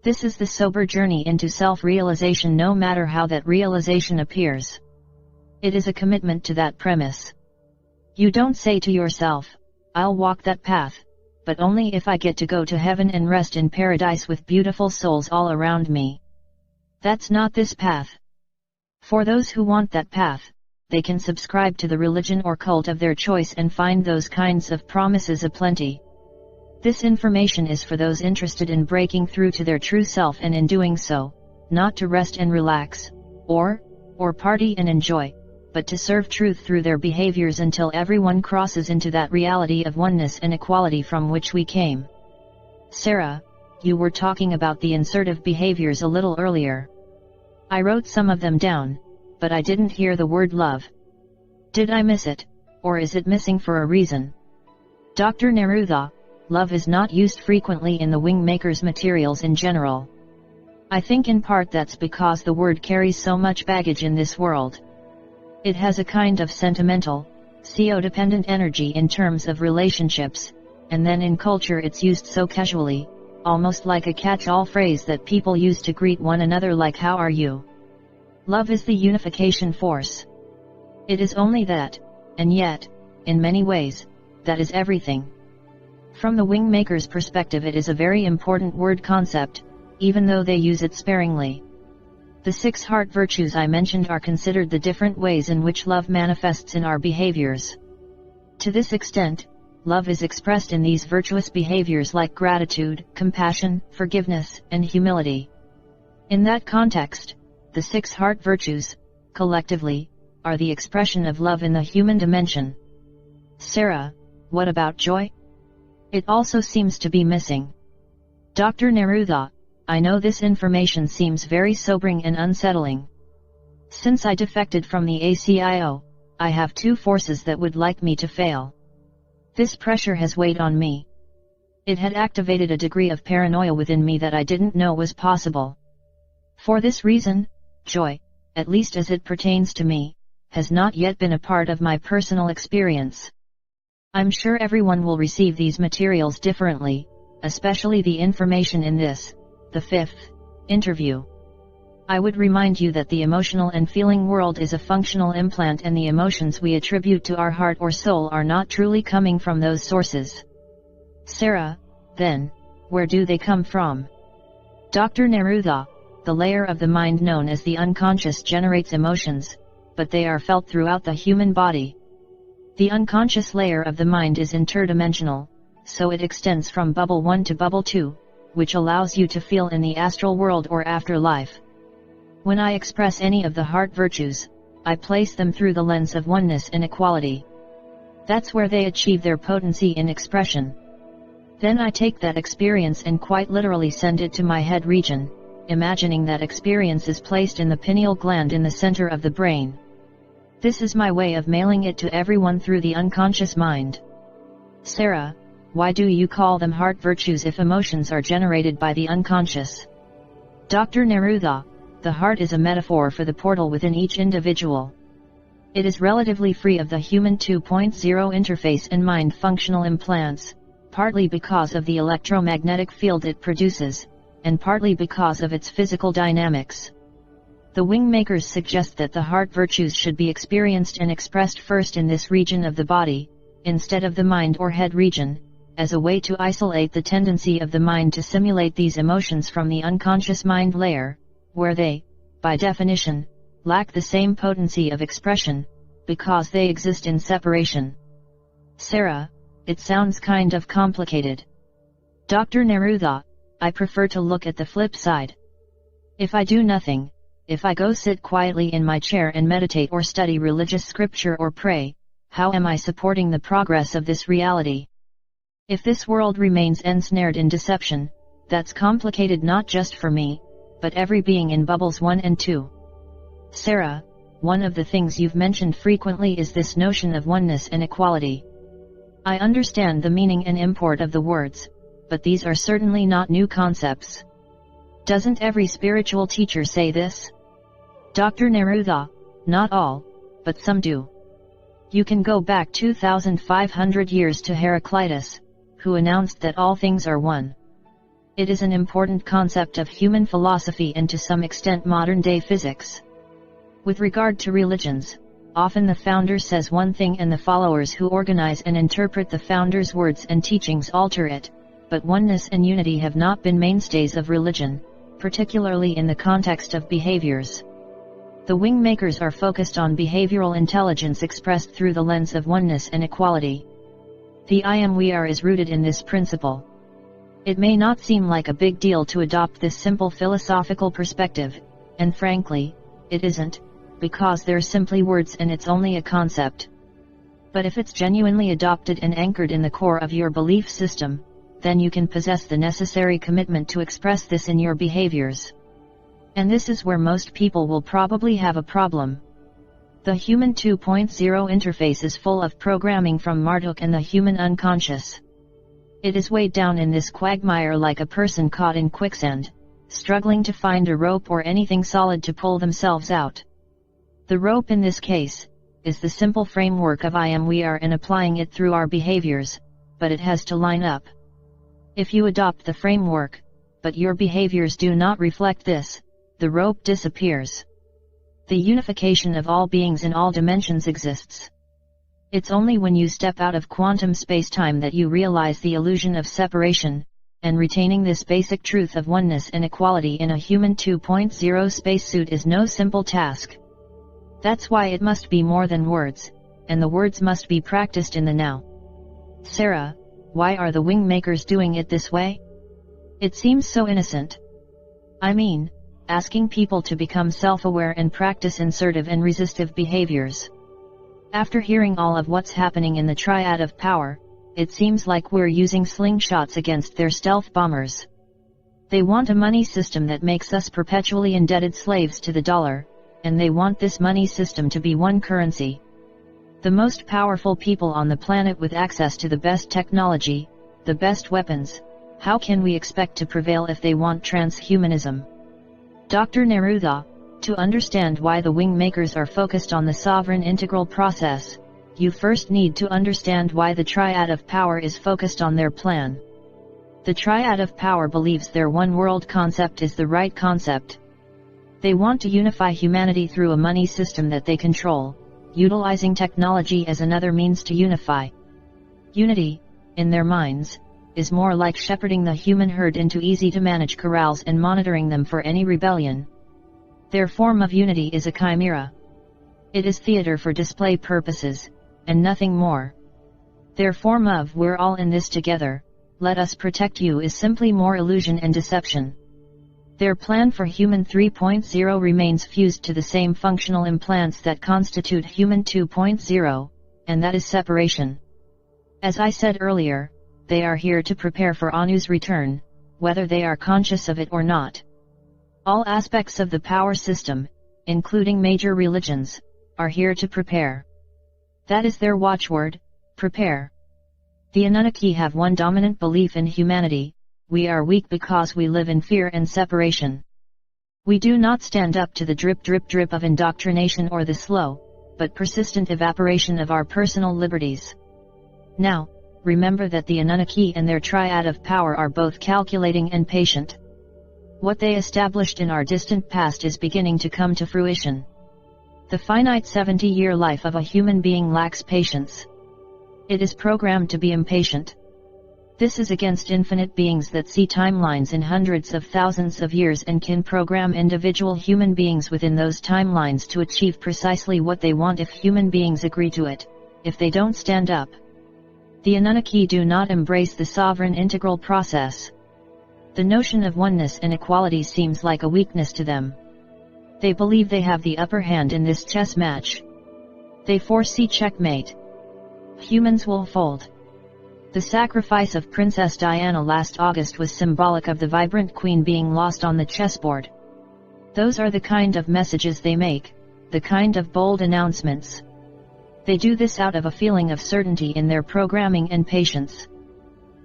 This is the sober journey into self-realization, no matter how that realization appears. It is a commitment to that premise. You don't say to yourself, I'll walk that path, but only if I get to go to heaven and rest in paradise with beautiful souls all around me. That's not this path. For those who want that path, they can subscribe to the religion or cult of their choice and find those kinds of promises aplenty. This information is for those interested in breaking through to their true self, and in doing so, not to rest and relax, or party and enjoy, but to serve truth through their behaviors until everyone crosses into that reality of oneness and equality from which we came. Sarah, you were talking about the insertive behaviors a little earlier. I wrote some of them down, but I didn't hear the word love. Did I miss it, or is it missing for a reason? Dr. Neruda, love is not used frequently in the wing makers' materials in general. I think in part that's because the word carries so much baggage in this world. It has a kind of sentimental, CO-dependent energy in terms of relationships, and then in culture it's used so casually, almost like a catch-all phrase that people use to greet one another, like how are you? Love is the unification force. It is only that, and yet, in many ways, that is everything. From the wing maker's perspective, it is a very important word concept, even though they use it sparingly. The 6 heart virtues I mentioned are considered the different ways in which love manifests in our behaviors. To this extent, love is expressed in these virtuous behaviors like gratitude, compassion, forgiveness, and humility. In that context, the 6 heart virtues, collectively, are the expression of love in the human dimension. Sarah, what about joy? It also seems to be missing. Dr. Neruda, I know this information seems very sobering and unsettling. Since I defected from the ACIO, I have 2 forces that would like me to fail. This pressure has weighed on me. It had activated a degree of paranoia within me that I didn't know was possible. For this reason, joy, at least as it pertains to me, has not yet been a part of my personal experience. I'm sure everyone will receive these materials differently, especially the information in this, the 5th, interview. I would remind you that the emotional and feeling world is a functional implant, and the emotions we attribute to our heart or soul are not truly coming from those sources. Sarah, then, where do they come from? Dr. Neruda, the layer of the mind known as the unconscious generates emotions, but they are felt throughout the human body. The unconscious layer of the mind is interdimensional, so it extends from bubble 1 to bubble 2, which allows you to feel in the astral world or afterlife. When I express any of the heart virtues, I place them through the lens of oneness and equality. That's where they achieve their potency in expression. Then I take that experience and quite literally send it to my head region, imagining that experience is placed in the pineal gland in the center of the brain. This is my way of mailing it to everyone through the unconscious mind. Sarah, why do you call them heart virtues if emotions are generated by the unconscious? Dr. Neruda, the heart is a metaphor for the portal within each individual. It is relatively free of the human 2.0 interface and mind functional implants, partly because of the electromagnetic field it produces, and partly because of its physical dynamics. The wing makers suggest that the heart virtues should be experienced and expressed first in this region of the body, instead of the mind or head region, as a way to isolate the tendency of the mind to simulate these emotions from the unconscious mind layer, where they, by definition, lack the same potency of expression, because they exist in separation. Sarah, it sounds kind of complicated. Dr. Neruda, I prefer to look at the flip side. If I do nothing, if I go sit quietly in my chair and meditate or study religious scripture or pray, how am I supporting the progress of this reality? If this world remains ensnared in deception, that's complicated not just for me, but every being in bubbles 1 and 2. Sarah, one of the things you've mentioned frequently is this notion of oneness and equality. I understand the meaning and import of the words, but these are certainly not new concepts. Doesn't every spiritual teacher say this? Dr. Neruda, not all, but some do. You can go back 2,500 years to Heraclitus, who announced that all things are one. It is an important concept of human philosophy and to some extent modern-day physics. With regard to religions, often the founder says one thing and the followers who organize and interpret the founder's words and teachings alter it, but oneness and unity have not been mainstays of religion, particularly in the context of behaviors. The wing makers are focused on behavioral intelligence expressed through the lens of oneness and equality. The I am we are is rooted in this principle. It may not seem like a big deal to adopt this simple philosophical perspective, and frankly, it isn't, because they're simply words and it's only a concept. But if it's genuinely adopted and anchored in the core of your belief system, then you can possess the necessary commitment to express this in your behaviors. And this is where most people will probably have a problem. The human 2.0 interface is full of programming from Marduk and the human unconscious. It is weighed down in this quagmire like a person caught in quicksand, struggling to find a rope or anything solid to pull themselves out. The rope in this case, is the simple framework of I am we are and applying it through our behaviors, but it has to line up. If you adopt the framework, but your behaviors do not reflect this, the rope disappears. The unification of all beings in all dimensions exists. It's only when you step out of quantum space-time that you realize the illusion of separation, and retaining this basic truth of oneness and equality in a human 2.0 spacesuit is no simple task. That's why it must be more than words, and the words must be practiced in the now. Sarah, why are the wing makers doing it this way? It seems so innocent. I mean, asking people to become self-aware and practice assertive and resistive behaviors. After hearing all of what's happening in the triad of power, it seems like we're using slingshots against their stealth bombers. They want a money system that makes us perpetually indebted slaves to the dollar, and they want this money system to be one currency. The most powerful people on the planet with access to the best technology, the best weapons, how can we expect to prevail if they want transhumanism? Dr. Neruda, to understand why the wing makers are focused on the sovereign integral process, you first need to understand why the triad of power is focused on their plan. The triad of power believes their one world concept is the right concept. They want to unify humanity through a money system that they control, utilizing technology as another means to unify. Unity, in their minds, is more like shepherding the human herd into easy-to-manage corrals and monitoring them for any rebellion. Their form of unity is a chimera. It is theater for display purposes, and nothing more. Their form of "we're all in this together, let us protect you" is simply more illusion and deception. Their plan for Human 3.0 remains fused to the same functional implants that constitute Human 2.0, and that is separation. As I said earlier, they are here to prepare for Anu's return, whether they are conscious of it or not. All aspects of the power system, including major religions, are here to prepare. That is their watchword, prepare. The Anunnaki have one dominant belief in humanity: we are weak because we live in fear and separation. We do not stand up to the drip of indoctrination or the slow, but persistent evaporation of our personal liberties. Now, remember that the Anunnaki and their triad of power are both calculating and patient. What they established in our distant past is beginning to come to fruition. The finite 70-year life of a human being lacks patience. It is programmed to be impatient. This is against infinite beings that see timelines in hundreds of thousands of years and can program individual human beings within those timelines to achieve precisely what they want if human beings agree to it, if they don't stand up. The Anunnaki do not embrace the sovereign integral process. The notion of oneness and equality seems like a weakness to them. They believe they have the upper hand in this chess match. They foresee checkmate. Humans will fold. The sacrifice of Princess Diana last August was symbolic of the vibrant queen being lost on the chessboard. Those are the kind of messages they make, the kind of bold announcements. They do this out of a feeling of certainty in their programming and patience.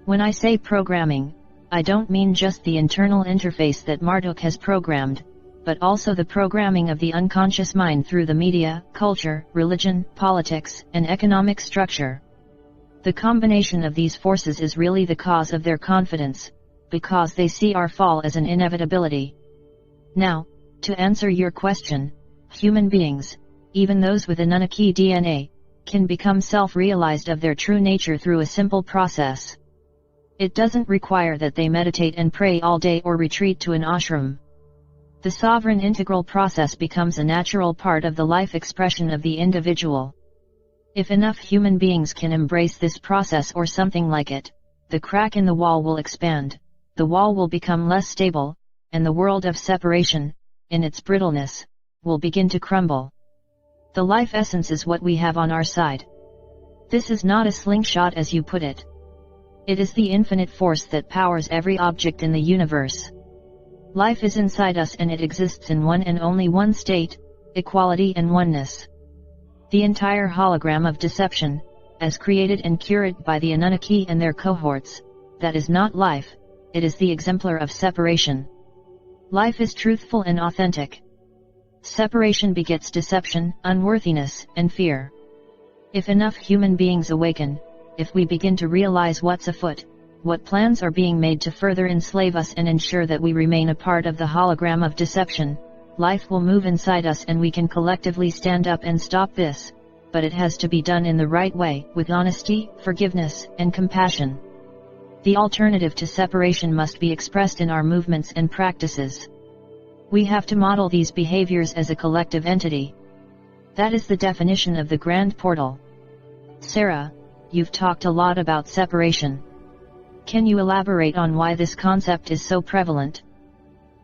When I say programming, I don't mean just the internal interface that Marduk has programmed, but also the programming of the unconscious mind through the media, culture, religion, politics, and economic structure. The combination of these forces is really the cause of their confidence, because they see our fall as an inevitability. Now, to answer your question, human beings, even those with Anunnaki DNA, can become self-realized of their true nature through a simple process. It doesn't require that they meditate and pray all day or retreat to an ashram. The sovereign integral process becomes a natural part of the life expression of the individual. If enough human beings can embrace this process or something like it, the crack in the wall will expand, the wall will become less stable, and the world of separation, in its brittleness, will begin to crumble. The life essence is what we have on our side. This is not a slingshot as you put it. It is the infinite force that powers every object in the universe. Life is inside us and it exists in one and only one state, equality and oneness. The entire hologram of deception, as created and curated by the Anunnaki and their cohorts, that is not life, it is the exemplar of separation. Life is truthful and authentic. Separation begets deception, unworthiness, and fear. If enough human beings awaken, if we begin to realize what's afoot, what plans are being made to further enslave us and ensure that we remain a part of the hologram of deception, life will move inside us and we can collectively stand up and stop this, but it has to be done in the right way, with honesty, forgiveness, and compassion. The alternative to separation must be expressed in our movements and practices. We have to model these behaviors as a collective entity. That is the definition of the Grand Portal. Sarah, you've talked a lot about separation. Can you elaborate on why this concept is so prevalent?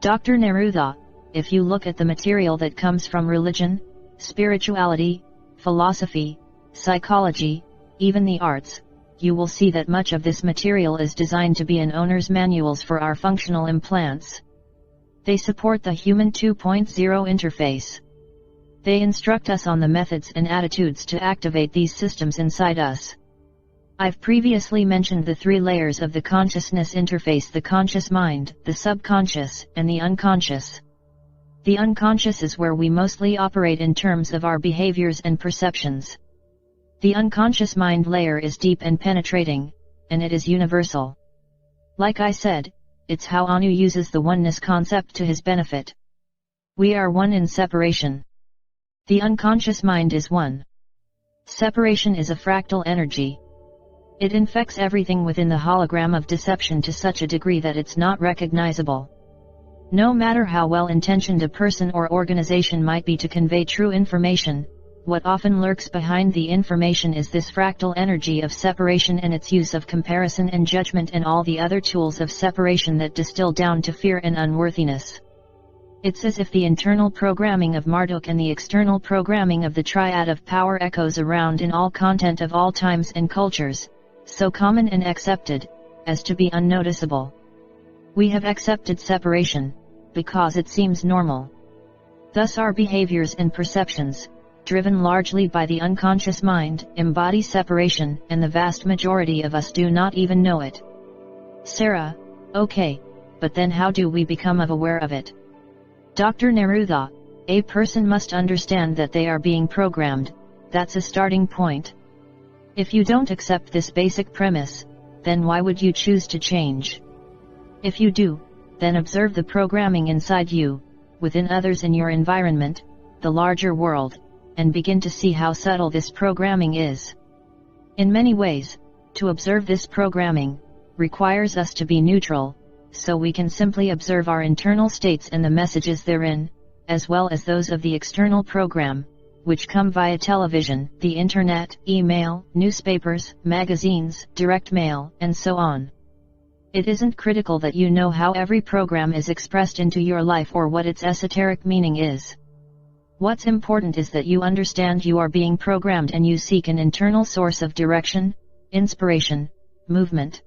Dr. Neruda, if you look at the material that comes from religion, spirituality, philosophy, psychology, even the arts, you will see that much of this material is designed to be an owner's manuals for our functional implants. They support the human 2.0 interface. They instruct us on the methods and attitudes to activate these systems inside us. I've previously mentioned the 3 layers of the consciousness interface: the conscious mind, the subconscious, and the unconscious. The unconscious is where we mostly operate in terms of our behaviors and perceptions. The unconscious mind layer is deep and penetrating, and it is universal. Like I said, it's how Anu uses the oneness concept to his benefit. We are one in separation. The unconscious mind is one. Separation is a fractal energy. It infects everything within the hologram of deception to such a degree that it's not recognizable. No matter how well-intentioned a person or organization might be to convey true information, what often lurks behind the information is this fractal energy of separation and its use of comparison and judgment and all the other tools of separation that distill down to fear and unworthiness. It's as if the internal programming of Marduk and the external programming of the triad of power echoes around in all content of all times and cultures, so common and accepted, as to be unnoticeable. We have accepted separation, because it seems normal. Thus our behaviors and perceptions, driven largely by the unconscious mind, embody separation, and the vast majority of us do not even know it. Sarah: okay, but then how do we become aware of it? Dr. Neruda: a person must understand that they are being programmed. That's a starting point. If you don't accept this basic premise, then why would you choose to change? If you do, then observe the programming inside you, within others in your environment, the larger world, and begin to see how subtle this programming is. In many ways, to observe this programming, requires us to be neutral, so we can simply observe our internal states and the messages therein, as well as those of the external program, which come via television, the internet, email, newspapers, magazines, direct mail, and so on. It isn't critical that you know how every program is expressed into your life or what its esoteric meaning is. What's important is that you understand you are being programmed and you seek an internal source of direction, inspiration, movement.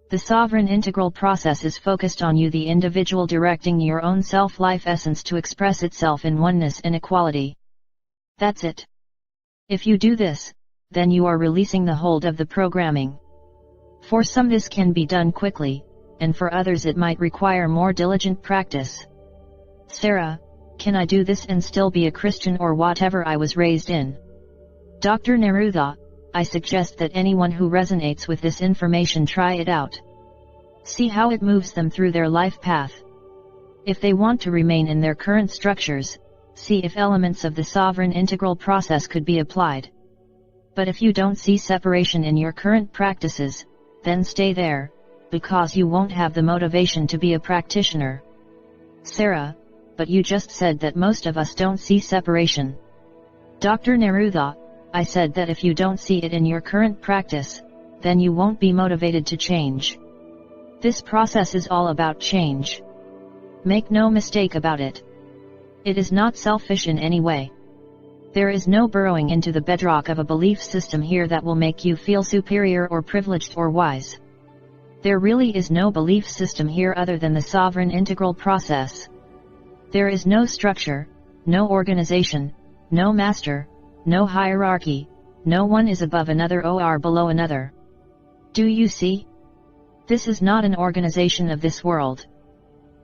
The sovereign integral process is focused on you, the individual, directing your own self-life essence to express itself in oneness and equality. That's it. If you do this, then you are releasing the hold of the programming. For some this can be done quickly, and for others it might require more diligent practice. Sarah: can I do this and still be a Christian or whatever I was raised in? Dr. Neruda: I suggest that anyone who resonates with this information try it out. See how it moves them through their life path. If they want to remain in their current structures, see if elements of the sovereign integral process could be applied. But if you don't see separation in your current practices, then stay there, because you won't have the motivation to be a practitioner. Sarah: but you just said that most of us don't see separation. Dr. Neruda: I said that if you don't see it in your current practice, then you won't be motivated to change. This process is all about change. Make no mistake about it. It is not selfish in any way. There is no burrowing into the bedrock of a belief system here that will make you feel superior or privileged or wise. There really is no belief system here other than the sovereign integral process. There is no structure, no organization, no master, no hierarchy, no one is above another or below another. Do you see? This is not an organization of this world.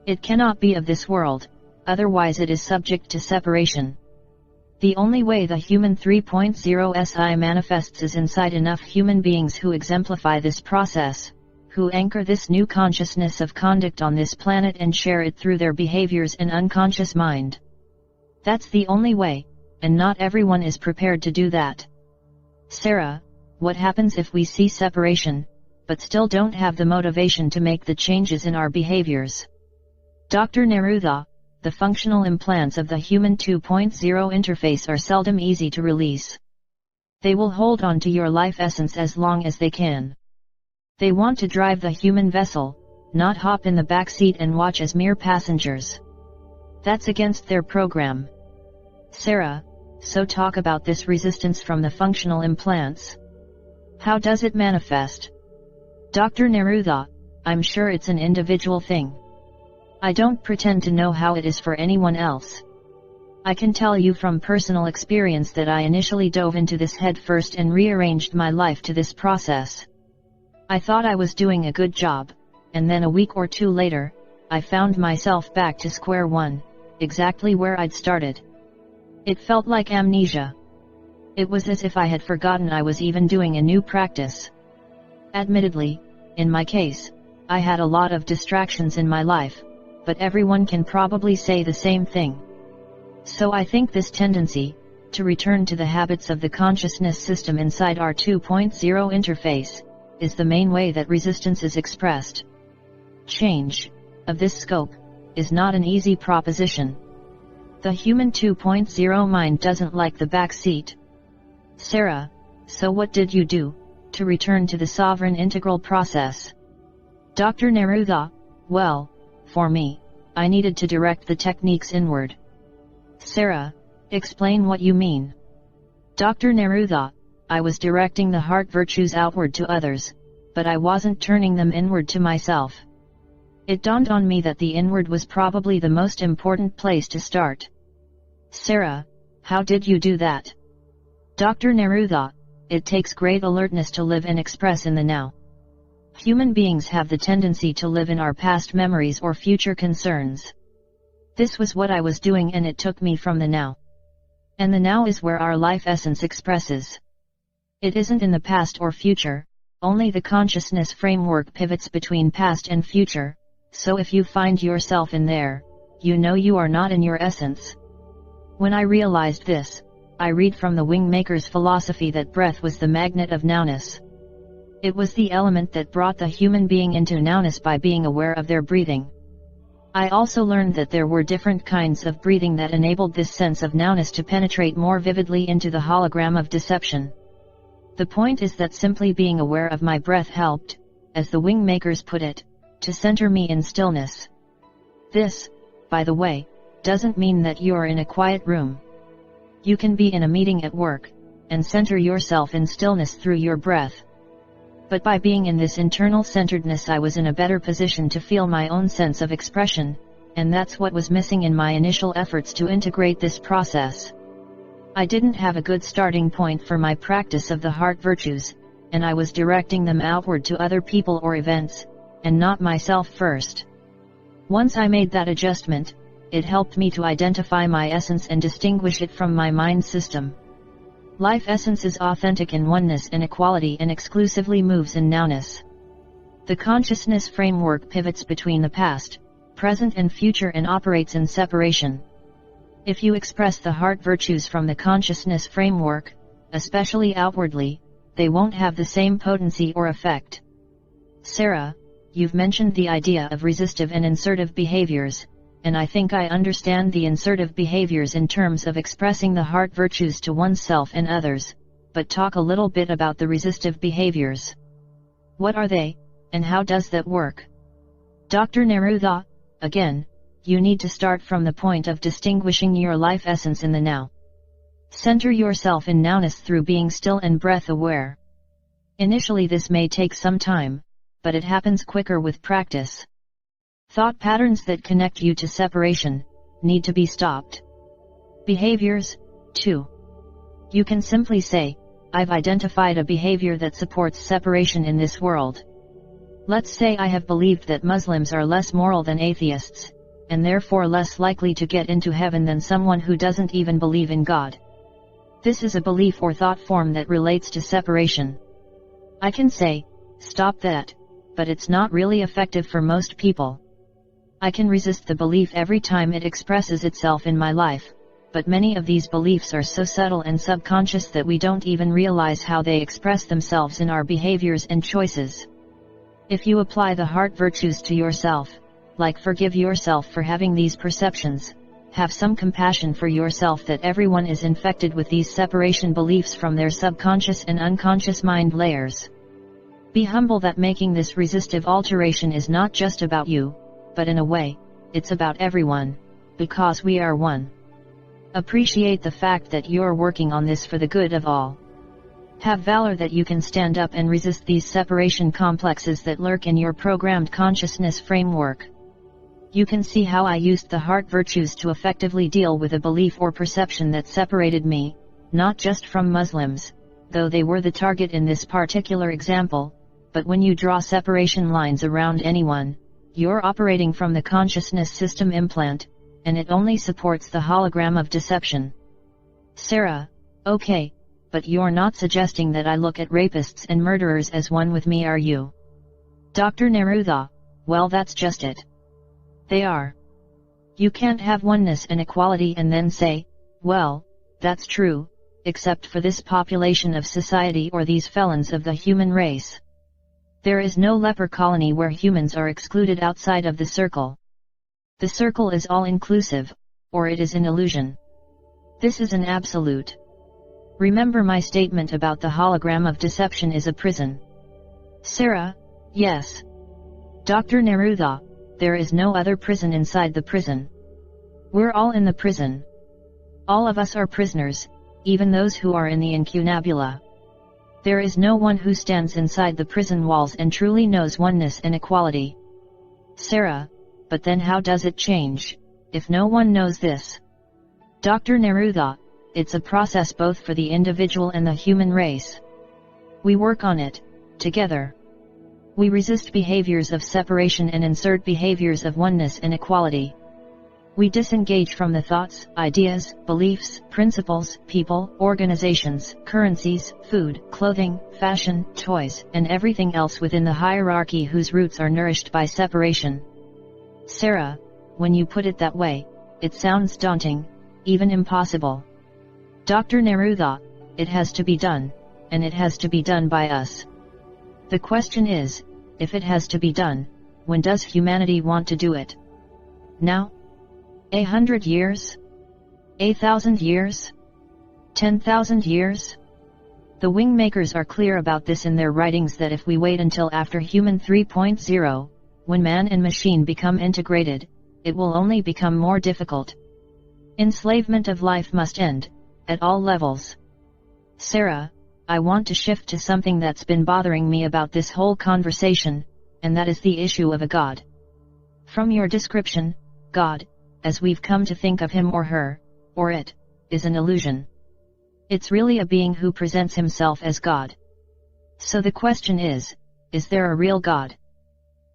It cannot be of this world, otherwise it is subject to separation. The only way the human 3.0 SI manifests is inside enough human beings who exemplify this process, who anchor this new consciousness of conduct on this planet and share it through their behaviors and unconscious mind. That's the only way, and not everyone is prepared to do that. Sarah: what happens if we see separation, but still don't have the motivation to make the changes in our behaviors? Dr. Neruda: the functional implants of the human 2.0 interface are seldom easy to release. They will hold on to your life essence as long as they can. They want to drive the human vessel, not hop in the back seat and watch as mere passengers. That's against their program. Sarah, so talk about this resistance from the functional implants. How does it manifest? Dr. Neruda, I'm sure it's an individual thing. I don't pretend to know how it is for anyone else. I can tell you from personal experience that I initially dove into this head first and rearranged my life to this process. I thought I was doing a good job, and then a week or two later, I found myself back to square one, exactly where I'd started. It felt like amnesia. It was as if I had forgotten I was even doing a new practice. Admittedly, in my case, I had a lot of distractions in my life, but everyone can probably say the same thing. So I think this tendency, to return to the habits of the consciousness system inside our 2.0 interface, is the main way that resistance is expressed. Change, of this scope, is not an easy proposition. The human 2.0 mind doesn't like the back seat. Sarah, so what did you do, to return to the sovereign integral process? Dr. Neruda, well, for me, I needed to direct the techniques inward. Sarah, explain what you mean. Dr. Neruda, I was directing the heart virtues outward to others, but I wasn't turning them inward to myself. It dawned on me that the inward was probably the most important place to start. Sarah, how did you do that? Dr. Neruda, it takes great alertness to live and express in the now. Human beings have the tendency to live in our past memories or future concerns. This was what I was doing, and it took me from the now. And the now is where our life essence expresses. It isn't in the past or future, only the consciousness framework pivots between past and future, so if you find yourself in there, you know you are not in your essence. When I realized this, I read from the Wingmaker's philosophy that breath was the magnet of nowness. It was the element that brought the human being into nowness by being aware of their breathing. I also learned that there were different kinds of breathing that enabled this sense of nowness to penetrate more vividly into the hologram of deception. The point is that simply being aware of my breath helped, as the Wingmakers put it, to center me in stillness. This, by the way, doesn't mean that you are in a quiet room. You can be in a meeting at work, and center yourself in stillness through your breath. But by being in this internal centeredness, I was in a better position to feel my own sense of expression, and that's what was missing in my initial efforts to integrate this process. I didn't have a good starting point for my practice of the heart virtues, and I was directing them outward to other people or events, and not myself first. Once I made that adjustment, it helped me to identify my essence and distinguish it from my mind system. Life essence is authentic in oneness and equality and exclusively moves in nowness. The consciousness framework pivots between the past, present and future and operates in separation. If you express the heart virtues from the consciousness framework, especially outwardly, they won't have the same potency or effect. Sarah, you've mentioned the idea of resistive and insertive behaviors, and I think I understand the insertive behaviors in terms of expressing the heart virtues to oneself and others, but talk a little bit about the resistive behaviors. What are they, and how does that work? Dr. Neruda, again, you need to start from the point of distinguishing your life essence in the now. Center yourself in nowness through being still and breath aware. Initially this may take some time, but it happens quicker with practice. Thought patterns that connect you to separation need to be stopped. Behaviors, too. You can simply say, I've identified a behavior that supports separation in this world. Let's say I have believed that Muslims are less moral than atheists, and therefore less likely to get into heaven than someone who doesn't even believe in God. This is a belief or thought form that relates to separation. I can say, stop that, but it's not really effective for most people. I can resist the belief every time it expresses itself in my life, but many of these beliefs are so subtle and subconscious that we don't even realize how they express themselves in our behaviors and choices. If you apply the heart virtues to yourself, like forgive yourself for having these perceptions, Have some compassion for yourself that everyone is infected with these separation beliefs from their subconscious and unconscious mind layers. Be humble that making this resistive alteration is not just about you, but in a way, it's about everyone, because we are one. Appreciate the fact that you're working on this for the good of all. Have valor that you can stand up and resist these separation complexes that lurk in your programmed consciousness framework. You can see how I used the heart virtues to effectively deal with a belief or perception that separated me, not just from Muslims, though they were the target in this particular example, but when you draw separation lines around anyone, you're operating from the consciousness system implant, and it only supports the hologram of deception. Sarah: okay, but you're not suggesting that I look at rapists and murderers as one with me, are you? Dr. Neruda: well, that's just it. They are. You can't have oneness and equality and then say, well, that's true, except for this population of society or these felons of the human race. There is no leper colony where humans are excluded outside of the circle. The circle is all-inclusive, or it is an illusion. This is an absolute. Remember my statement about the hologram of deception is a prison. Sarah: yes. Dr. Neruda: there is no other prison inside the prison. We're all in the prison. All of us are prisoners, even those who are in the incunabula. There is no one who stands inside the prison walls and truly knows oneness and equality. Sarah: but then how does it change, if no one knows this? Dr. Neruda: it's a process both for the individual and the human race. We work on it, together. We resist behaviors of separation and insert behaviors of oneness and equality. We disengage from the thoughts, ideas, beliefs, principles, people, organizations, currencies, food, clothing, fashion, toys, and everything else within the hierarchy whose roots are nourished by separation. Sarah: when you put it that way, it sounds daunting, even impossible. Dr. Neruda: it has to be done, and it has to be done by us. The question is, if it has to be done, when does humanity want to do it? Now? 100 years? 1,000 years? 10,000 years? The wingmakers are clear about this in their writings, that if we wait until after Human 3.0, when man and machine become integrated, it will only become more difficult. Enslavement of life must end, at all levels. Sarah: I want to shift to something that's been bothering me about this whole conversation, and that is the issue of a God. From your description, God, as we've come to think of him or her, or it, is an illusion. It's really a being who presents himself as God. So the question is there a real God?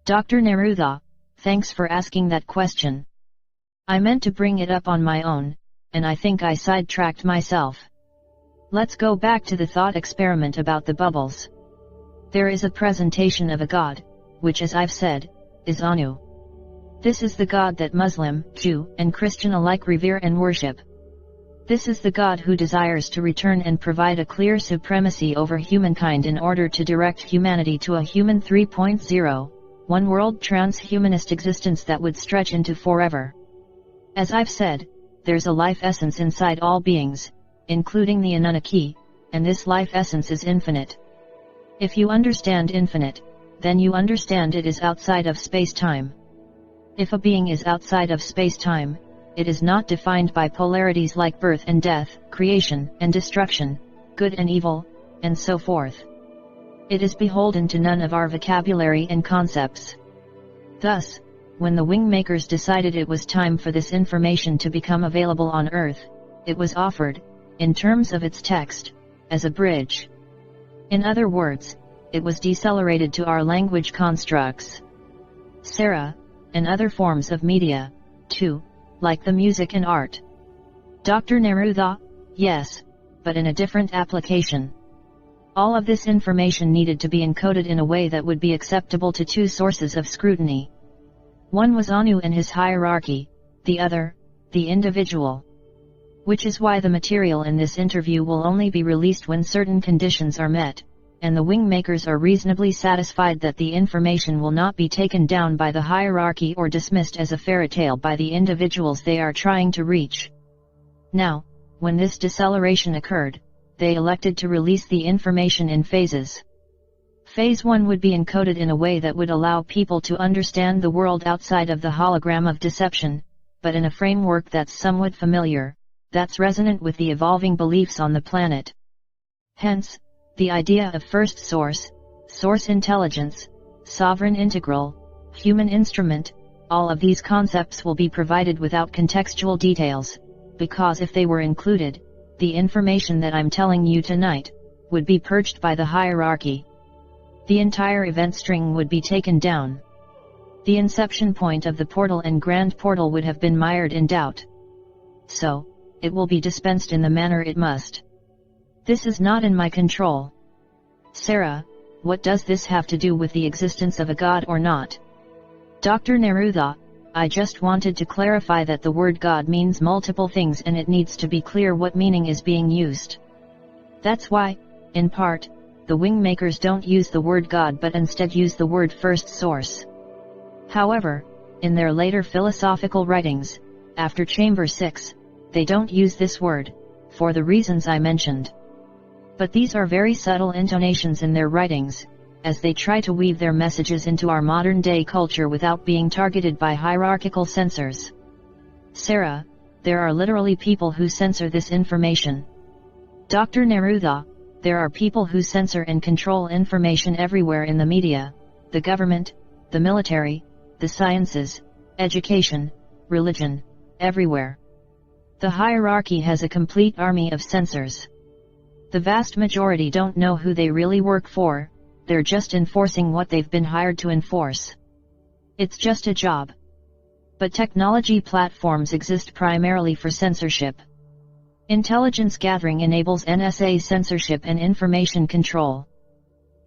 Dr. Neruda: thanks for asking that question. I meant to bring it up on my own, and I think I sidetracked myself. Let's go back to the thought experiment about the bubbles. There is a presentation of a God, which, as I've said, is Anu. This is the God that Muslim, Jew, and Christian alike revere and worship. This is the God who desires to return and provide a clear supremacy over humankind in order to direct humanity to a Human 3.0, one world transhumanist existence that would stretch into forever. As I've said, there's a life essence inside all beings, including the Anunnaki, and this life essence is infinite. If you understand infinite, then you understand it is outside of space-time. If a being is outside of space-time, it is not defined by polarities like birth and death, creation and destruction, good and evil, and so forth. It is beholden to none of our vocabulary and concepts. Thus, when the wingmakers decided it was time for this information to become available on Earth, it was offered, in terms of its text, as a bridge. In other words, it was decelerated to our language constructs. Sarah: and other forms of media, too, like the music and art. Dr. Neruda: yes, but in a different application. All of this information needed to be encoded in a way that would be acceptable to two sources of scrutiny. One was Anu and his hierarchy, the other, the individual. Which is why the material in this interview will only be released when certain conditions are met, and the wing makers are reasonably satisfied that the information will not be taken down by the hierarchy or dismissed as a fairy tale by the individuals they are trying to reach. Now, when this deceleration occurred, they elected to release the information in phases. Phase 1 would be encoded in a way that would allow people to understand the world outside of the hologram of deception, but in a framework that's somewhat familiar, that's resonant with the evolving beliefs on the planet. Hence, the idea of first source, source intelligence, sovereign integral, human instrument, all of these concepts will be provided without contextual details, because if they were included, the information that I'm telling you tonight would be purged by the hierarchy. The entire event string would be taken down. The inception point of the portal and grand portal would have been mired in doubt. So, it will be dispensed in the manner it must. This is not in my control. Sarah, what does this have to do with the existence of a god or not? Dr. Neruda, I just wanted to clarify that the word God means multiple things and it needs to be clear what meaning is being used. That's why, in part, the wing makers don't use the word God but instead use the word first source. However, in their later philosophical writings, after Chamber 6, they don't use this word, for the reasons I mentioned. But these are very subtle intonations in their writings, as they try to weave their messages into our modern-day culture without being targeted by hierarchical censors. Sarah, there are literally people who censor this information. Dr. Neruda, there are people who censor and control information everywhere in the media, the government, the military, the sciences, education, religion, everywhere. The hierarchy has a complete army of censors. The vast majority don't know who they really work for, they're just enforcing what they've been hired to enforce. It's just a job. But technology platforms exist primarily for censorship. Intelligence gathering enables NSA censorship and information control.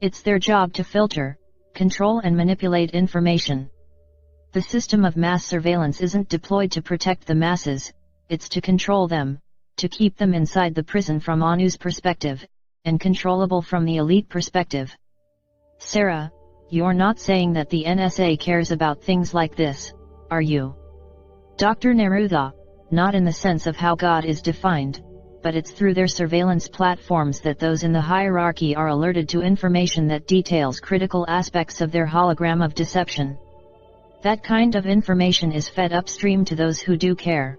It's their job to filter, control and manipulate information. The system of mass surveillance isn't deployed to protect the masses, it's to control them, to keep them inside the prison from Anu's perspective, and controllable from the elite perspective. Sarah, you're not saying that the NSA cares about things like this, are you? Dr. Neruda, not in the sense of how God is defined, but it's through their surveillance platforms that those in the hierarchy are alerted to information that details critical aspects of their hologram of deception. That kind of information is fed upstream to those who do care.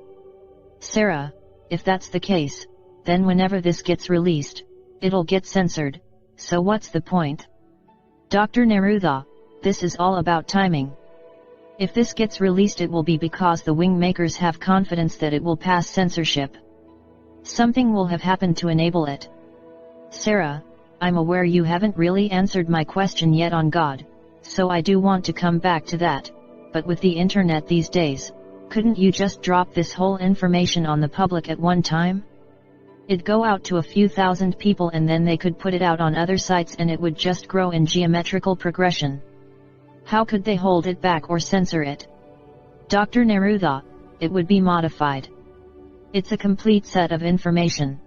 Sarah, if that's the case, then whenever this gets released, it'll get censored, so what's the point? Dr. Neruda, this is all about timing. If this gets released it will be because the wing makers have confidence that it will pass censorship. Something will have happened to enable it. Sarah, I'm aware you haven't really answered my question yet on God, so I do want to come back to that, but with the internet these days, couldn't you just drop this whole information on the public at one time? It'd go out to a few thousand people and then they could put it out on other sites and it would just grow in geometrical progression. How could they hold it back or censor it? Dr. Neruda, it would be modified. It's a complete set of information.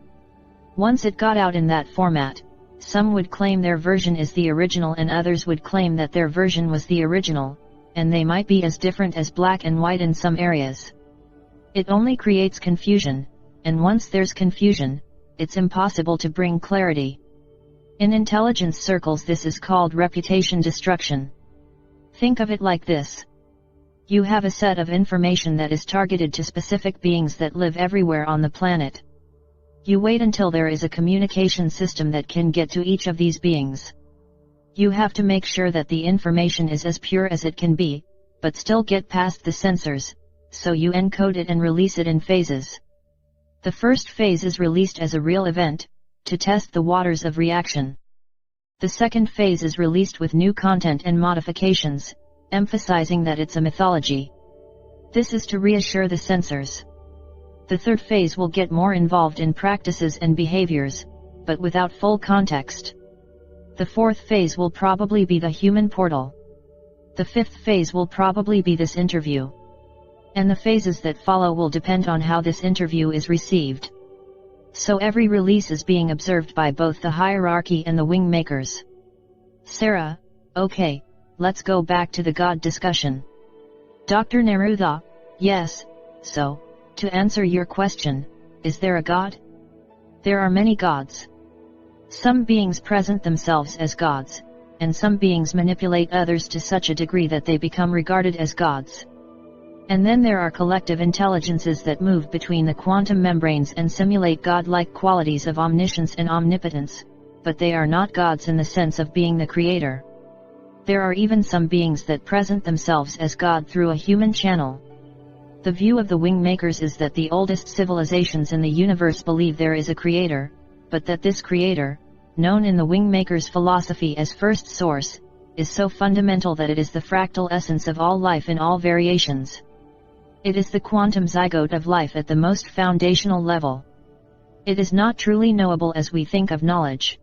Once it got out in that format, some would claim their version is the original and others would claim that their version was the original, and they might be as different as black and white in some areas. It only creates confusion, and once there's confusion, it's impossible to bring clarity. In intelligence circles this is called reputation destruction. Think of it like this. You have a set of information that is targeted to specific beings that live everywhere on the planet. You wait until there is a communication system that can get to each of these beings. You have to make sure that the information is as pure as it can be, but still get past the censors, so you encode it and release it in phases. The first phase is released as a real event, to test the waters of reaction. The second phase is released with new content and modifications, emphasizing that it's a mythology. This is to reassure the censors. The third phase will get more involved in practices and behaviors, but without full context. The fourth phase will probably be the human portal. The fifth phase will probably be this interview. And the phases that follow will depend on how this interview is received. So every release is being observed by both the hierarchy and the wing makers. Sarah: okay, let's go back to the God discussion. Dr. Neruda: yes, so, to answer your question, is there a God? There are many gods. Some beings present themselves as gods, and some beings manipulate others to such a degree that they become regarded as gods. And then there are collective intelligences that move between the quantum membranes and simulate godlike qualities of omniscience and omnipotence, but they are not gods in the sense of being the creator. There are even some beings that present themselves as God through a human channel. The view of the wing makers is that the oldest civilizations in the universe believe there is a creator, but that this creator, known in the wing makers' philosophy as first source, is so fundamental that it is the fractal essence of all life in all variations. It is the quantum zygote of life at the most foundational level. It is not truly knowable as we think of knowledge.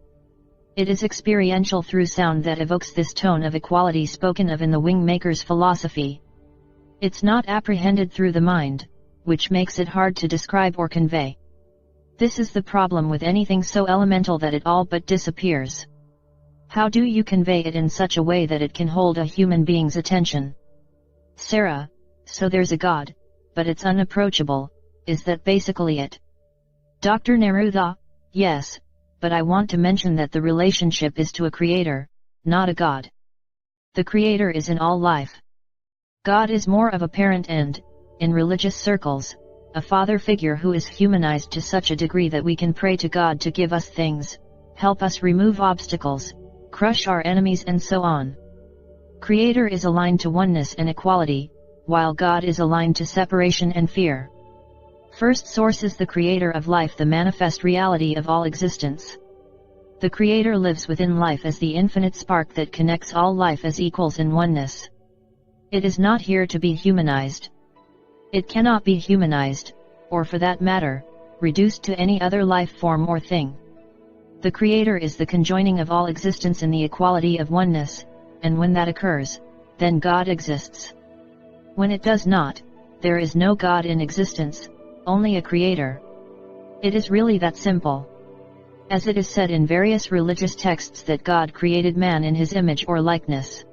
It is experiential through sound that evokes this tone of equality spoken of in the wing makers' philosophy. It's not apprehended through the mind, which makes it hard to describe or convey. This is the problem with anything so elemental that it all but disappears. How do you convey it in such a way that it can hold a human being's attention? Sarah: so there's a God, but it's unapproachable, is that basically it? Dr. Neruda: yes, but I want to mention that the relationship is to a creator, not a God. The creator is in all life. God is more of a parent and, in religious circles, a father figure who is humanized to such a degree that we can pray to God to give us things, help us remove obstacles, crush our enemies and so on. Creator is aligned to oneness and equality, while God is aligned to separation and fear. First source is the creator of life, the manifest reality of all existence. The creator lives within life as the infinite spark that connects all life as equals in oneness. It is not here to be humanized. It cannot be humanized, or for that matter, reduced to any other life form or thing. The creator is the conjoining of all existence in the equality of oneness, and when that occurs, then God exists. When it does not, there is no God in existence, only a creator. It is really that simple. As it is said in various religious texts that God created man in his image or likeness.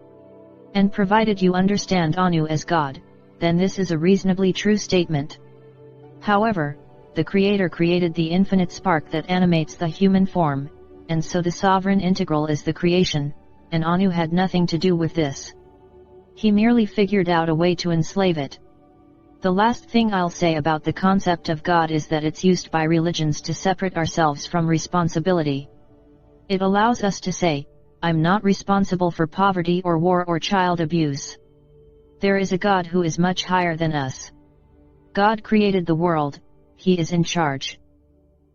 And provided you understand Anu as God, then this is a reasonably true statement. However, the Creator created the infinite spark that animates the human form, and so the sovereign integral is the creation, and Anu had nothing to do with this. He merely figured out a way to enslave it. The last thing I'll say about the concept of God is that it's used by religions to separate ourselves from responsibility. It allows us to say, I'm not responsible for poverty or war or child abuse. There is a God who is much higher than us. God created the world, He is in charge.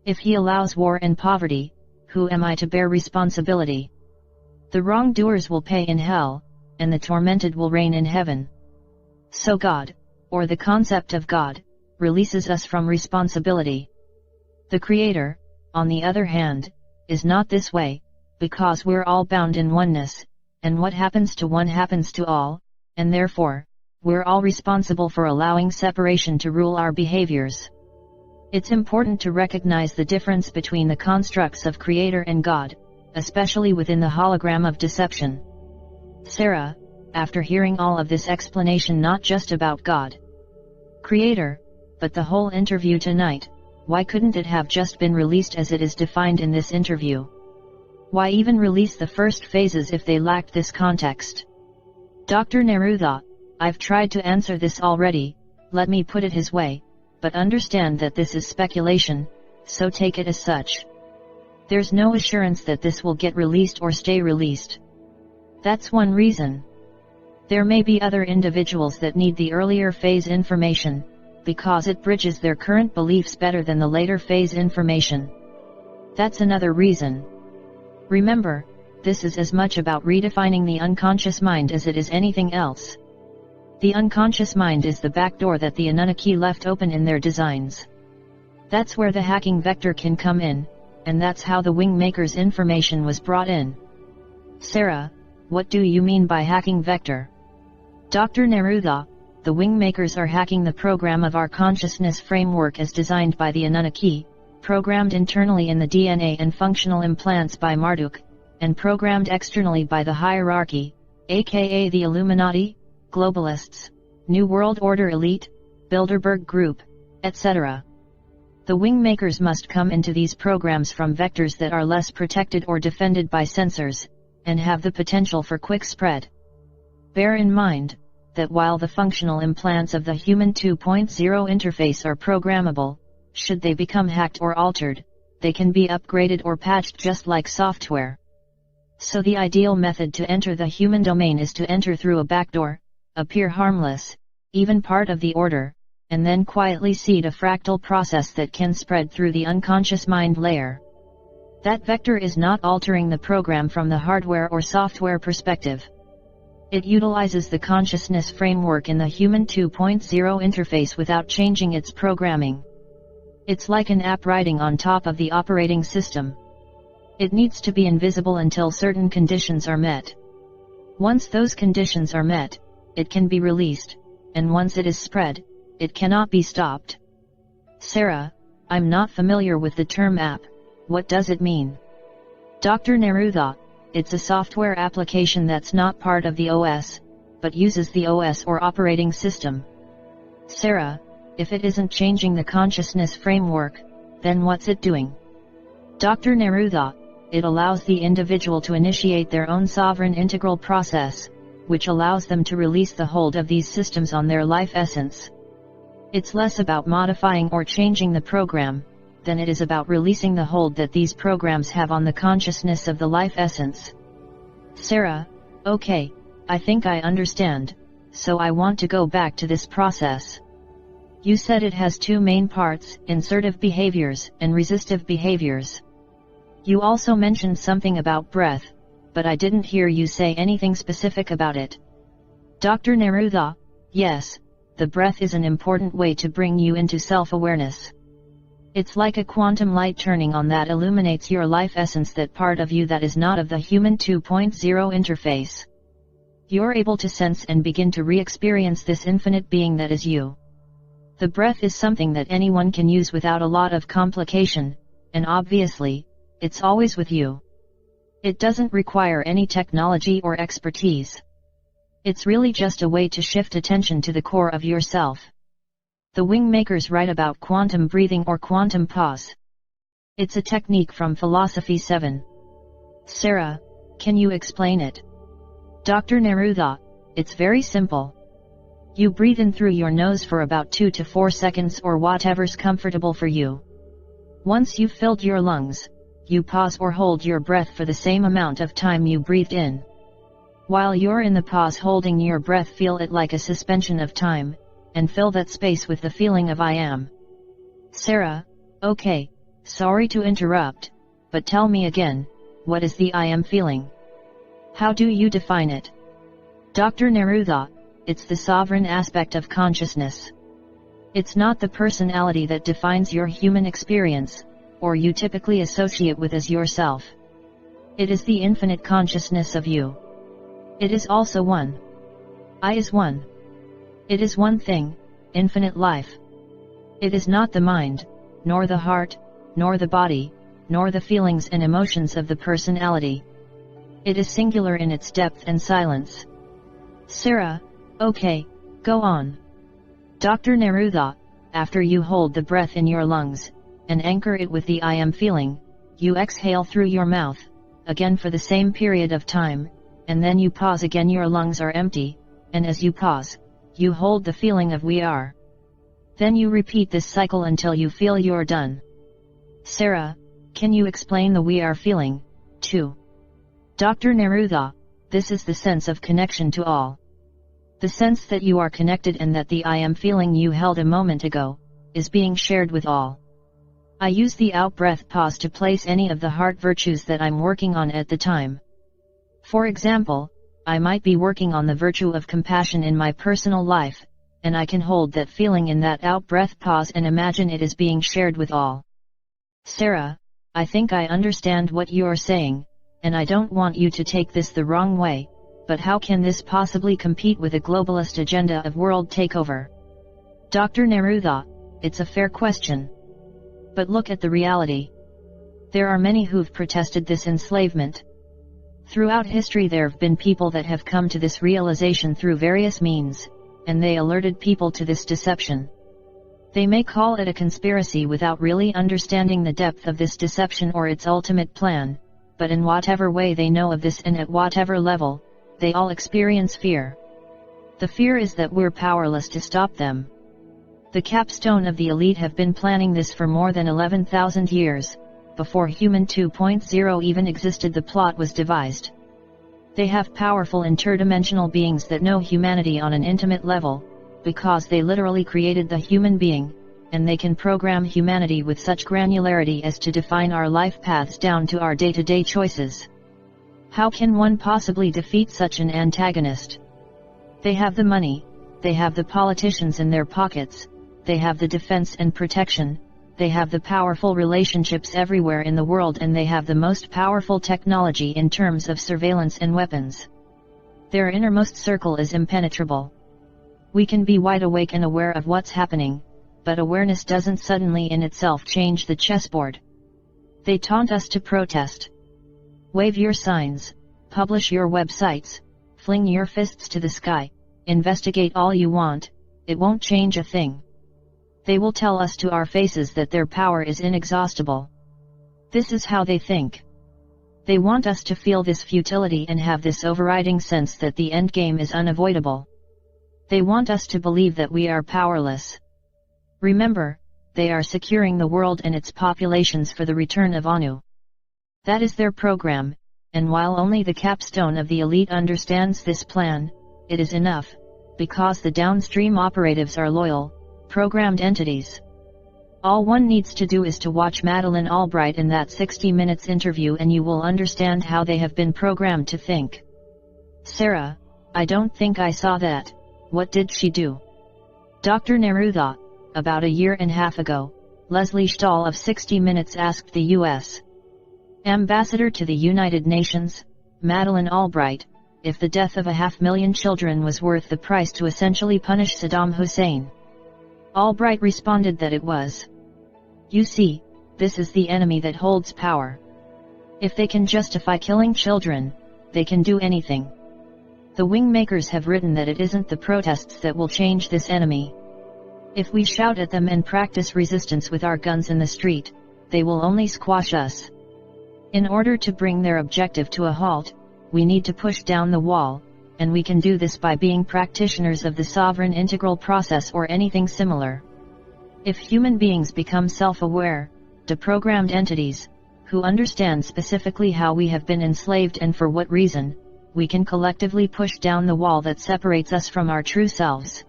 If He allows war and poverty, who am I to bear responsibility? The wrongdoers will pay in hell, and the tormented will reign in heaven. So God, or the concept of God, releases us from responsibility. The Creator, on the other hand, is not this way, because we're all bound in oneness, and what happens to one happens to all, and therefore, we're all responsible for allowing separation to rule our behaviors. It's important to recognize the difference between the constructs of Creator and God, especially within the hologram of deception. Sarah, after hearing all of this explanation not just about God, Creator, but the whole interview tonight, why couldn't it have just been released as it is defined in this interview? Why even release the first phases if they lacked this context? Dr. Neruda: I've tried to answer this already, let me put it his way, but understand that this is speculation, so take it as such. There's no assurance that this will get released or stay released. That's one reason. There may be other individuals that need the earlier phase information, because it bridges their current beliefs better than the later phase information. That's another reason. Remember, this is as much about redefining the unconscious mind as it is anything else. The unconscious mind is the back door that the Anunnaki left open in their designs. That's where the hacking vector can come in, and that's how the wing maker's information was brought in. Sarah, what do you mean by hacking vector? Dr. Neruda: the wing makers are hacking the program of our consciousness framework as designed by the Anunnaki, programmed internally in the DNA and functional implants by Marduk, and programmed externally by the hierarchy, aka the Illuminati, globalists, New World Order elite, Bilderberg Group, etc. The wingmakers must come into these programs from vectors that are less protected or defended by sensors, and have the potential for quick spread. Bear in mind that while the functional implants of the human 2.0 interface are programmable, should they become hacked or altered, they can be upgraded or patched just like software. So the ideal method to enter the human domain is to enter through a backdoor, appear harmless, even part of the order, and then quietly seed a fractal process that can spread through the unconscious mind layer. That vector is not altering the program from the hardware or software perspective. It utilizes the consciousness framework in the human 2.0 interface without changing its programming. It's like an app riding on top of the operating system. It needs to be invisible until certain conditions are met. Once those conditions are met, it can be released, and once it is spread, it cannot be stopped. Sarah, I'm not familiar with the term app. What does it mean? Dr. Neruda, it's a software application that's not part of the OS, but uses the OS or operating system. Sarah, if it isn't changing the consciousness framework, then what's it doing? Dr. Neruda, it allows the individual to initiate their own sovereign integral process, which allows them to release the hold of these systems on their life essence. It's less about modifying or changing the program, than it is about releasing the hold that these programs have on the consciousness of the life essence. Sarah, okay, I think I understand, so I want to go back to this process. You said it has two main parts, insertive behaviors and resistive behaviors. You also mentioned something about breath, but I didn't hear you say anything specific about it. Dr. Neruda, yes, the breath is an important way to bring you into self-awareness. It's like a quantum light turning on that illuminates your life essence, that part of you that is not of the human 2.0 interface. You're able to sense and begin to re-experience this infinite being that is you. The breath is something that anyone can use without a lot of complication, and obviously, it's always with you. It doesn't require any technology or expertise. It's really just a way to shift attention to the core of yourself. The wingmakers write about quantum breathing or quantum pause. It's a technique from Philosophy 7. Sarah, can you explain it? Dr. Neruda, it's very simple. You breathe in through your nose for about 2 to 4 seconds or whatever's comfortable for you. Once you've filled your lungs, you pause or hold your breath for the same amount of time you breathed in. While you're in the pause holding your breath, feel it like a suspension of time, and fill that space with the feeling of I am. Sarah, okay, sorry to interrupt, but tell me again, what is the I am feeling? How do you define it? Dr. Neruda, it's the sovereign aspect of consciousness. It's not the personality that defines your human experience, or you typically associate with as yourself. It is the infinite consciousness of you. It is also one. I is one. It is one thing, infinite life. It is not the mind, nor the heart, nor the body, nor the feelings and emotions of the personality. It is singular in its depth and silence. Sarah, okay, go on. Dr. Neruda, after you hold the breath in your lungs, and anchor it with the I am feeling, you exhale through your mouth, again for the same period of time, and then you pause again. Your lungs are empty, and as you pause, you hold the feeling of we are. Then you repeat this cycle until you feel you're done. Sarah, can you explain the we are feeling, too? Dr. Neruda, this is the sense of connection to all. The sense that you are connected and that the I am feeling you held a moment ago, is being shared with all. I use the out-breath pause to place any of the heart virtues that I'm working on at the time. For example, I might be working on the virtue of compassion in my personal life, and I can hold that feeling in that out-breath pause and imagine it is being shared with all. Sarah, I think I understand what you're saying, and I don't want you to take this the wrong way, but how can this possibly compete with a globalist agenda of world takeover? Dr. Neruda, it's a fair question. But look at the reality. There are many who've protested this enslavement. Throughout history there have been people that have come to this realization through various means, and they alerted people to this deception. They may call it a conspiracy without really understanding the depth of this deception or its ultimate plan, but in whatever way they know of this and at whatever level, they all experience fear. The fear is that we're powerless to stop them. The capstone of the elite have been planning this for more than 11,000 years. Before Human 2.0 even existed, the plot was devised. They have powerful interdimensional beings that know humanity on an intimate level, because they literally created the human being, and they can program humanity with such granularity as to define our life paths down to our day-to-day choices. How can one possibly defeat such an antagonist? They have the money, they have the politicians in their pockets, they have the defense and protection, they have the powerful relationships everywhere in the world, and they have the most powerful technology in terms of surveillance and weapons. Their innermost circle is impenetrable. We can be wide awake and aware of what's happening, but awareness doesn't suddenly in itself change the chessboard. They taunt us to protest. Wave your signs, publish your websites, fling your fists to the sky, investigate all you want, it won't change a thing. They will tell us to our faces that their power is inexhaustible. This is how they think. They want us to feel this futility and have this overriding sense that the endgame is unavoidable. They want us to believe that we are powerless. Remember, they are securing the world and its populations for the return of Anu. That is their program, and while only the capstone of the elite understands this plan, it is enough, because the downstream operatives are loyal, programmed entities. All one needs to do is to watch Madeleine Albright in that 60 Minutes interview and you will understand how they have been programmed to think. Sarah, I don't think I saw that. What did she do? Dr. Neruda, about a year and a half ago, Leslie Stahl of 60 Minutes asked the U.S. Ambassador to the United Nations, Madeleine Albright, if the death of 500,000 children was worth the price to essentially punish Saddam Hussein. Albright responded that it was. You see, this is the enemy that holds power. If they can justify killing children, they can do anything. The wingmakers have written that it isn't the protests that will change this enemy. If we shout at them and practice resistance with our guns in the street, they will only squash us. In order to bring their objective to a halt, we need to push down the wall, and we can do this by being practitioners of the sovereign integral process or anything similar. If human beings become self-aware, deprogrammed entities, who understand specifically how we have been enslaved and for what reason, we can collectively push down the wall that separates us from our true selves.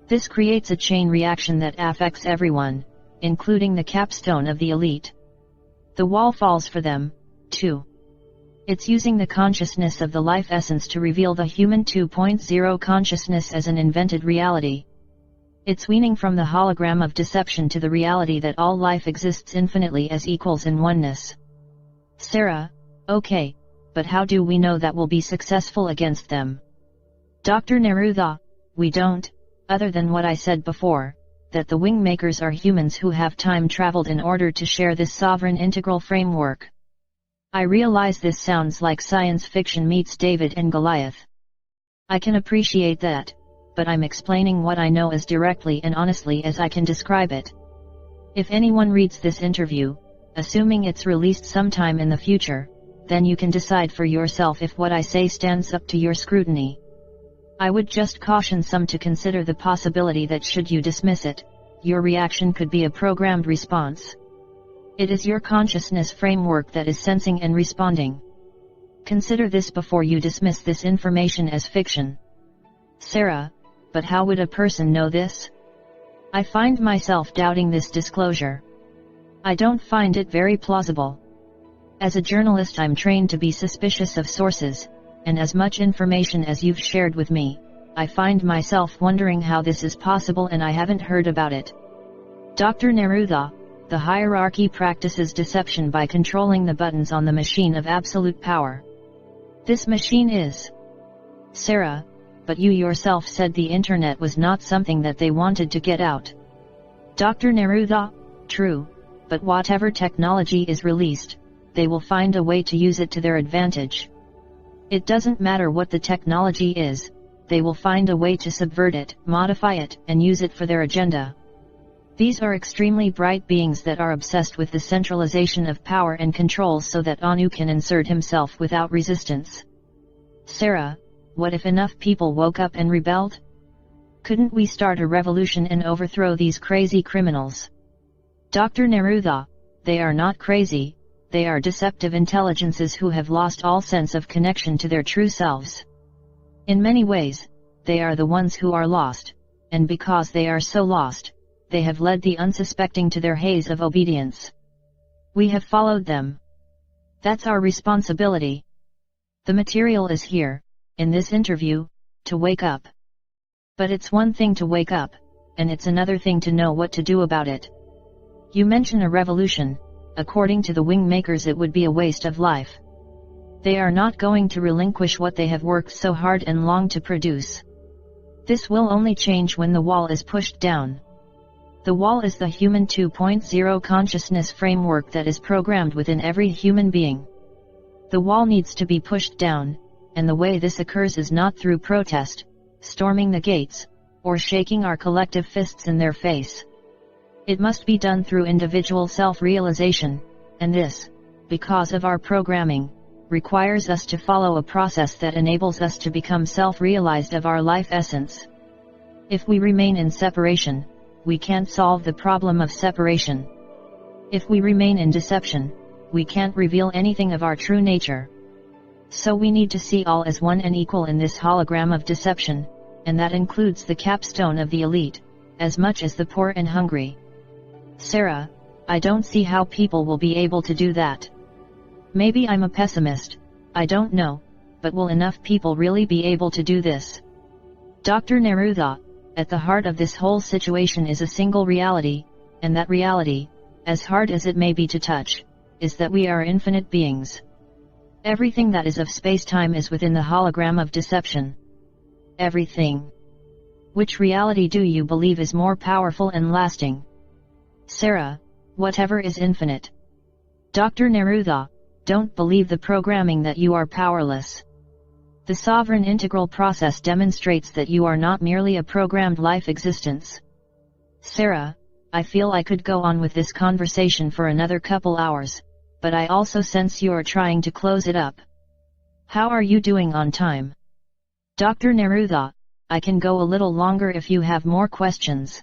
This creates a chain reaction that affects everyone, including the capstone of the elite. The wall falls for them, too. It's using the consciousness of the life essence to reveal the human 2.0 consciousness as an invented reality. It's weaning from the hologram of deception to the reality that all life exists infinitely as equals in oneness. Sarah, okay, but how do we know that we'll be successful against them? Dr. Neruda, we don't, other than what I said before, that the wingmakers are humans who have time traveled in order to share this sovereign integral framework. I realize this sounds like science fiction meets David and Goliath. I can appreciate that, but I'm explaining what I know as directly and honestly as I can describe it. If anyone reads this interview, assuming it's released sometime in the future, then you can decide for yourself if what I say stands up to your scrutiny. I would just caution some to consider the possibility that should you dismiss it, your reaction could be a programmed response. It is your consciousness framework that is sensing and responding. Consider this before you dismiss this information as fiction. Sarah, but how would a person know this? I find myself doubting this disclosure. I don't find it very plausible. As a journalist, I'm trained to be suspicious of sources, and as much information as you've shared with me, I find myself wondering how this is possible and I haven't heard about it. Dr. Neruda, the hierarchy practices deception by controlling the buttons on the machine of absolute power. This machine is. Sarah, but you yourself said the internet was not something that they wanted to get out. Dr. Neruda, true, but whatever technology is released, they will find a way to use it to their advantage. It doesn't matter what the technology is, they will find a way to subvert it, modify it, and use it for their agenda. These are extremely bright beings that are obsessed with the centralization of power and control so that Anu can insert himself without resistance. Sarah, what if enough people woke up and rebelled? Couldn't we start a revolution and overthrow these crazy criminals? Dr. Neruda, they are not crazy, they are deceptive intelligences who have lost all sense of connection to their true selves. In many ways, they are the ones who are lost, and because they are so lost, they have led the unsuspecting to their haze of obedience. We have followed them. That's our responsibility. The material is here, in this interview, to wake up. But it's one thing to wake up, and it's another thing to know what to do about it. You mention a revolution. According to the wing makers, it would be a waste of life. They are not going to relinquish what they have worked so hard and long to produce. This will only change when the wall is pushed down. The wall is the human 2.0 consciousness framework that is programmed within every human being. The wall needs to be pushed down, and the way this occurs is not through protest, storming the gates, or shaking our collective fists in their face. It must be done through individual self-realization, and this, because of our programming, requires us to follow a process that enables us to become self-realized of our life essence. If we remain in separation, we can't solve the problem of separation. If we remain in deception, we can't reveal anything of our true nature. So we need to see all as one and equal in this hologram of deception, and that includes the capstone of the elite, as much as the poor and hungry. Sarah, I don't see how people will be able to do that. Maybe I'm a pessimist, I don't know, but will enough people really be able to do this? Dr. Neruda, at the heart of this whole situation is a single reality, and that reality, as hard as it may be to touch, is that we are infinite beings. Everything that is of space-time is within the hologram of deception. Everything. Which reality do you believe is more powerful and lasting? Sarah, whatever is infinite. Dr. Neruda, don't believe the programming that you are powerless. The sovereign integral process demonstrates that you are not merely a programmed life existence. Sarah, I feel I could go on with this conversation for another couple hours, but I also sense you are trying to close it up. How are you doing on time? Dr. Neruda, I can go a little longer if you have more questions.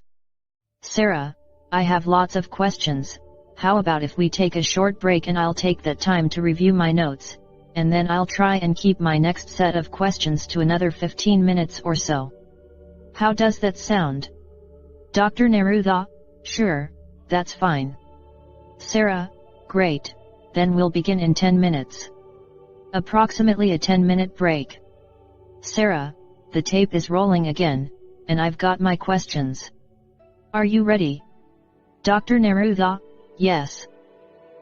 Sarah, I have lots of questions. How about if we take a short break and I'll take that time to review my notes, and then I'll try and keep my next set of questions to another 15 minutes or so. How does that sound? Dr. Neruda, sure, that's fine. Sarah, great, then we'll begin in 10 minutes. Approximately a 10-minute break. Sarah, the tape is rolling again, and I've got my questions. Are you ready? Dr. Neruda, yes.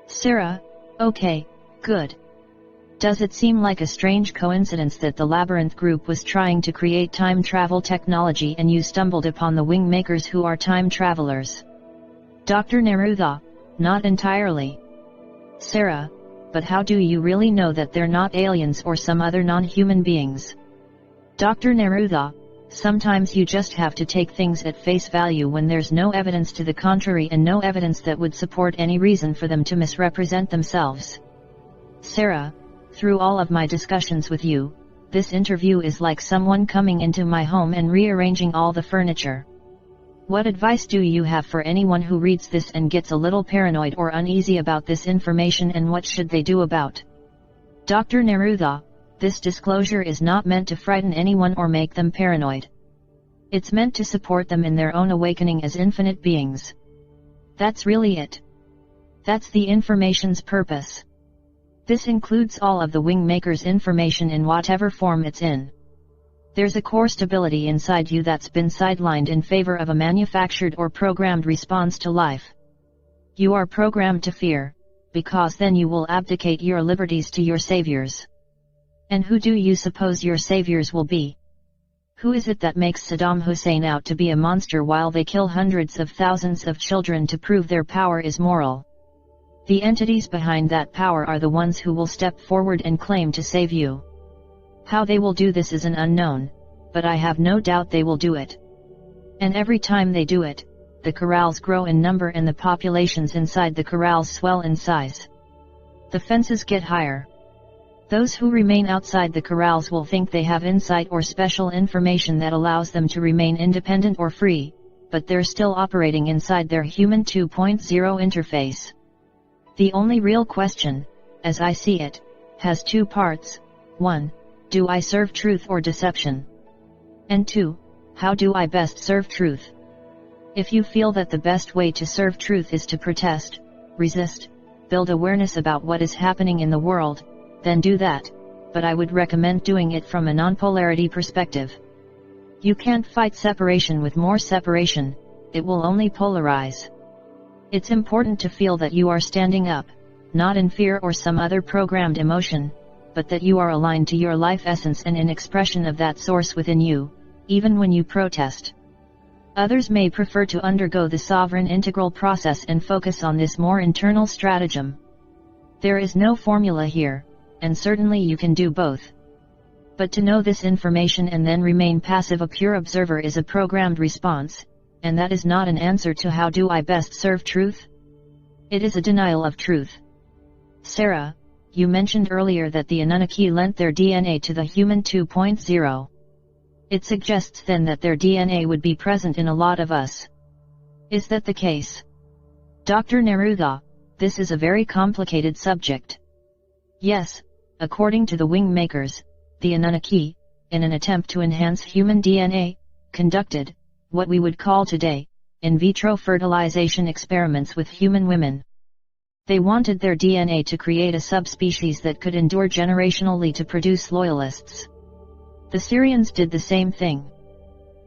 Sarah, okay, good. Does it seem like a strange coincidence that the Labyrinth group was trying to create time travel technology and you stumbled upon the wing makers who are time travelers? Dr. Neruda, not entirely. Sarah, but how do you really know that they're not aliens or some other non-human beings? Dr. Neruda, sometimes you just have to take things at face value when there's no evidence to the contrary and no evidence that would support any reason for them to misrepresent themselves. Sarah, through all of my discussions with you, this interview is like someone coming into my home and rearranging all the furniture. What advice do you have for anyone who reads this and gets a little paranoid or uneasy about this information, and what should they do about? Dr. Neruda, this disclosure is not meant to frighten anyone or make them paranoid. It's meant to support them in their own awakening as infinite beings. That's really it. That's the information's purpose. This includes all of the wing maker's information in whatever form it's in. There's a core stability inside you that's been sidelined in favor of a manufactured or programmed response to life. You are programmed to fear, because then you will abdicate your liberties to your saviors. And who do you suppose your saviors will be? Who is it that makes Saddam Hussein out to be a monster while they kill hundreds of thousands of children to prove their power is moral? The entities behind that power are the ones who will step forward and claim to save you. How they will do this is an unknown, but I have no doubt they will do it. And every time they do it, the corrals grow in number and the populations inside the corrals swell in size. The fences get higher. Those who remain outside the corrals will think they have insight or special information that allows them to remain independent or free, but they're still operating inside their human 2.0 interface. The only real question, as I see it, has two parts. 1. Do I serve truth or deception? And 2. How do I best serve truth? If you feel that the best way to serve truth is to protest, resist, build awareness about what is happening in the world, then do that, but I would recommend doing it from a non-polarity perspective. You can't fight separation with more separation, it will only polarize. It's important to feel that you are standing up, not in fear or some other programmed emotion, but that you are aligned to your life essence and in expression of that source within you, even when you protest. Others may prefer to undergo the sovereign integral process and focus on this more internal stratagem. There is no formula here, and certainly you can do both. But to know this information and then remain passive, a pure observer, is a programmed response, and that is not an answer to how do I best serve truth? It is a denial of truth. Sarah, you mentioned earlier that the Anunnaki lent their DNA to the human 2.0. It suggests then that their DNA would be present in a lot of us. Is that the case? Dr. Neruda, this is a very complicated subject. Yes, according to the wing makers, the Anunnaki, in an attempt to enhance human DNA, conducted, what we would call today, in vitro fertilization experiments with human women. They wanted their DNA to create a subspecies that could endure generationally to produce loyalists. The Sumerians did the same thing.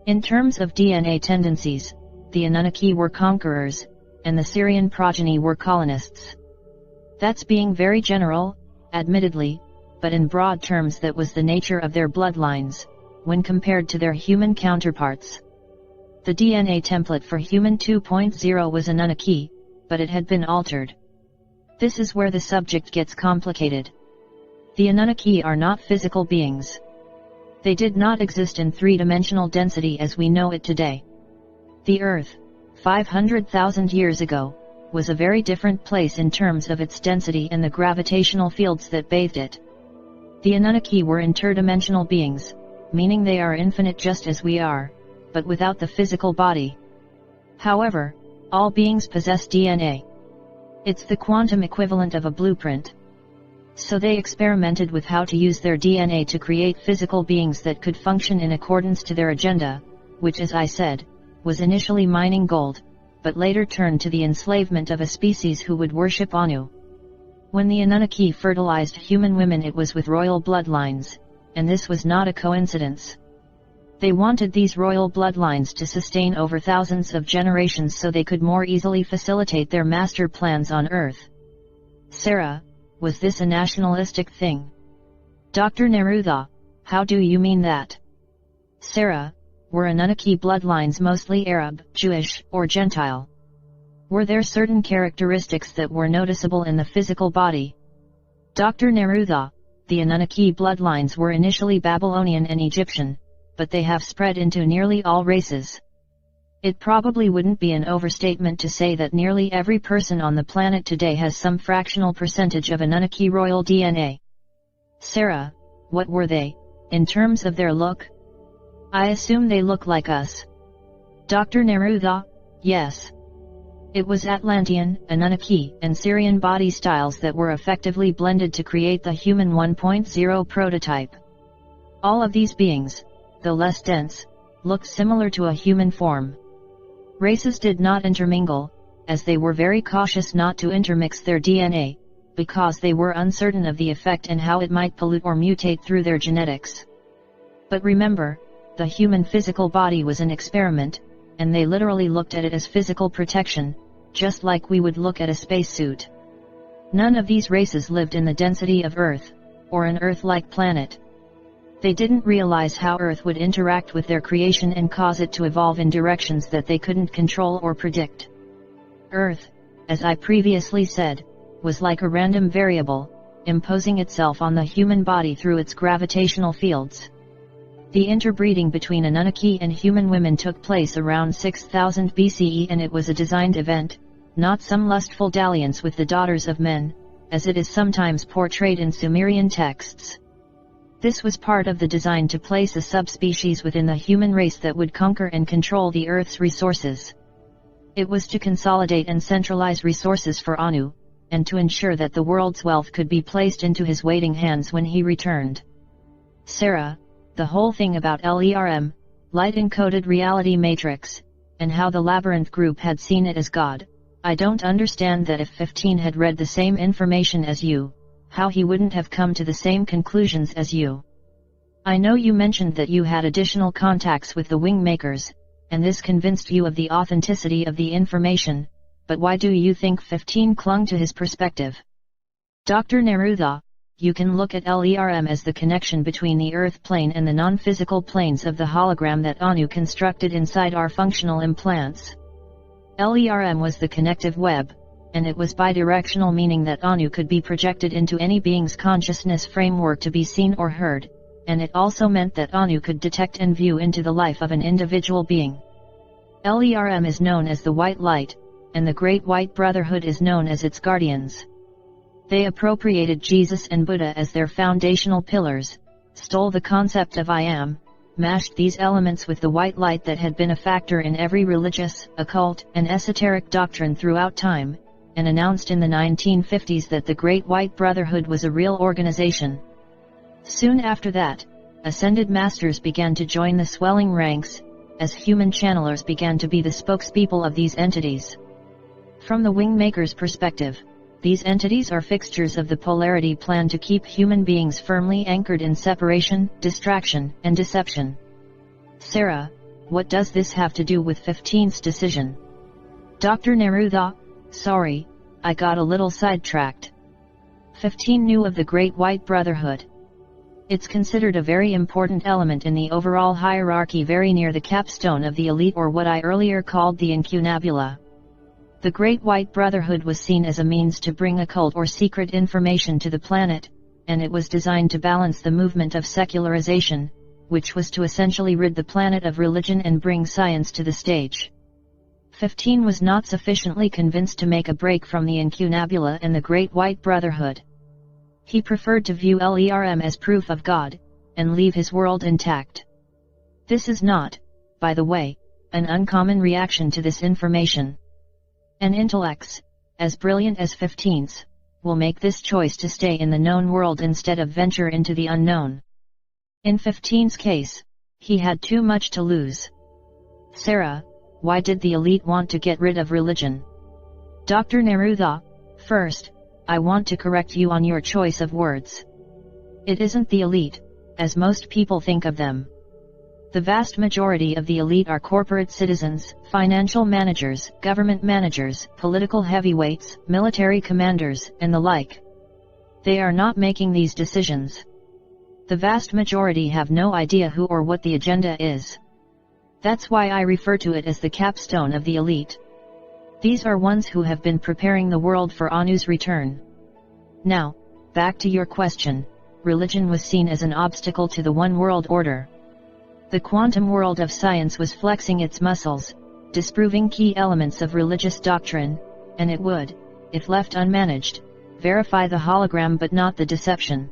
In terms of DNA tendencies, the Anunnaki were conquerors, and the Sumerian progeny were colonists. That's being very general, admittedly, but in broad terms that was the nature of their bloodlines, when compared to their human counterparts. The DNA template for human 2.0 was Anunnaki, but it had been altered. This is where the subject gets complicated. The Anunnaki are not physical beings. They did not exist in three-dimensional density as we know it today. The Earth, 500,000 years ago, was a very different place in terms of its density and the gravitational fields that bathed it. The Anunnaki were interdimensional beings, meaning they are infinite just as we are, but without the physical body. However, all beings possess DNA. It's the quantum equivalent of a blueprint. So they experimented with how to use their DNA to create physical beings that could function in accordance to their agenda, which, as I said, was initially mining gold, but later turned to the enslavement of a species who would worship Anu. When the Anunnaki fertilized human women, it was with royal bloodlines, and this was not a coincidence. They wanted these royal bloodlines to sustain over thousands of generations so they could more easily facilitate their master plans on Earth. Sarah, was this a nationalistic thing? Dr. Neruda, how do you mean that? Sarah, were Anunnaki bloodlines mostly Arab, Jewish, or Gentile? Were there certain characteristics that were noticeable in the physical body? Dr. Neruda, the Anunnaki bloodlines were initially Babylonian and Egyptian, but they have spread into nearly all races. It probably wouldn't be an overstatement to say that nearly every person on the planet today has some fractional percentage of Anunnaki royal DNA. Sarah, what were they, in terms of their look? I assume they look like us. Dr. Neruda, yes. It was Atlantean, Anunnaki, and Sumerian body styles that were effectively blended to create the human 1.0 prototype. All of these beings, though less dense, looked similar to a human form. Races did not intermingle, as they were very cautious not to intermix their DNA, because they were uncertain of the effect and how it might pollute or mutate through their genetics. But remember, the human physical body was an experiment, and they literally looked at it as physical protection, just like we would look at a spacesuit. None of these races lived in the density of Earth, or an Earth-like planet. They didn't realize how Earth would interact with their creation and cause it to evolve in directions that they couldn't control or predict. Earth, as I previously said, was like a random variable, imposing itself on the human body through its gravitational fields. The interbreeding between Anunnaki and human women took place around 6000 BCE, and it was a designed event, not some lustful dalliance with the daughters of men, as it is sometimes portrayed in Sumerian texts. This was part of the design to place a subspecies within the human race that would conquer and control the Earth's resources. It was to consolidate and centralize resources for Anu, and to ensure that the world's wealth could be placed into his waiting hands when he returned. Sarah, the whole thing about LERM, light-encoded reality matrix, and how the Labyrinth group had seen it as God, I don't understand that if 15 had read the same information as you, how he wouldn't have come to the same conclusions as you. I know you mentioned that you had additional contacts with the wing makers, and this convinced you of the authenticity of the information, but why do you think 15 clung to his perspective? Dr. Neruda, you can look at LERM as the connection between the Earth plane and the non-physical planes of the hologram that Anu constructed inside our functional implants. LERM was the connective web, and it was bidirectional, meaning that Anu could be projected into any being's consciousness framework to be seen or heard, and it also meant that Anu could detect and view into the life of an individual being. LERM is known as the White Light, and the Great White Brotherhood is known as its guardians. They appropriated Jesus and Buddha as their foundational pillars, stole the concept of I Am, mashed these elements with the white light that had been a factor in every religious, occult, and esoteric doctrine throughout time, and announced in the 1950s that the Great White Brotherhood was a real organization. Soon after that, ascended masters began to join the swelling ranks, as human channelers began to be the spokespeople of these entities. From the wingmaker's perspective, these entities are fixtures of the polarity plan to keep human beings firmly anchored in separation, distraction, and deception. Sarah, what does this have to do with 15's decision? Dr. Neruda, sorry, I got a little sidetracked. 15 knew of the Great White Brotherhood. It's considered a very important element in the overall hierarchy, very near the capstone of the elite, or what I earlier called the incunabula. The Great White Brotherhood was seen as a means to bring occult or secret information to the planet, and it was designed to balance the movement of secularization, which was to essentially rid the planet of religion and bring science to the stage. 15 was not sufficiently convinced to make a break from the incunabula and the Great White Brotherhood. He preferred to view LERM as proof of God, and leave his world intact. This is not, by the way, an uncommon reaction to this information. And intellects, as brilliant as 15's, will make this choice to stay in the known world instead of venture into the unknown. In 15's case, he had too much to lose. Sarah, why did the elite want to get rid of religion? Dr. Neruda, first, I want to correct you on your choice of words. It isn't the elite, as most people think of them. The vast majority of the elite are corporate citizens, financial managers, government managers, political heavyweights, military commanders, and the like. They are not making these decisions. The vast majority have no idea who or what the agenda is. That's why I refer to it as the capstone of the elite. These are ones who have been preparing the world for Anu's return. Now, back to your question, religion was seen as an obstacle to the one world order. The quantum world of science was flexing its muscles, disproving key elements of religious doctrine, and it would, if left unmanaged, verify the hologram but not the deception.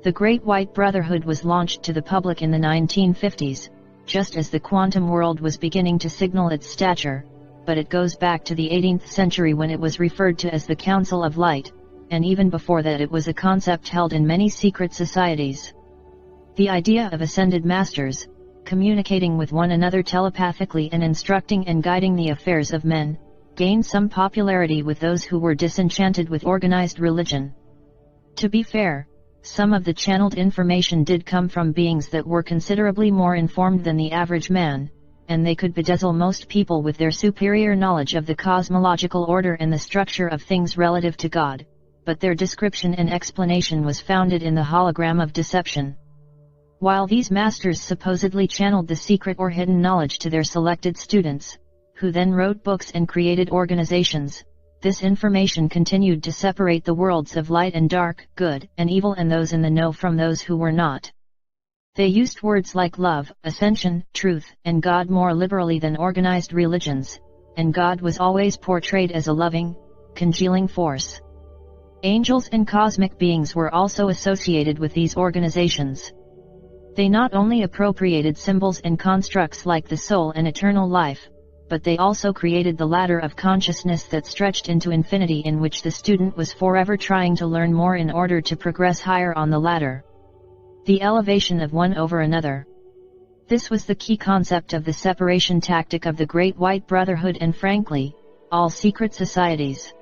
The Great White Brotherhood was launched to the public in the 1950s, just as the quantum world was beginning to signal its stature, but it goes back to the 18th century when it was referred to as the Council of Light, and even before that it was a concept held in many secret societies. The idea of ascended masters, communicating with one another telepathically and instructing and guiding the affairs of men, gained some popularity with those who were disenchanted with organized religion. To be fair, some of the channeled information did come from beings that were considerably more informed than the average man, and they could bedazzle most people with their superior knowledge of the cosmological order and the structure of things relative to God, but their description and explanation was founded in the hologram of deception. While these masters supposedly channeled the secret or hidden knowledge to their selected students, who then wrote books and created organizations, this information continued to separate the worlds of light and dark, good and evil, and those in the know from those who were not. They used words like love, ascension, truth, and God more liberally than organized religions, and God was always portrayed as a loving, congealing force. Angels and cosmic beings were also associated with these organizations. They not only appropriated symbols and constructs like the soul and eternal life, but they also created the ladder of consciousness that stretched into infinity, in which the student was forever trying to learn more in order to progress higher on the ladder. The elevation of one over another. This was the key concept of the separation tactic of the Great White Brotherhood and, frankly, all secret societies.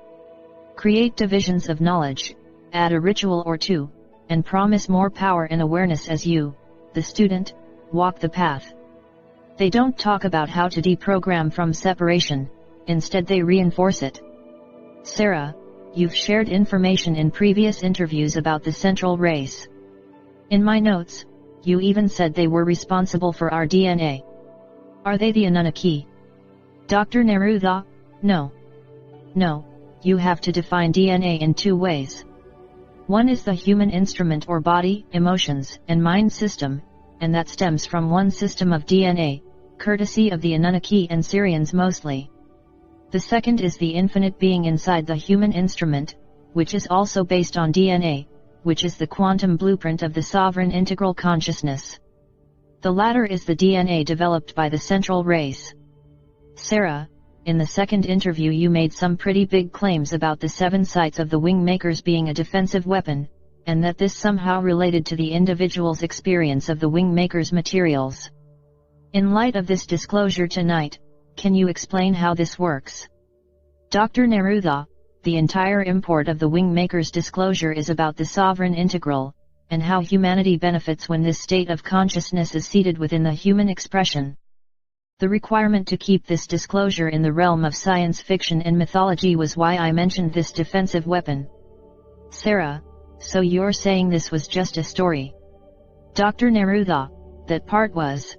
Create divisions of knowledge, add a ritual or two, and promise more power and awareness as you, the student, walk the path. They don't talk about how to deprogram from separation, instead they reinforce it. Sarah, you've shared information in previous interviews about the central race. In my notes, you even said they were responsible for our DNA. Are they the Anunnaki? Dr. Neruda? No. No, you have to define DNA in two ways. One is the human instrument or body, emotions, and mind system, and that stems from one system of DNA, courtesy of the Anunnaki and Sumerians mostly. The second is the infinite being inside the human instrument, which is also based on DNA, which is the quantum blueprint of the sovereign integral consciousness. The latter is the DNA developed by the central race. Sarah, in the second interview you made some pretty big claims about the 7 sights of the wing makers being a defensive weapon, and that this somehow related to the individual's experience of the wing makers' materials. In light of this disclosure tonight, can you explain how this works? Dr. Neruda, the entire import of the wing makers' disclosure is about the sovereign integral, and how humanity benefits when this state of consciousness is seated within the human expression. The requirement to keep this disclosure in the realm of science fiction and mythology was why I mentioned this defensive weapon. Sarah, so you're saying this was just a story? Dr. Neruda, that part was.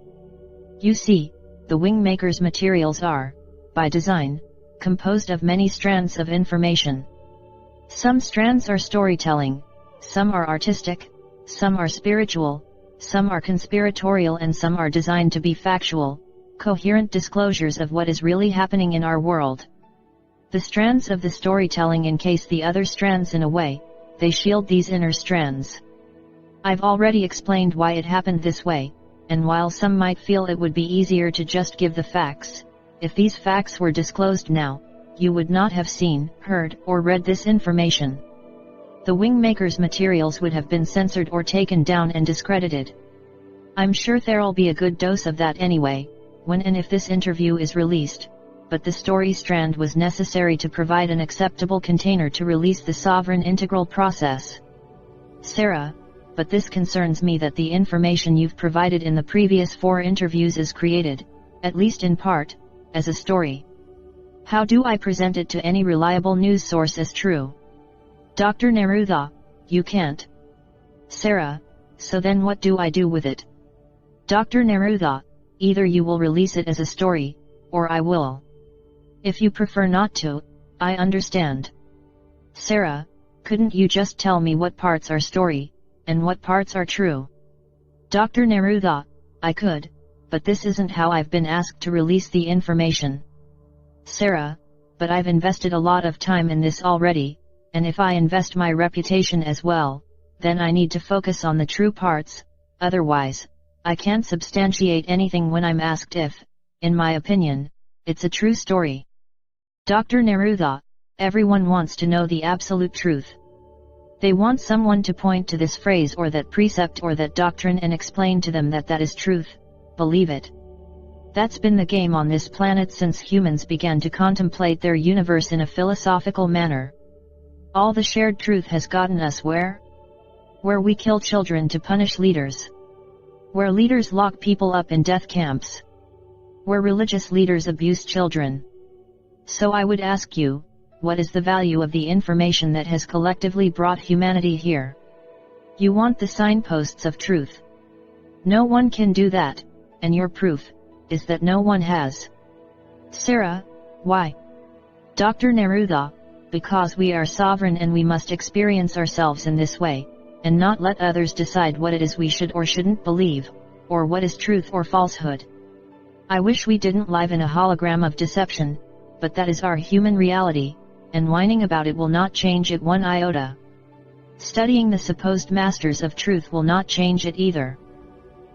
You see, the wing makers' materials are, by design, composed of many strands of information. Some strands are storytelling, some are artistic, some are spiritual, some are conspiratorial, and some are designed to be factual, coherent disclosures of what is really happening in our world. The strands of the storytelling encase the other strands in a way, they shield these inner strands. I've already explained why it happened this way, and while some might feel it would be easier to just give the facts, if these facts were disclosed now, you would not have seen, heard, or read this information. The wing makers' materials would have been censored or taken down and discredited. I'm sure there'll be a good dose of that anyway, when and if this interview is released, but the story strand was necessary to provide an acceptable container to release the sovereign integral process. Sarah, but this concerns me that the information you've provided in the previous 4 interviews is created, at least in part, as a story. How do I present it to any reliable news source as true? Dr. Neruda, you can't. Sarah, so then what do I do with it? Dr. Neruda, either you will release it as a story, or I will. If you prefer not to, I understand. Sarah, couldn't you just tell me what parts are story, and what parts are true? Dr. Neruda, I could, but this isn't how I've been asked to release the information. Sarah, but I've invested a lot of time in this already, and if I invest my reputation as well, then I need to focus on the true parts, otherwise, I can't substantiate anything when I'm asked if, in my opinion, it's a true story. Dr. Neruda, everyone wants to know the absolute truth. They want someone to point to this phrase or that precept or that doctrine and explain to them that that is truth, believe it. That's been the game on this planet since humans began to contemplate their universe in a philosophical manner. All the shared truth has gotten us where? Where we kill children to punish leaders. Where leaders lock people up in death camps. Where religious leaders abuse children. So I would ask you, what is the value of the information that has collectively brought humanity here? You want the signposts of truth. No one can do that, and your proof is that no one has. Sarah, why? Dr. Neruda, because we are sovereign and we must experience ourselves in this way, and not let others decide what it is we should or shouldn't believe, or what is truth or falsehood. I wish we didn't live in a hologram of deception, but that is our human reality, and whining about it will not change it one iota. Studying the supposed masters of truth will not change it either.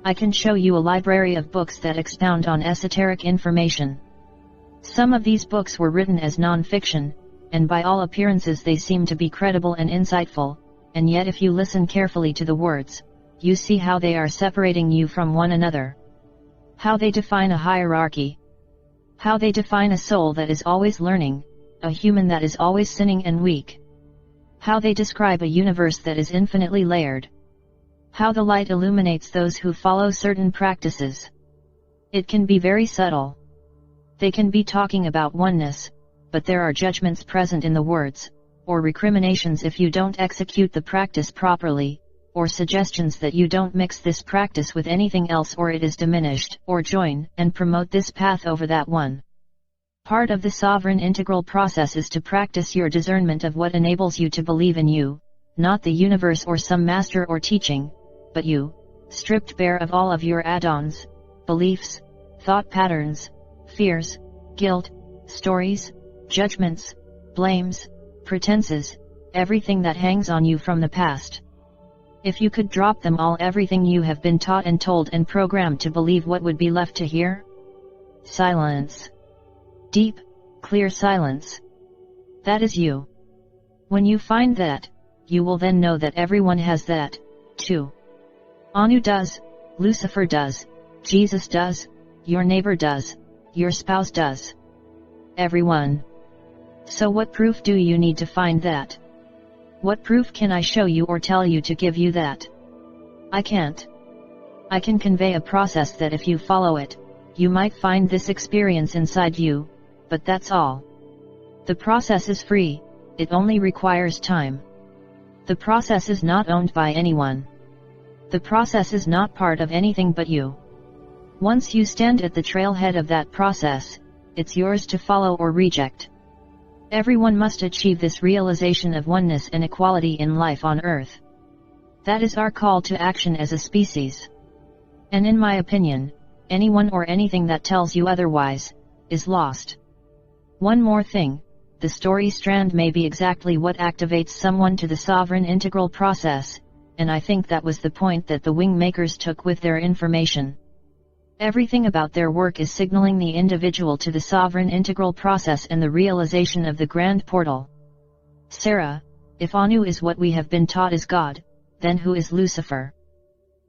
I can show you a library of books that expound on esoteric information. Some of these books were written as non-fiction, and by all appearances they seem to be credible and insightful, and yet if you listen carefully to the words, you see how they are separating you from one another. How they define a hierarchy. How they define a soul that is always learning, a human that is always sinning and weak. How they describe a universe that is infinitely layered. How the light illuminates those who follow certain practices. It can be very subtle. They can be talking about oneness, but there are judgments present in the words, or recriminations if you don't execute the practice properly, or suggestions that you don't mix this practice with anything else or it is diminished, or join and promote this path over that one. Part of the sovereign integral process is to practice your discernment of what enables you to believe in you, not the universe or some master or teaching, but you, stripped bare of all of your add-ons, beliefs, thought patterns, fears, guilt, stories, judgments, blames, pretenses, everything that hangs on you from the past. If you could drop them all, everything you have been taught and told and programmed to believe, what would be left to hear? Silence. Deep, clear silence. That is you. When you find that, you will then know that everyone has that, too. Anu does, Lucifer does, Jesus does, your neighbor does, your spouse does. Everyone. So what proof do you need to find that? What proof can I show you or tell you to give you that? I can't. I can convey a process that if you follow it, you might find this experience inside you, but that's all. The process is free, it only requires time. The process is not owned by anyone. The process is not part of anything but you. Once you stand at the trailhead of that process, it's yours to follow or reject. Everyone must achieve this realization of oneness and equality in life on Earth. That is our call to action as a species. And in my opinion, anyone or anything that tells you otherwise, is lost. One more thing, the story strand may be exactly what activates someone to the sovereign integral process, and I think that was the point that the wing makers took with their information. Everything about their work is signaling the individual to the sovereign integral process and the realization of the grand portal. Sarah, if Anu is what we have been taught is God, then who is Lucifer?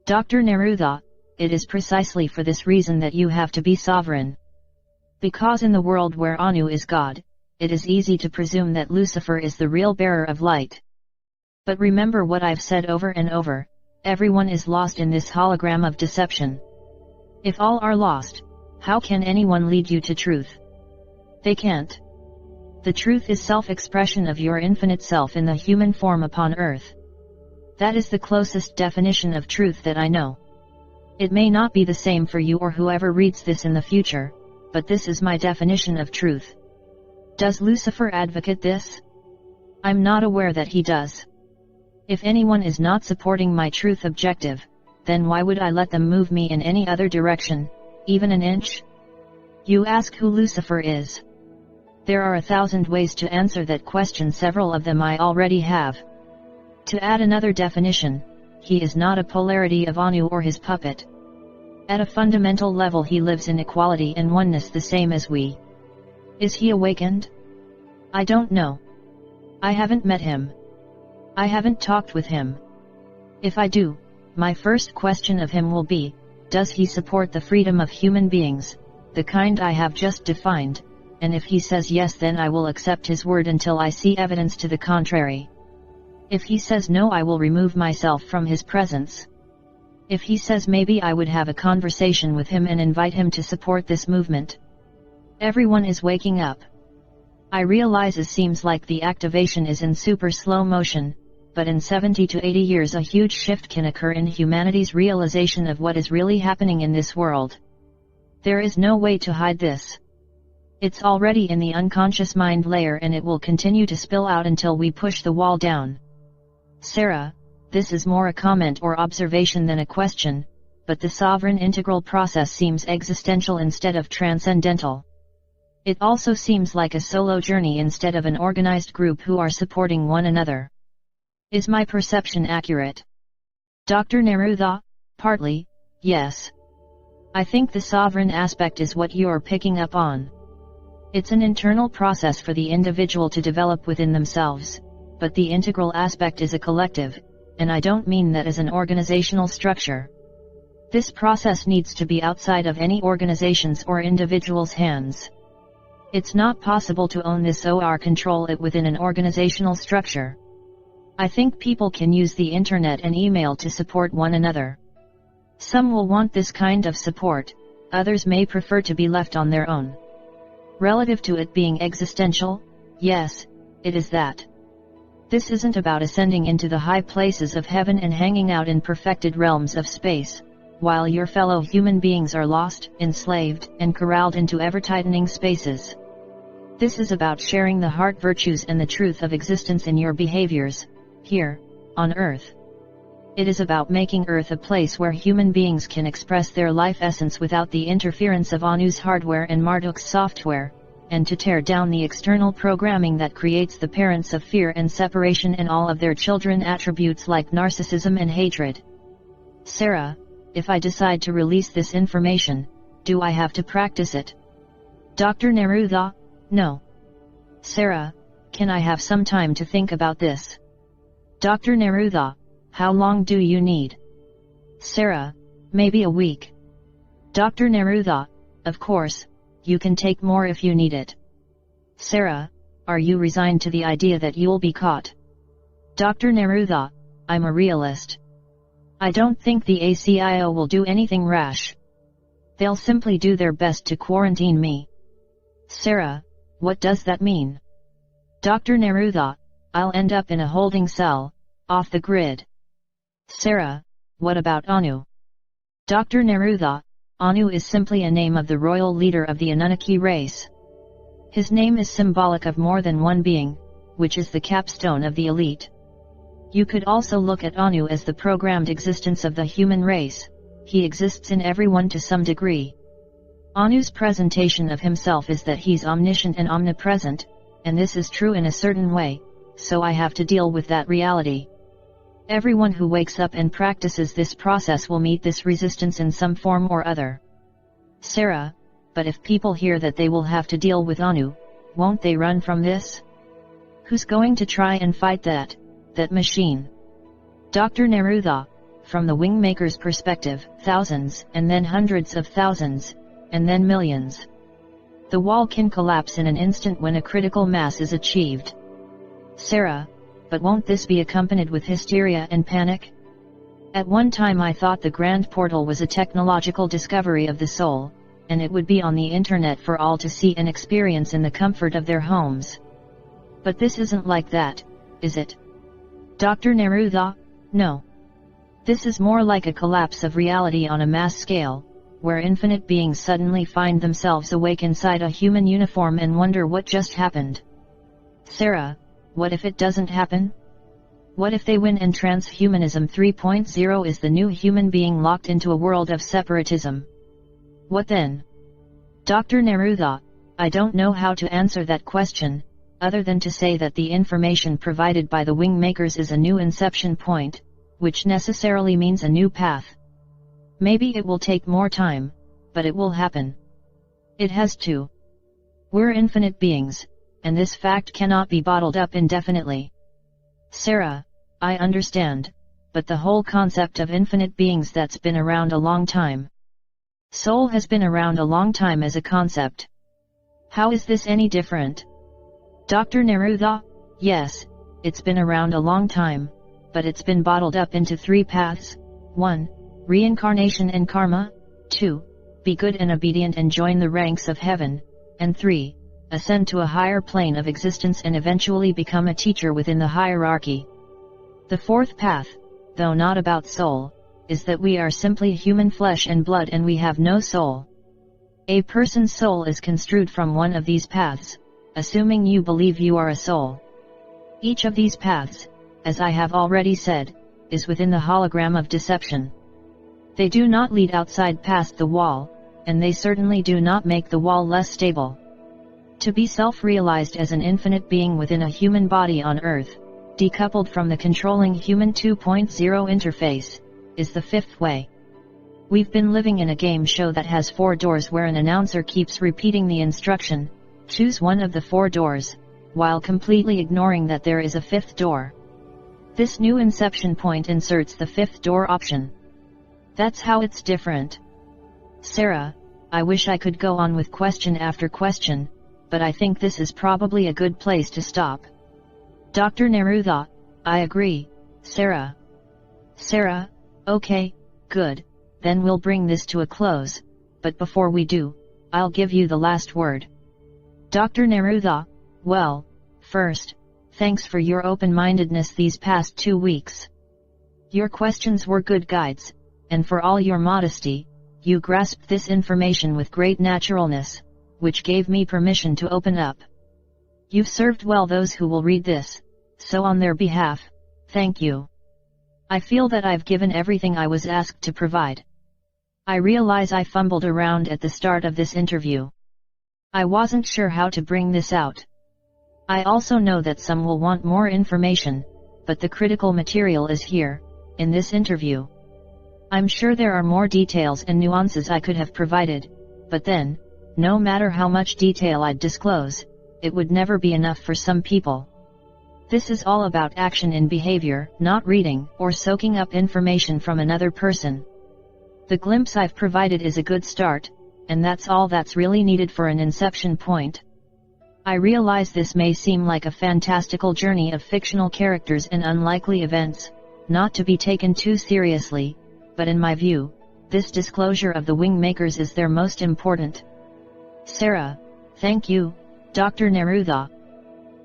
Dr. Neruda, it is precisely for this reason that you have to be sovereign. Because in the world where Anu is God, it is easy to presume that Lucifer is the real bearer of light. But remember what I've said over and over, everyone is lost in this hologram of deception. If all are lost, how can anyone lead you to truth? They can't. The truth is self-expression of your infinite self in the human form upon earth. That is the closest definition of truth that I know. It may not be the same for you or whoever reads this in the future, but this is my definition of truth. Does Lucifer advocate this? I'm not aware that he does. If anyone is not supporting my truth objective, then why would I let them move me in any other direction, even an inch? You ask who Lucifer is. There are 1,000 ways to answer that question, several of them I already have. To add another definition, he is not a polarity of Anu or his puppet. At a fundamental level he lives in equality and oneness the same as we. Is he awakened? I don't know. I haven't met him. I haven't talked with him. If I do, my first question of him will be, does he support the freedom of human beings, the kind I have just defined, and if he says yes, then I will accept his word until I see evidence to the contrary. If he says no, I will remove myself from his presence. If he says maybe, I would have a conversation with him and invite him to support this movement. Everyone is waking up. I realize it seems like the activation is in super slow motion, but in 70 to 80 years a huge shift can occur in humanity's realization of what is really happening in this world. There is no way to hide this. It's already in the unconscious mind layer and it will continue to spill out until we push the wall down. Sarah, this is more a comment or observation than a question, but the sovereign integral process seems existential instead of transcendental. It also seems like a solo journey instead of an organized group who are supporting one another. Is my perception accurate? Dr. Neruda, partly, yes. I think the sovereign aspect is what you're picking up on. It's an internal process for the individual to develop within themselves, but the integral aspect is a collective, and I don't mean that as an organizational structure. This process needs to be outside of any organization's or individual's hands. It's not possible to own this or control it within an organizational structure. I think people can use the internet and email to support one another. Some will want this kind of support, others may prefer to be left on their own. Relative to it being existential, yes, it is that. This isn't about ascending into the high places of heaven and hanging out in perfected realms of space, while your fellow human beings are lost, enslaved, and corralled into ever-tightening spaces. This is about sharing the heart virtues and the truth of existence in your behaviors, here, on Earth. It is about making Earth a place where human beings can express their life essence without the interference of Anu's hardware and Marduk's software, and to tear down the external programming that creates the parents of fear and separation and all of their children attributes like narcissism and hatred. Sarah, if I decide to release this information, do I have to practice it? Dr. Neruda, no. Sarah, can I have some time to think about this? Dr. Neruda, how long do you need? Sarah, maybe a week. Dr. Neruda, of course, you can take more if you need it. Sarah, are you resigned to the idea that you'll be caught? Dr. Neruda, I'm a realist. I don't think the ACIO will do anything rash. They'll simply do their best to quarantine me. Sarah, what does that mean? Dr. Neruda, I'll end up in a holding cell, off the grid. Sarah, what about Anu? Dr. Neruda, Anu is simply a name of the royal leader of the Anunnaki race. His name is symbolic of more than one being, which is the capstone of the elite. You could also look at Anu as the programmed existence of the human race. He exists in everyone to some degree. Anu's presentation of himself is that he's omniscient and omnipresent, and this is true in a certain way, so I have to deal with that reality. Everyone who wakes up and practices this process will meet this resistance in some form or other. Sarah, but if people hear that they will have to deal with Anu, won't they run from this? Who's going to try and fight that machine? Dr. Neruda, from the wingmaker's perspective, thousands, and then hundreds of thousands, and then millions. The wall can collapse in an instant when a critical mass is achieved. Sarah, but won't this be accompanied with hysteria and panic? At one time I thought the Grand Portal was a technological discovery of the soul, and it would be on the internet for all to see and experience in the comfort of their homes. But this isn't like that, is it? Dr. Neruda, no. This is more like a collapse of reality on a mass scale, where infinite beings suddenly find themselves awake inside a human uniform and wonder what just happened. Sarah, what if it doesn't happen? What if they win and transhumanism 3.0 is the new human being locked into a world of separatism? What then? Dr. Neruda, I don't know how to answer that question, other than to say that the information provided by the wingmakers is a new inception point, which necessarily means a new path. Maybe it will take more time, but it will happen. It has to. We're infinite beings, and this fact cannot be bottled up indefinitely. Sarah, I understand, but the whole concept of infinite beings that's been around a long time. Soul has been around a long time as a concept. How is this any different? Dr. Neruda, yes, it's been around a long time, but it's been bottled up into 3 paths. 1. Reincarnation and karma. 2. Be good and obedient and join the ranks of heaven. And 3. Ascend to a higher plane of existence and eventually become a teacher within the hierarchy. The 4th path, though not about soul, is that we are simply human flesh and blood and we have no soul. A person's soul is construed from one of these paths, assuming you believe you are a soul. Each of these paths, as I have already said, is within the hologram of deception. They do not lead outside past the wall, and they certainly do not make the wall less stable. To be self-realized as an infinite being within a human body on Earth, decoupled from the controlling human 2.0 interface, is the fifth way. We've been living in a game show that has 4 doors where an announcer keeps repeating the instruction, choose one of the 4 doors, while completely ignoring that there is a 5th door. This new inception point inserts the 5th door option. That's how it's different. Sarah, I wish I could go on with question after question, but I think this is probably a good place to stop. Dr. Neruda, I agree, Sarah. Sarah, okay, good, then we'll bring this to a close, but before we do, I'll give you the last word. Dr. Neruda, well, first, thanks for your open-mindedness these past 2 weeks. Your questions were good guides, and for all your modesty, you grasped this information with great naturalness, which gave me permission to open up. You've served well those who will read this, so on their behalf, thank you. I feel that I've given everything I was asked to provide. I realize I fumbled around at the start of this interview. I wasn't sure how to bring this out. I also know that some will want more information, but the critical material is here, in this interview. I'm sure there are more details and nuances I could have provided, but then, no matter how much detail I'd disclose, it would never be enough for some people. This is all about action in behavior, not reading or soaking up information from another person. The glimpse I've provided is a good start, and that's all that's really needed for an inception point. I realize this may seem like a fantastical journey of fictional characters and unlikely events, not to be taken too seriously, but in my view, this disclosure of the wing makers is their most important. Sarah, thank you, Dr. Neruda.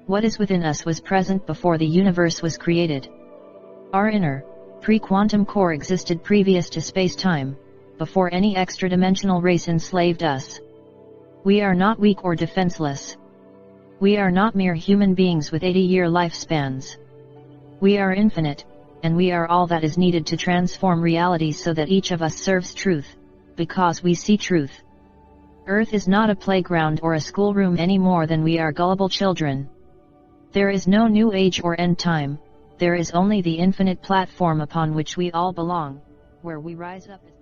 What is within us was present before the universe was created. Our inner, pre-quantum core existed previous to space-time, before any extra-dimensional race enslaved us. We are not weak or defenseless. We are not mere human beings with 80-year lifespans. We are infinite, and we are all that is needed to transform reality so that each of us serves truth, because we see truth. Earth is not a playground or a schoolroom any more than we are gullible children. There is no new age or end time, there is only the infinite platform upon which we all belong, where we rise up as